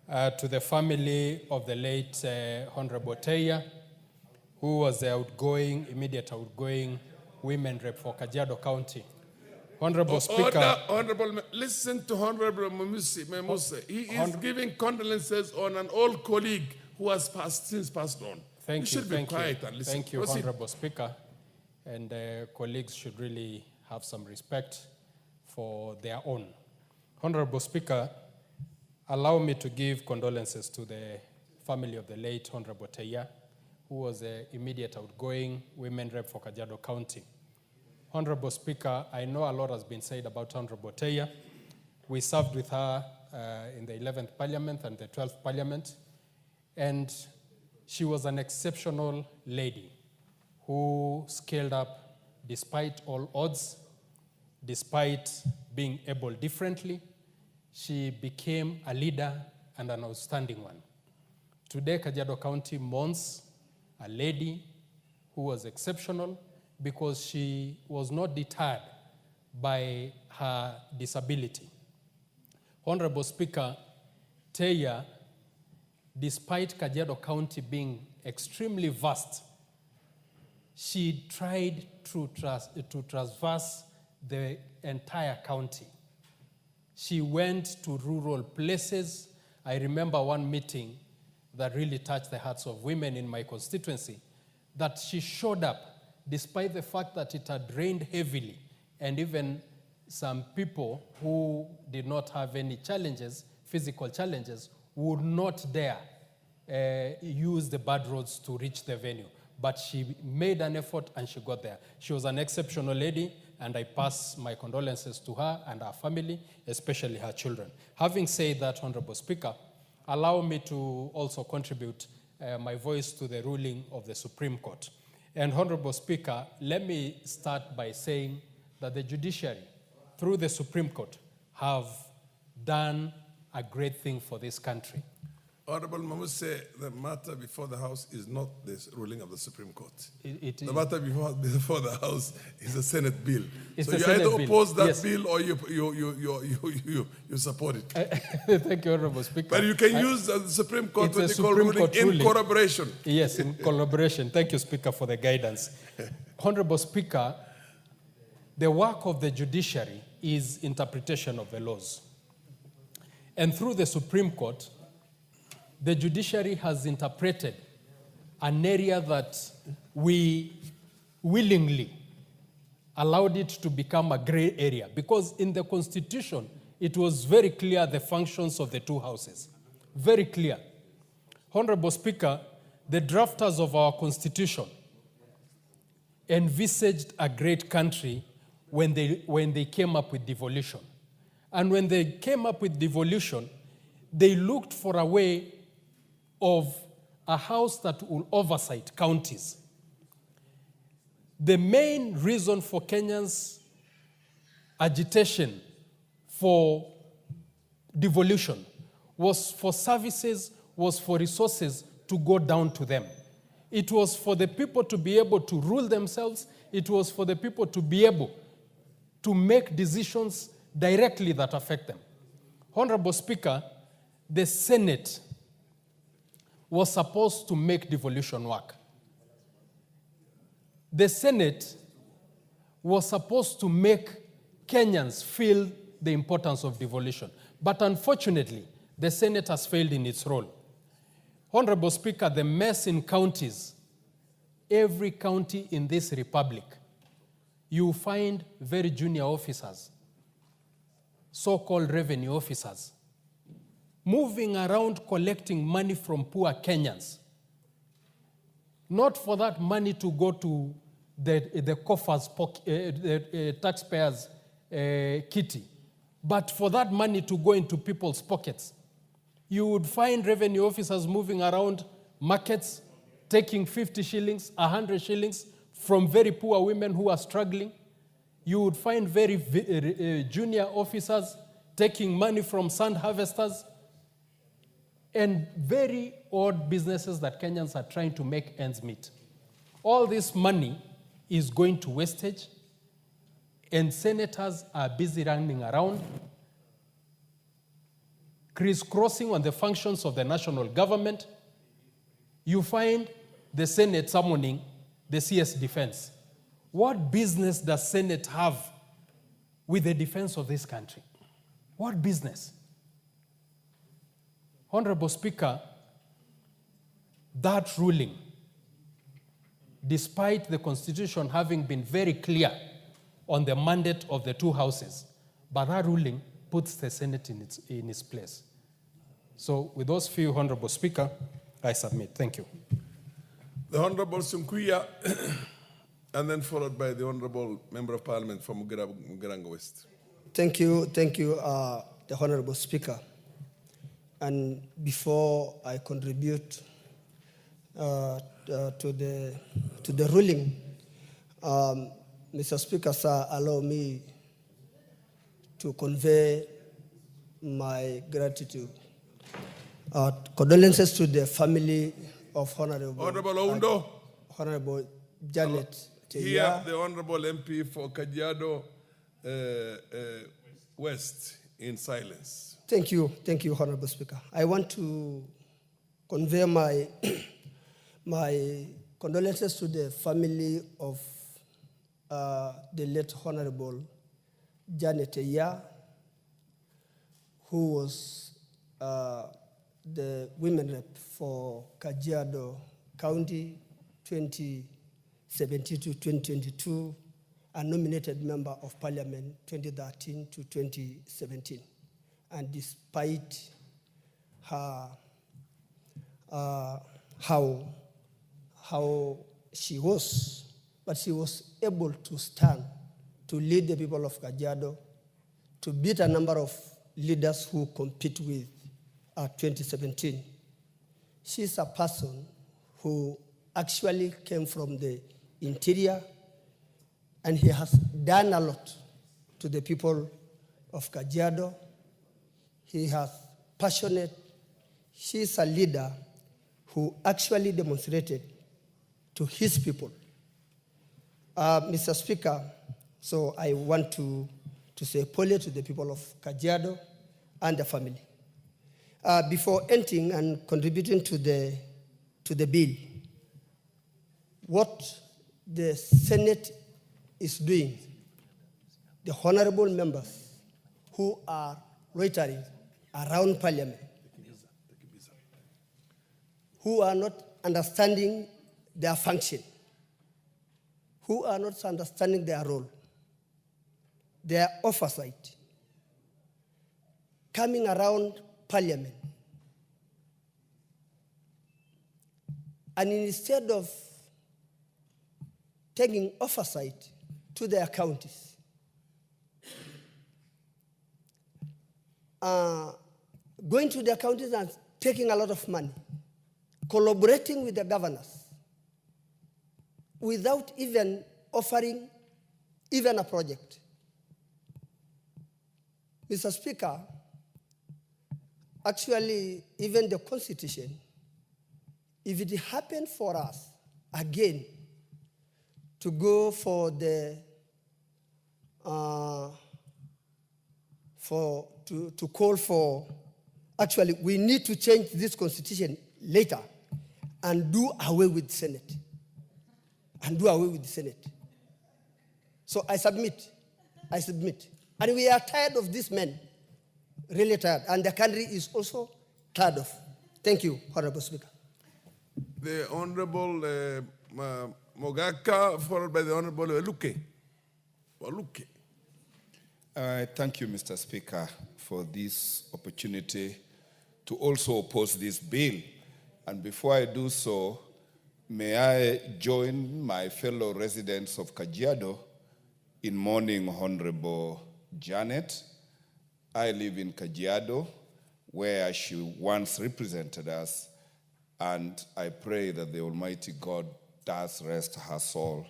to the family of the late Honorable Teya, who was the immediate outgoing women rep for Kajiado County. Honorable Speaker. Listen to Honorable Memuse. He is giving condolences on an old colleague who has since passed on. Thank you. You should be quiet and listen. Thank you, Proceed. Honorable Speaker. And colleagues should really have some respect for their own. Honorable Speaker, allow me to give condolences to the family of the late Honorable Teya, who was the immediate outgoing women rep for Kajiado County. Honorable Speaker, I know a lot has been said about Honorable Teya. We served with her in the 11th Parliament and the 12th Parliament, and she was an exceptional lady who scaled up despite all odds despite being able differently, she became a leader and an outstanding one. Today, Kajiado County mourns a lady who was exceptional because she was not deterred by her disability. Honorable Speaker, Teya, despite Kajiado County being extremely vast, she tried to traverse the entire county. She went to rural places. I remember one meeting that really touched the hearts of women in my constituency, that she showed up despite the fact that it had rained heavily, and even some people who did not have any challenges, physical challenges, would not dare use the bad roads to reach the venue. But she made an effort and she got there. She was an exceptional lady, and I pass my condolences to her and her family, especially her children. Having said that, Honorable Speaker, allow me to also contribute my voice to the ruling of the Supreme Court. And Honorable Speaker, let me start by saying that the judiciary, through the Supreme Court, have done a great thing for this country. Honorable Mamuse, the matter before the House is not this ruling of the Supreme Court. The matter before the House is a Senate bill. So you either oppose that bill or you support it. Thank you, Honorable Speaker. But you can use the Supreme Court what they call ruling in collaboration. Yes, in collaboration. Thank you, Speaker, for the guidance. Honorable Speaker, the work of the judiciary is interpretation of the laws. And through the Supreme Court, the judiciary has interpreted an area that we willingly allowed it to become a gray area, because in the Constitution, it was very clear the functions of the two houses. Very clear. Honorable Speaker, the drafters of our Constitution envisaged a great country when they came up with devolution. And when they came up with devolution, they looked for a way of a house that will oversight counties. The main reason for Kenyans' agitation for devolution was for services, was for resources to go down to them. It was for the people to be able to rule themselves. It was for the people to be able to make decisions directly that affect them. Honorable Speaker, the Senate was supposed to make devolution work. The Senate was supposed to make Kenyans feel the importance of devolution. But unfortunately, the Senate has failed in its role. Honorable Speaker, the mess in counties, every county in this republic, you find very junior officers, so-called revenue officers, moving around collecting money from poor Kenyans. Not for that money to go to the coffers, the taxpayers' kitty, but for that money to go into people's pockets. You would find revenue officers moving around markets, taking 50 shillings, 100 shillings from very poor women who are struggling. You would find very junior officers taking money from sand harvesters, and very odd businesses that Kenyans are trying to make ends meet. All this money is going to wastage, and senators are busy running around, crisscrossing on the functions of the national government. You find the Senate summoning the CS Defense. What business does Senate have with the defense of this country? What business? Honorable Speaker, that ruling, despite the Constitution having been very clear on the mandate of the two houses, but that ruling puts the Senate in its place. So with those few, Honorable Speaker, I submit. Thank you. The Honorable Sunkuya, and then followed by the Honorable Member of Parliament from Mugirango West. Thank you, the Honorable Speaker. And before I contribute to the ruling, Mr. Speaker, sir, allow me to convey my gratitude. Condolences to the family of Honorable Oundo. Honorable Janet Here, Teya. the Honorable MP for Kajiado West in silence. Thank you, Honorable Speaker. I want to convey my my condolences to the family of the late Honorable Janet Teya, who was the women rep for Kajiado County 2017 to 2022, and nominated member of Parliament 2013 to 2017. And despite her how she was, but she was able to stand to lead the people of Kajiado, to beat a number of leaders who compete with 2017. She's a person who actually came from the interior, and he has done a lot to the people of Kajiado. He has passionate. She's a leader who actually demonstrated to his people. Mr. Speaker, so I want to say polio to the people of Kajiado and the family. Before entering and contributing to the bill, what the Senate is doing, the honorable members who are loitering around Parliament, who are not understanding their function, who are not understanding their role, their oversight, coming around Parliament, and instead of taking oversight to their counties, going to their counties and taking a lot of money, collaborating with the governors, without even offering even a project. Mr. Speaker, actually, even the Constitution, if it happened for us again to go for the to call for, actually, we need to change this Constitution later and do away with the Senate. So I submit. And we are tired of these men, really tired. And the country is also tired of. Thank you, Honorable Speaker. The Honorable Mogaka, followed by the Honorable Waluke. Thank you, Mr. Speaker, for this opportunity to also oppose this bill. And before I do so, may I join my fellow residents of Kajiado in mourning Honorable Janet. I live in Kajiado, where she once represented us, and I pray that the Almighty God does rest her soul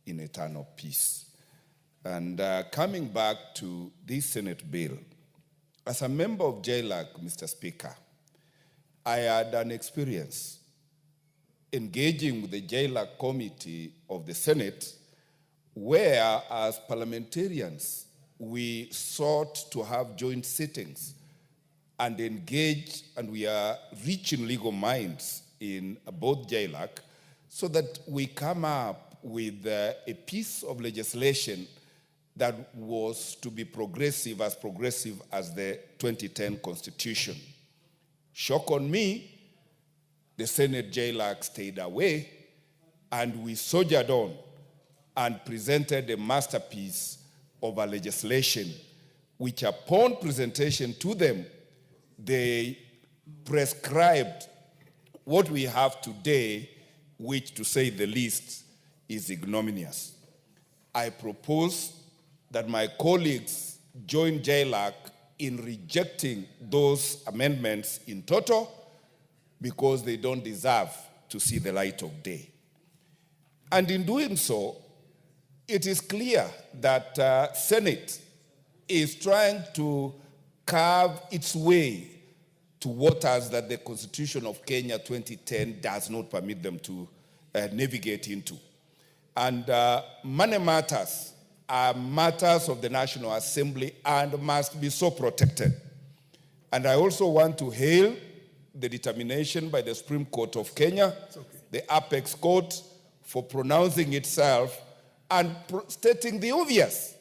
in eternal peace. And coming back to this Senate bill, as a member of JLAC, Mr. Speaker, I had an experience engaging with the JLAC committee of the Senate, where as parliamentarians, we sought to have joint sittings and engage, and we are reaching legal minds in both JLAC, so that we come up with a piece of legislation that was to be progressive as the 2010 Constitution. Shock on me, the Senate JLAC stayed away, and we soldiered on and presented a masterpiece of a legislation, which upon presentation to them, they prescribed what we have today, which, to say the least, is ignominious. I propose that my colleagues join JLAC in rejecting those amendments in total, because they don't deserve to see the light of day. And in doing so, it is clear that Senate is trying to carve its way to waters that the Constitution of Kenya 2010 does not permit them to navigate into. And money matters are matters of the National Assembly and must be so protected. And I also want to hail the determination by the Supreme Court of Kenya, the Apex Court, for pronouncing itself and stating the obvious.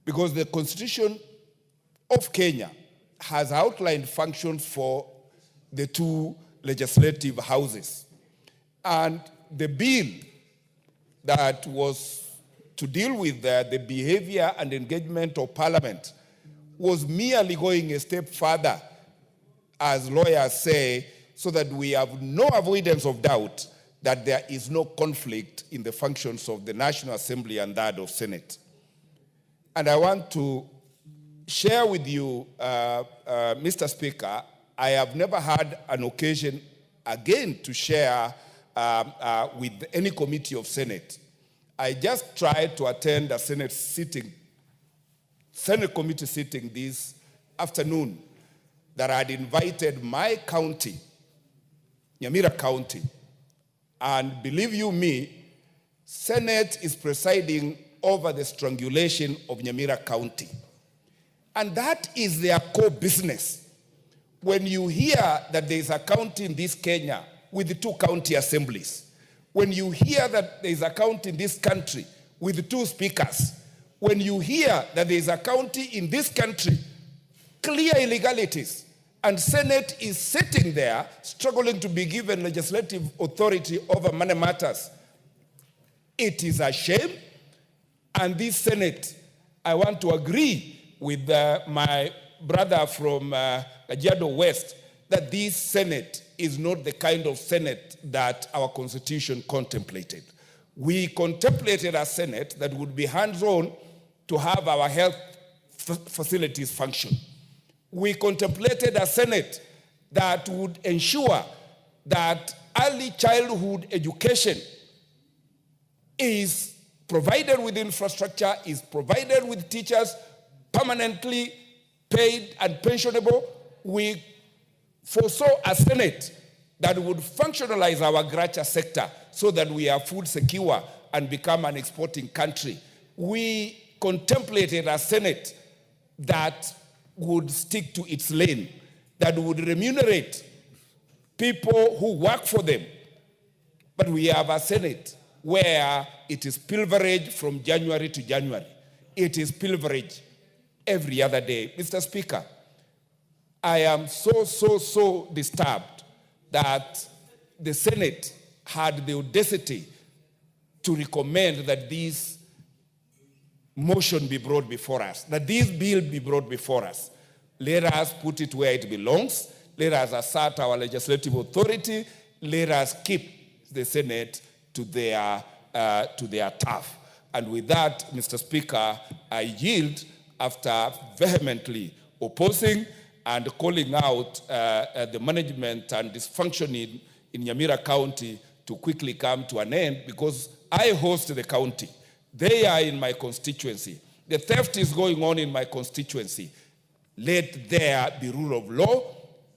Because the Constitution of Kenya has outlined functions for the two legislative houses. And the bill that was to deal with the behavior and engagement of Parliament was merely going a step further, as lawyers say, so that we have no avoidance of doubt that there is no conflict in the functions of the National Assembly and that of Senate. And I want to share with you, Mr. Speaker, I have never had an occasion again to share with any committee of Senate. I just tried to attend a Senate committee sitting this afternoon that had invited my county, Nyamira County. And believe you me, Senate is presiding over the strangulation of Nyamira County. And that is their core business. When you hear that there is a county in this Kenya with 2 county assemblies, when you hear that there is a county in this country with 2 speakers, when you hear that there is a county in this country, clear illegalities, and Senate is sitting there struggling to be given legislative authority over money matters, it is a shame. And this Senate, I want to agree with my brother from Kajiado West that this Senate is not the kind of Senate that our Constitution contemplated. We contemplated a Senate that would be hands-on to have our health facilities function. We contemplated a Senate that would ensure that early childhood education is provided with infrastructure, is provided with teachers, permanently paid and pensionable. We foresaw a Senate that would functionalize our agriculture sector so that we are food secure and become an exporting country. We contemplated a Senate that would stick to its lane, that would remunerate people who work for them. But we have a Senate where it is pilferage from January to January. It is pilferage every other day. Mr. Speaker, I am so disturbed that the Senate had the audacity to recommend that this motion be brought before us, that this bill be brought before us. Let us put it where it belongs. Let us assert our legislative authority. Let us keep the Senate to their turf. And with that, Mr. Speaker, I yield after vehemently opposing and calling out the management and dysfunctioning in Nyamira County to quickly come to an end, because I host the county. They are in my constituency. The theft is going on in my constituency. Let there be rule of law.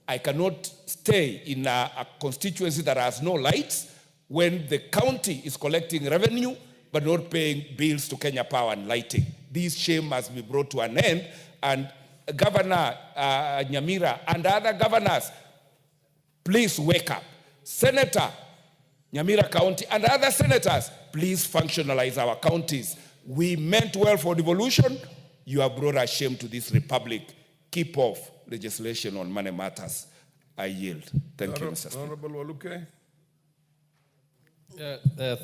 I cannot stay in a constituency that has no lights when the county is collecting revenue but not paying bills to Kenya Power and Lighting. This shame must be brought to an end. And Governor Nyamira and other governors, please wake up. Senator Nyamira County and other senators, please functionalize our counties. We meant well for devolution. You have brought a shame to this republic. Keep off legislation on money matters. I yield. Thank you, Mr. Speaker. Honorable Waluke.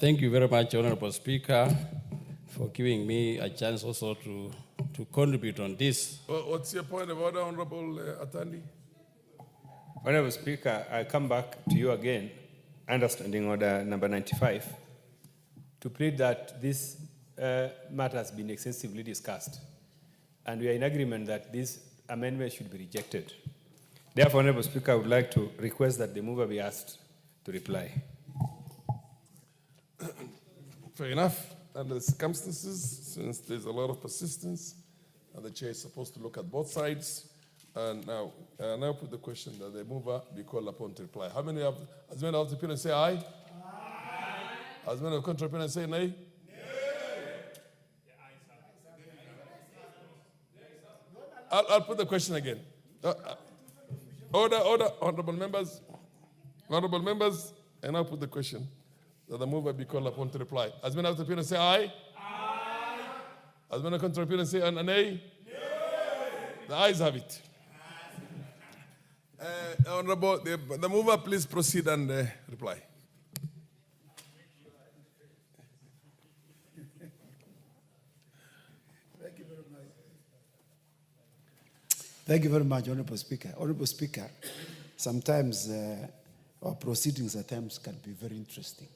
Thank you very much, Honorable Speaker, for giving me a chance also to contribute on this. What's your point of order, Honorable Atandi? Honorable Speaker, I come back to you again, understanding order number 95, to plead that this matter has been extensively discussed, and we are in agreement that this amendment should be rejected. Therefore, Honorable Speaker, I would like to request that the mover be asked to reply. Fair enough. Under the circumstances, since there's a lot of persistence, and the chair is supposed to look at both sides. And now put the question that the mover be called upon to reply. How many have, as many of the opinion say aye? Aye. As many of the contrary opinion say nay? No. I'll put the question again. Order, honorable members. Honorable members, and I'll put the question that the mover be called upon to reply. As many of the opinion say aye? Aye. As many of the contrary opinion say nay? No. The ayes have it. Honorable, the mover, please proceed and reply. Thank you very much, Honorable Speaker. Honorable Speaker, sometimes our proceedings at times can be very interesting,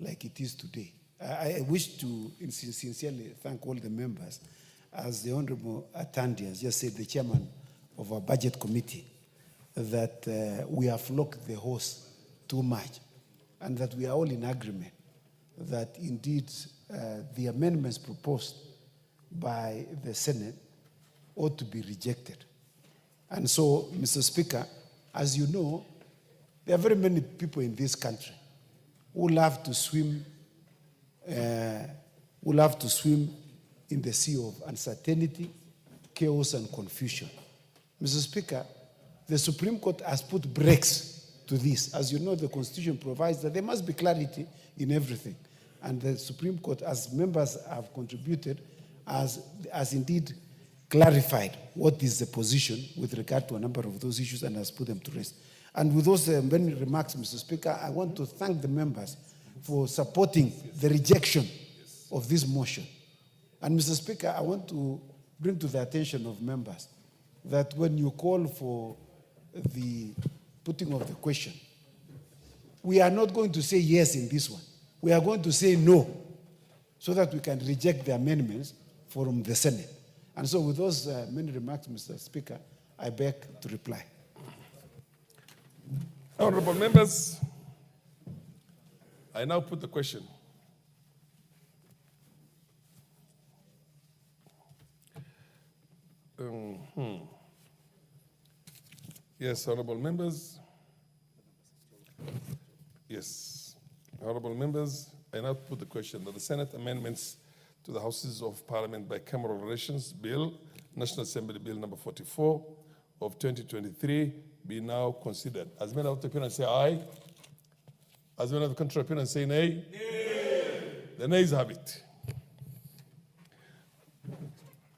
like it is today. I wish to sincerely thank all the members, as the Honorable Atandi has just said, the chairman of our budget committee, that we have flogged the horse too much, and that we are all in agreement that indeed the amendments proposed by the Senate ought to be rejected. And so, Mr. Speaker, as you know, there are very many people in this country who love to swim in the sea of uncertainty, chaos, and confusion. Mr. Speaker, the Supreme Court has put brakes to this. As you know, the Constitution provides that there must be clarity in everything. And the Supreme Court, as members have contributed, has indeed clarified what is the position with regard to a number of those issues and has put them to rest. And with those many remarks, Mr. Speaker, I want to thank the members for supporting the rejection of this motion. And Mr. Speaker, I want to bring to the attention of members that when you call for the putting of the question, we are not going to say yes in this one. We are going to say no, so that we can reject the amendments from the Senate. And so with those many remarks, Mr. Speaker, I beg to reply. Honorable members, I now put the question. Yes, honorable members. Yes, honorable members, I now put the question that the Senate amendments to the Houses of Parliament Bicameral Relations Bill, National Assembly Bill number 44 of 2023 be now considered. As many of the opinion say aye. As many of the contrary opinion say nay. Nay. The nays have it.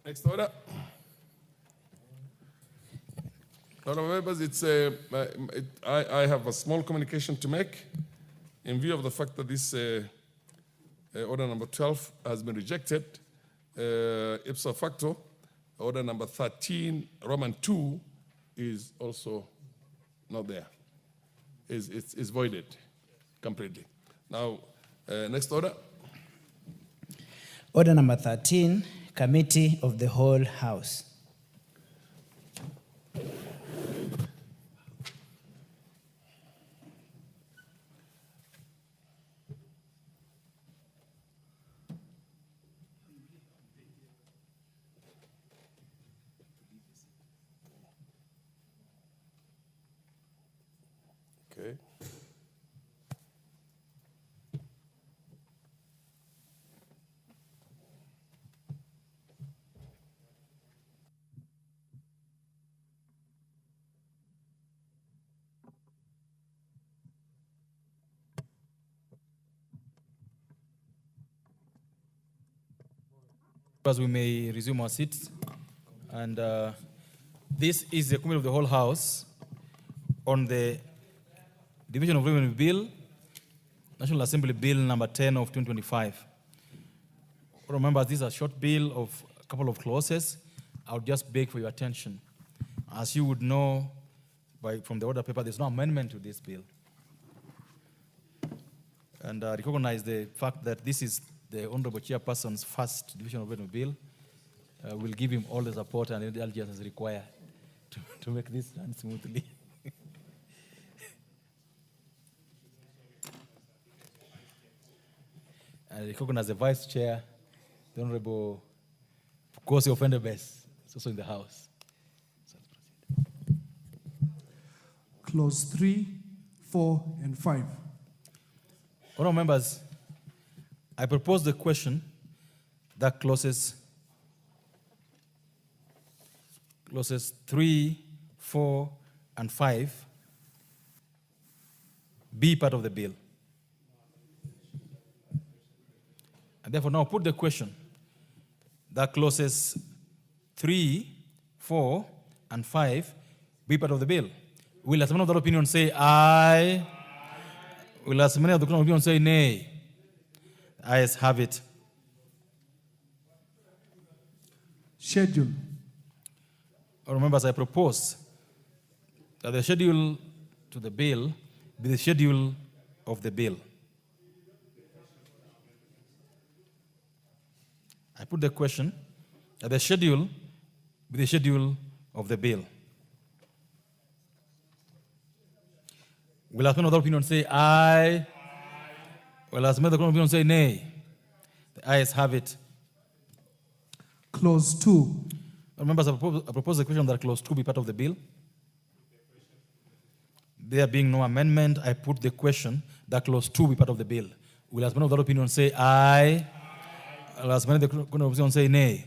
Next order. Honorable members, I have a small communication to make in view of the fact that this order number 12 has been rejected. Ipso facto, order number 13, Roman 2, is also not there. It's voided completely. Now, next order. Order number 13, Committee of the Whole House. Okay. As we may resume our seats, and this is the committee of the whole House on the Division of Revenue Bill, National Assembly Bill number 10 of 2025. Remember, this is a short bill of a couple of clauses. I would just beg for your attention. As you would know from the order paper, there's no amendment to this bill. And recognize the fact that this is the Honorable Chairperson's first Division of Revenue Bill. We'll give him all the support and indulgence as required to make this run smoothly. I recognize the Vice Chair, the Honorable Kosi Ofendebes, It's also in the House. Clause 3, 4, and 5. Honourable members, I propose the question that clauses 3, 4, and 5 be part of the bill. And therefore now put the question that clauses 3, 4, and 5 be part of the bill. Will as many of the opinion say aye? Will as many of the opinion say nay? Ayes have it. Schedule. Members, I propose that the schedule to the bill be the schedule of the bill. I put the question that the schedule be the schedule of the bill. Will as many of the opinion say aye? Will as many of the opinion say nay? The ayes have it. Clause 2. Members, I propose the question that clause 2 be part of the bill. There being no amendment, I put the question that clause 2 be part of the bill. Will as many of the opinion say aye? Will as many of the opinion say nay?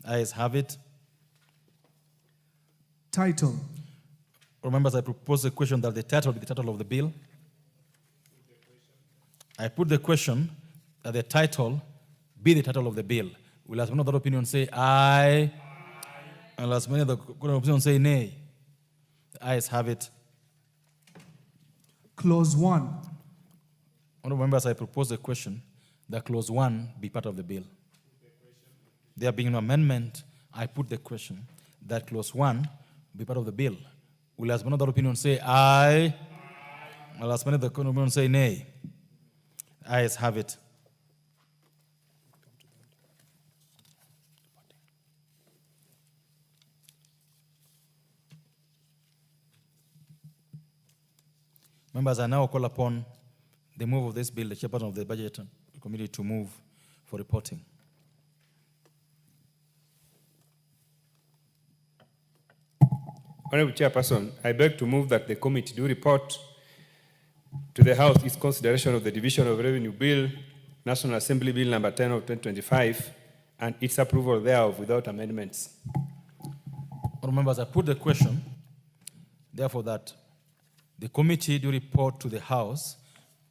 Ayes have it. Title. Members, I propose the question that the title be the title of the bill. I put the question that the title be the title of the bill. Will as many of the opinion say aye? And as many of the opinion say nay? The ayes have it. Clause 1. Honourable members, I propose the question that clause 1 be part of the bill. There being no amendment, I put the question that clause 1 be part of the bill. Will as many of the opinion say aye? Will as many of the opinion say nay? The ayes have it. Members, I now call upon the move of this bill, the chairperson of the Budget Committee, to move for reporting. Honourable Chairperson, I beg to move that the committee do report to the House its consideration of the Division of Revenue Bill, National Assembly Bill number 10 of 2025, and its approval thereof without amendments. Honourable members, I put the question, therefore, that the committee do report to the House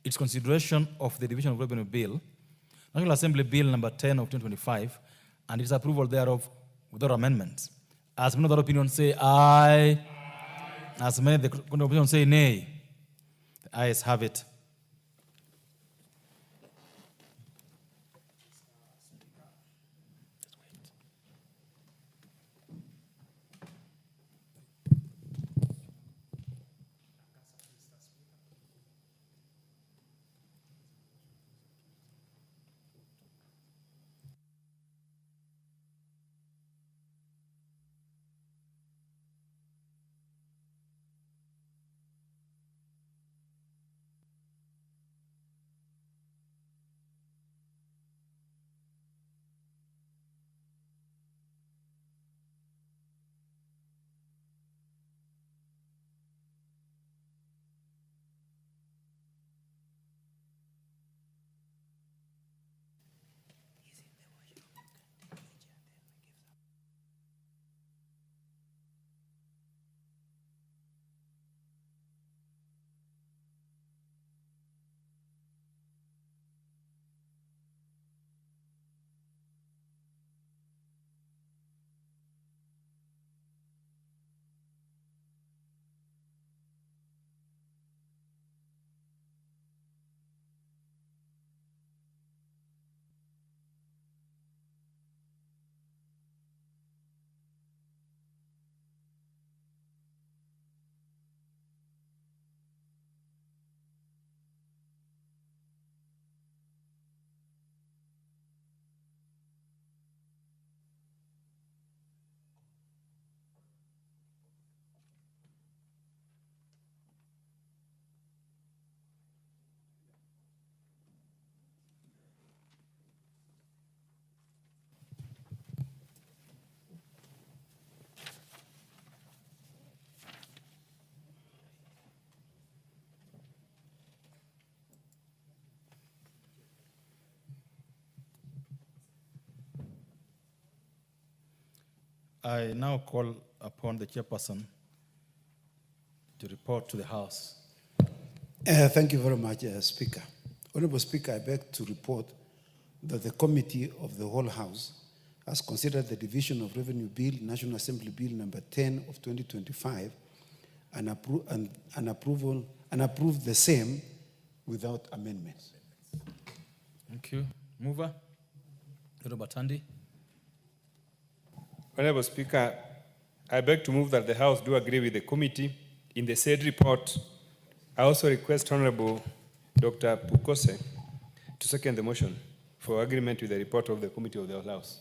its consideration of the Division of Revenue Bill, National Assembly Bill number 10 of 2025, and its approval thereof without amendments. As many of the opinion say aye, as many of the opinion say nay, the ayes have it. I now call upon the chairperson to report to the House. Thank you very much, Speaker. Honorable Speaker, I beg to report that the Committee of the Whole House has considered the Division of Revenue Bill, National Assembly Bill number 10 of 2025, and approved the same without amendments. Thank you. Mover, Honorable Tandi. Honorable Speaker, I beg to move that the House do agree with the committee in the said report. I also request Honorable Dr. Pukose to second the motion for agreement with the report of the Committee of the Whole House.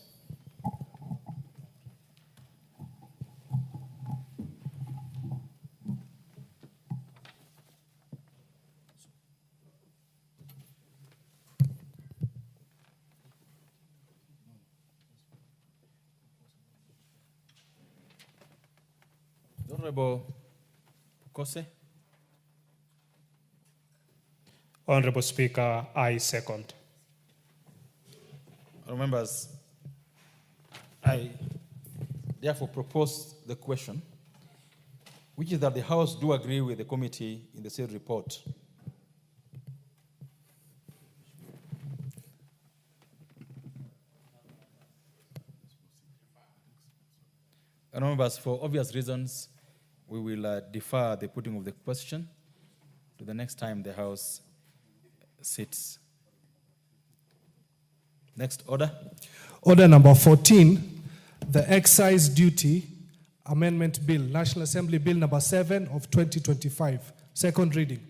Honorable Pukose. Honorable Speaker, I second. Members, I therefore propose the question, which is that the House do agree with the committee in the said report. Members, for obvious reasons, we will defer the putting of the question to the next time the House sits. Next order. Order number 14, the Excise Duty Amendment Bill, National Assembly Bill number 7 of 2025, second reading.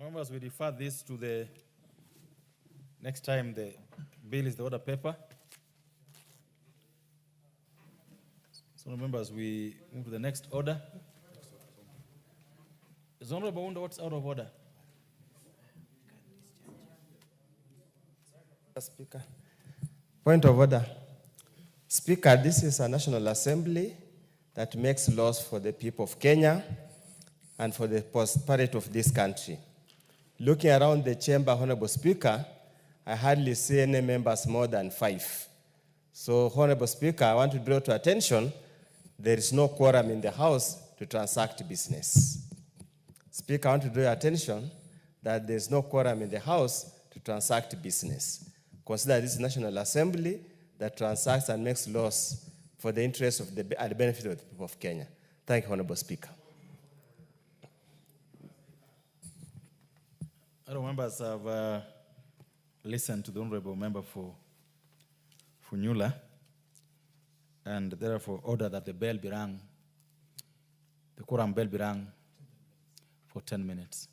Members, we defer this to the next time the bill is the order paper. So, members, we move to the next order. Is Honorable Wonder what's out of order? Speaker. Point of order. Speaker, this is a National Assembly that makes laws for the people of Kenya and for the prosperity of this country. Looking around the chamber, Honorable Speaker, I hardly see any members more than 5. So, Honorable Speaker, I want to draw to attention, there is no quorum in the House to transact business. Speaker, I want to draw your attention that there is no quorum in the House to transact business. Consider this National Assembly that transacts and makes laws for the interest of and the benefit of the people of Kenya. Thank you, Honorable Speaker. Other members have listened to the Honorable Member for Funyula and therefore order that the bell be rung, the quorum bell be rung for 10 minutes.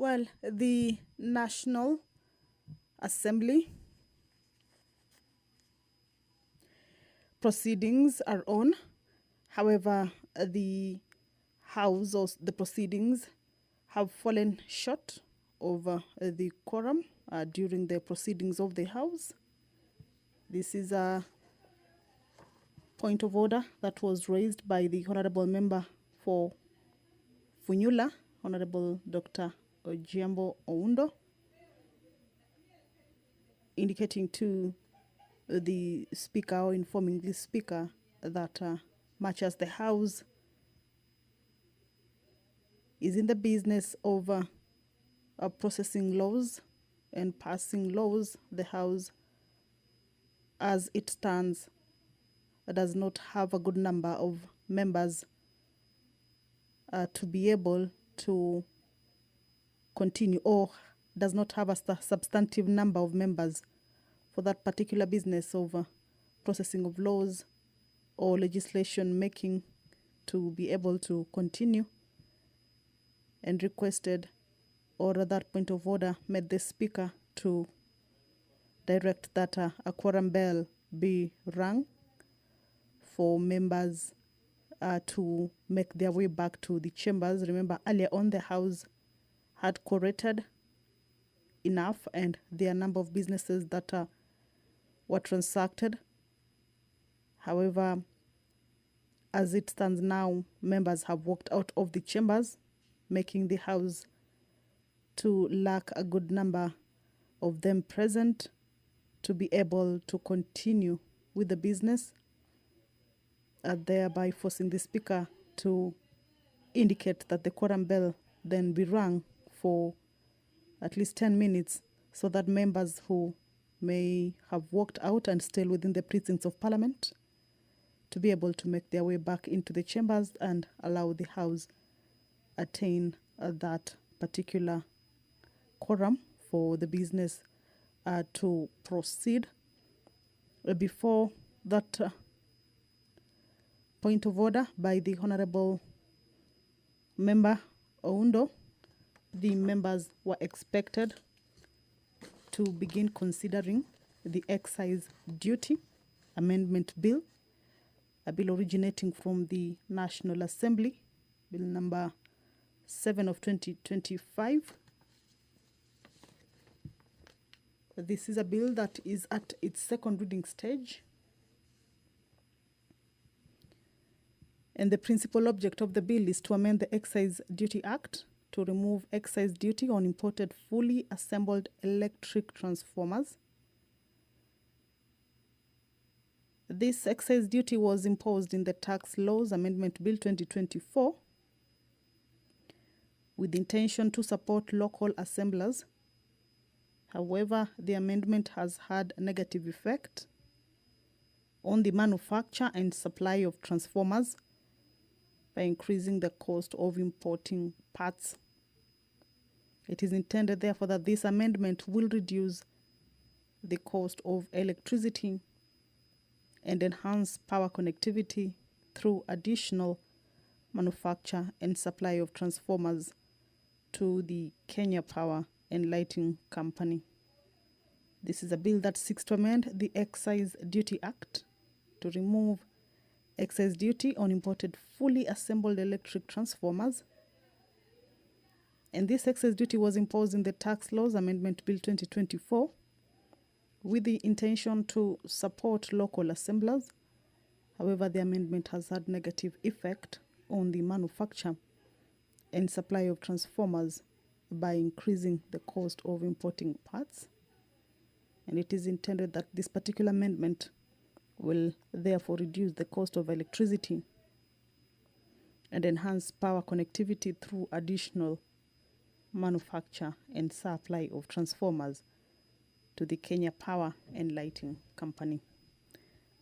Well, the National Assembly proceedings are on. However, the House or the proceedings have fallen short of the quorum during the proceedings of the House. This is a point of order that was raised by the Honorable Member for Funyula, Honorable Dr. Ojiambo Oundo, indicating to the Speaker or informing the Speaker that much as the House is in the business of processing laws and passing laws, the House, as it stands, does not have a good number of members to be able to continue, or does not have a substantive number of members for that particular business of processing of laws or legislation making to be able to continue, and requested, or at that point of order made the Speaker to direct that a quorum bell be rung for members to make their way back to the chambers. Remember, earlier on the House had quorated enough, and there are a number of businesses that were transacted. However, as it stands now, members have walked out of the chambers, making the House to lack a good number of them present to be able to continue with the business, thereby forcing the Speaker to indicate that the quorum bell then be rung for at least 10 minutes so that members who may have walked out and still within the precincts of Parliament to be able to make their way back into the chambers and allow the House attain that particular quorum for the business to proceed. Before that point of order by the Honorable Member Oundo, the members were expected to begin considering the excise duty amendment bill, a bill originating from the National Assembly, Bill number 7 of 2025. This is a bill that is at its second reading stage. And the principal object of the bill is to amend the Excise Duty Act to remove excise duty on imported fully assembled electric transformers. This excise duty was imposed in the Tax Laws Amendment Bill 2024 with the intention to support local assemblers. However, the amendment has had a negative effect on the manufacture and supply of transformers by increasing the cost of importing parts. It is intended, therefore, that this amendment will reduce the cost of electricity and enhance power connectivity through additional manufacture and supply of transformers to the Kenya Power and Lighting Company. This is a bill that seeks to amend the Excise Duty Act to remove excise duty on imported fully assembled electric transformers. And this excise duty was imposed in the Tax Laws Amendment Bill 2024 with the intention to support local assemblers. However, the amendment has had negative effect on the manufacture and supply of transformers by increasing the cost of importing parts. And it is intended that this particular amendment will therefore reduce the cost of electricity and enhance power connectivity through additional manufacture and supply of transformers to the Kenya Power and Lighting Company.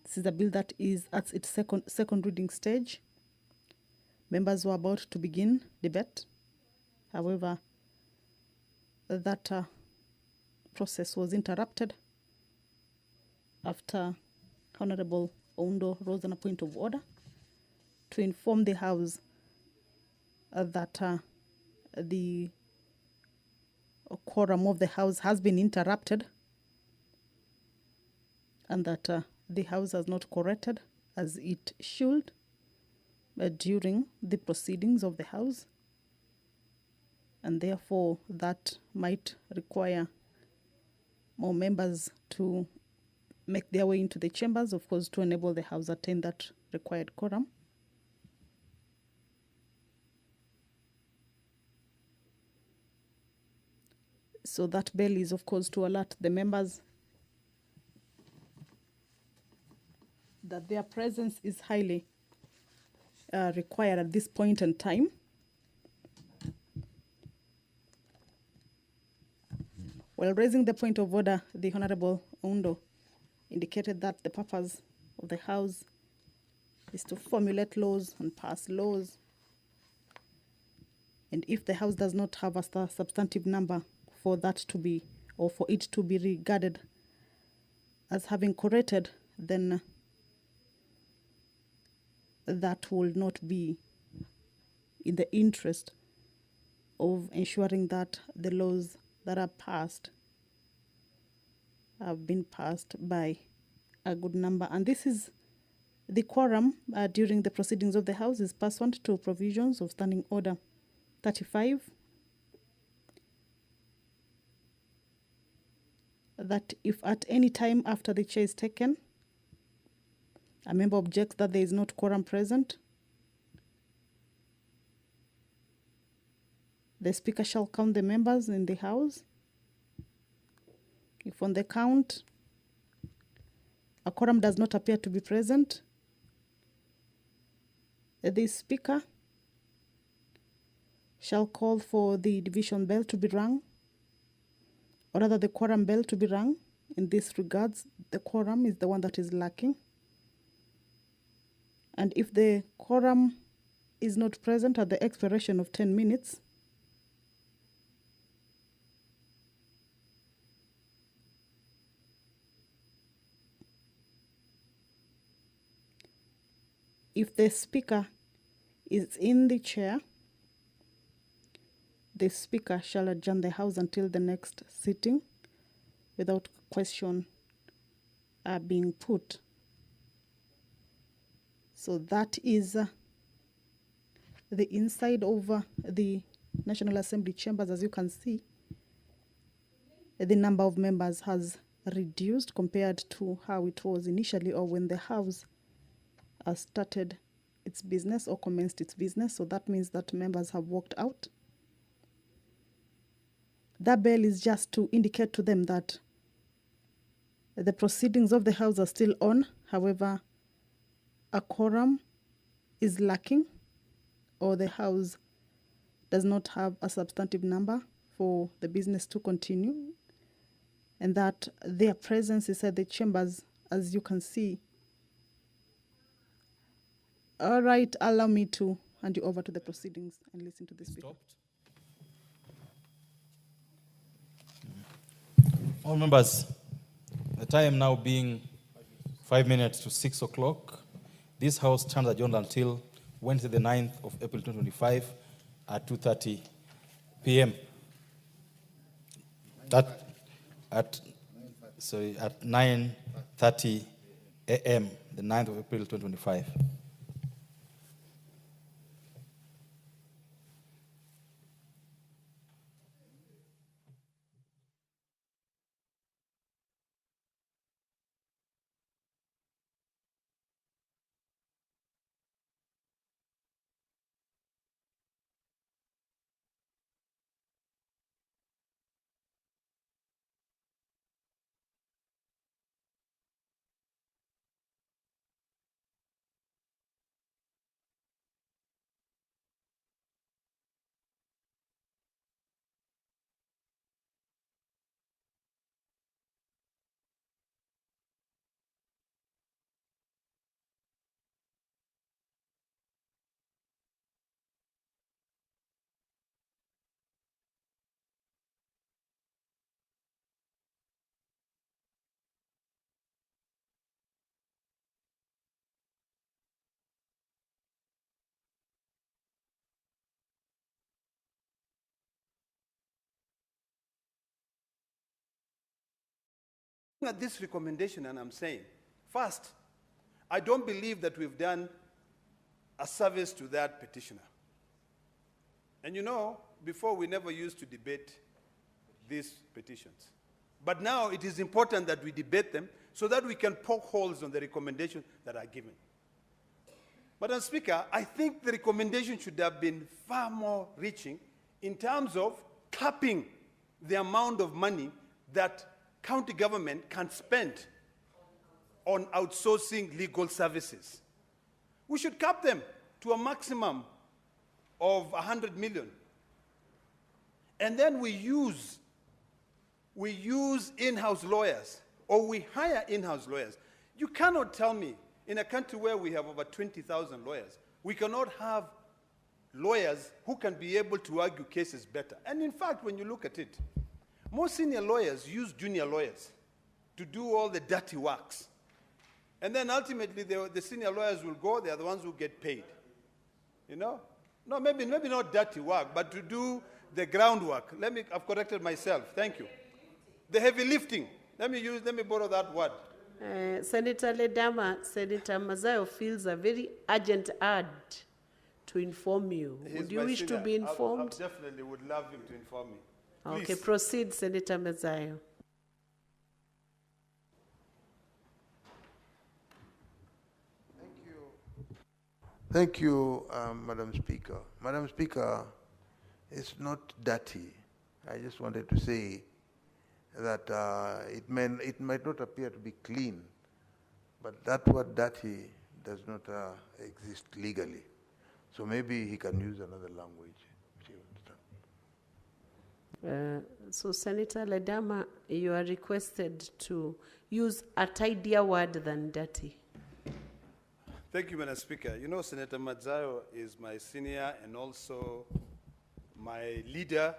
This is a bill that is at its second reading stage. Members were about to begin debate. However, that process was interrupted after Honorable Oundo rose on a point of order to inform the House that the quorum of the House has been interrupted and that the House has not corrected as it should during the proceedings of the House, and therefore that might require more members to make their way into the chambers, of course, to enable the House attain that required quorum. So that bell is, of course, to alert the members that their presence is highly required at this point in time. While raising the point of order, the Honorable Ondo indicated that the purpose of the House is to formulate laws and pass laws. And if the House does not have a substantive number for that to be, or for it to be regarded as having corrected, then that will not be in the interest of ensuring that the laws that are passed have been passed by a good number. And this is the quorum during the proceedings of the House is pursuant to provisions of Standing Order 35, that if at any time after the chair is taken, a member objects that there is not quorum present, the Speaker shall count the members in the House. If on the count a quorum does not appear to be present, the Speaker shall call for the division bell to be rung, or rather the quorum bell to be rung. In this regards, the quorum is the one that is lacking. And if the quorum is not present at the expiration of 10 minutes, if the Speaker is in the chair, the Speaker shall adjourn the House until the next sitting without question being put. So that is the inside of the National Assembly chambers. As you can see, the number of members has reduced compared to how it was initially, or when the House started its business or commenced its business. So that means that members have walked out. That bell is just to indicate to them that the proceedings of the House are still on. However, a quorum is lacking, or the House does not have a substantive number for the business to continue, and that their presence inside the chambers, as you can see. All right, allow me to hand you over to the proceedings and listen to the speaker. All members, the time now being 5 minutes to 6 o'clock, this House stands adjourned until Wednesday, the 9th of April 2025 at 2:30 p.m. At 9:30 a.m., the 9th of April 2025. At this recommendation, and I'm saying, first, I don't believe that we've done a service to that petitioner. And you know, before we never used to debate these petitions. But now it is important that we debate them so that we can poke holes on the recommendations that are given. Madam Speaker, I think the recommendation should have been far more reaching in terms of capping the amount of money that county government can spend on outsourcing legal services. We should cap them to a maximum of 100 million. And then we use in-house lawyers, or we hire in-house lawyers. You cannot tell me, in a country where we have over 20,000 lawyers, we cannot have lawyers who can be able to argue cases better. And in fact, when you look at it, most senior lawyers use junior lawyers to do all the dirty works. And then ultimately, the senior lawyers will go, they are the ones who get paid. You know? No, maybe not dirty work, but to do the groundwork. I've corrected myself. Thank you. The heavy lifting. Let me borrow that word. Senator Ledama, Senator Mazayo feels a very urgent ad to inform you. Would you wish to be informed? I definitely would love him to inform me. Please. Okay, proceed, Senator Mazayo. Thank you, Madam Speaker. Madam Speaker, it's not dirty. I just wanted to say that it might not appear to be clean, but that word dirty does not exist legally. So maybe he can use another language. So Senator Ledama, you are requested to use a tidier word than dirty. Thank you, Madam Speaker. You know, Senator Mazayo is my senior and also my leader.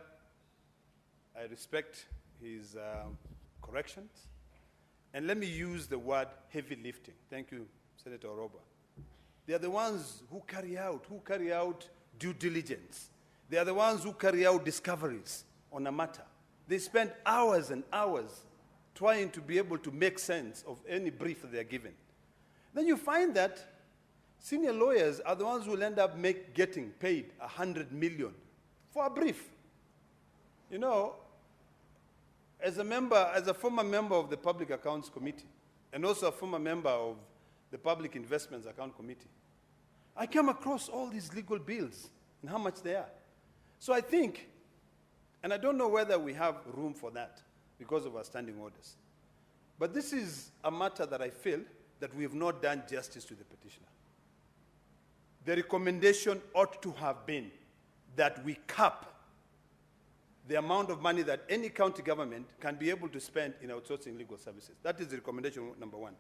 I respect his corrections. And let me use the word heavy lifting. Thank you, Senator Oroba. They are the ones who carry out due diligence. They are the ones who carry out discoveries on a matter. They spend hours and hours trying to be able to make sense of any brief that they are given. Then you find that senior lawyers are the ones who will end up getting paid 100 million for a brief. You know, as a former member of the Public Accounts Committee, and also a former member of the Public Investments Account Committee, I came across all these legal bills and how much they are. So I think, and I don't know whether we have room for that because of our standing orders, but this is a matter that I feel that we have not done justice to the petitioner. The recommendation ought to have been that we cap the amount of money that any county government can be able to spend in outsourcing legal services. That is the recommendation number one.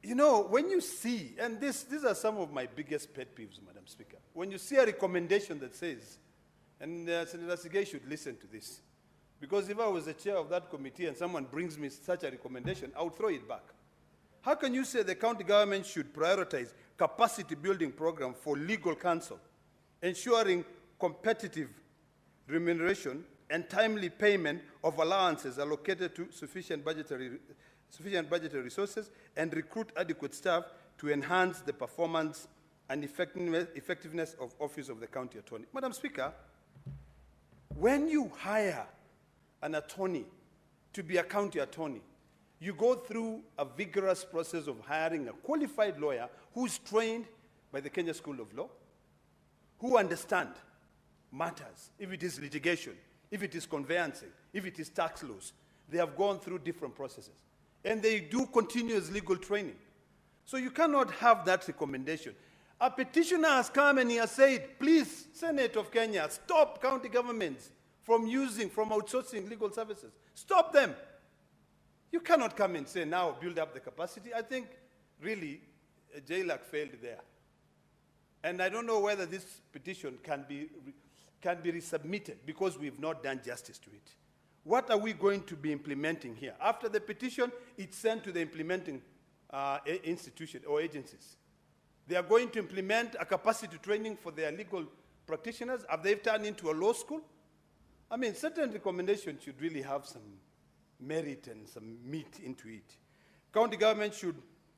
You know, when you see, and these are some of my biggest pet peeves, Madam Speaker, when you see a recommendation that says, and Senator Sigay should listen to this, because if I was the chair of that committee and someone brings me such a recommendation, I would throw it back. How can you say the county government should prioritize capacity building program for legal counsel, ensuring competitive remuneration and timely payment of allowances allocated to sufficient budgetary resources, and recruit adequate staff to enhance the performance and effectiveness of office of the county attorney? Madam Speaker, when you hire an attorney to be a county attorney, you go through a vigorous process of hiring a qualified lawyer who's trained by the Kenya School of Law, who understand matters, if it is litigation, if it is conveyancing, if it is tax laws. They have gone through different processes. And they do continuous legal training. So you cannot have that recommendation. A petitioner has come and he has said, please, Senate of Kenya, stop county governments from outsourcing legal services. Stop them. You cannot come and say, now build up the capacity. I think, really, JLAC failed there. And I don't know whether this petition can be resubmitted because we've not done justice to it. What are we going to be implementing here? After the petition, it's sent to the implementing institution or agencies. They are going to implement a capacity training for their legal practitioners. Have they turned into a law school? I mean, certain recommendations should really have some merit and some meat into it. County government should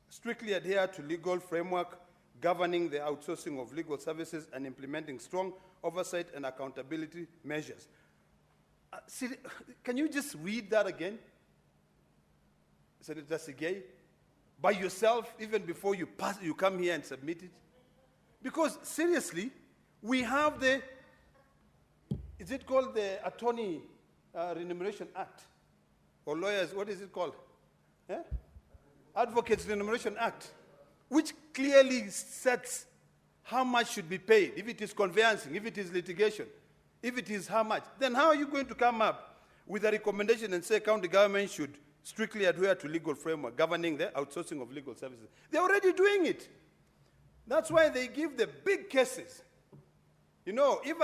strictly adhere to legal framework governing the outsourcing of legal services and implementing strong oversight and accountability measures. Can you just read that again, Senator Sigei, by yourself, even before you come here and submit it? Because seriously, we have the, is it called the Attorney Remuneration Act? Or lawyers, what is it called? Yeah? Advocates Remuneration Act, which clearly sets how much should be paid, if it is conveyancing, if it is litigation, if it is how much. Then how are you going to come up with a recommendation and say county government should strictly adhere to legal framework governing the outsourcing of legal services? They're already doing it. That's why they give the big cases. You know, if a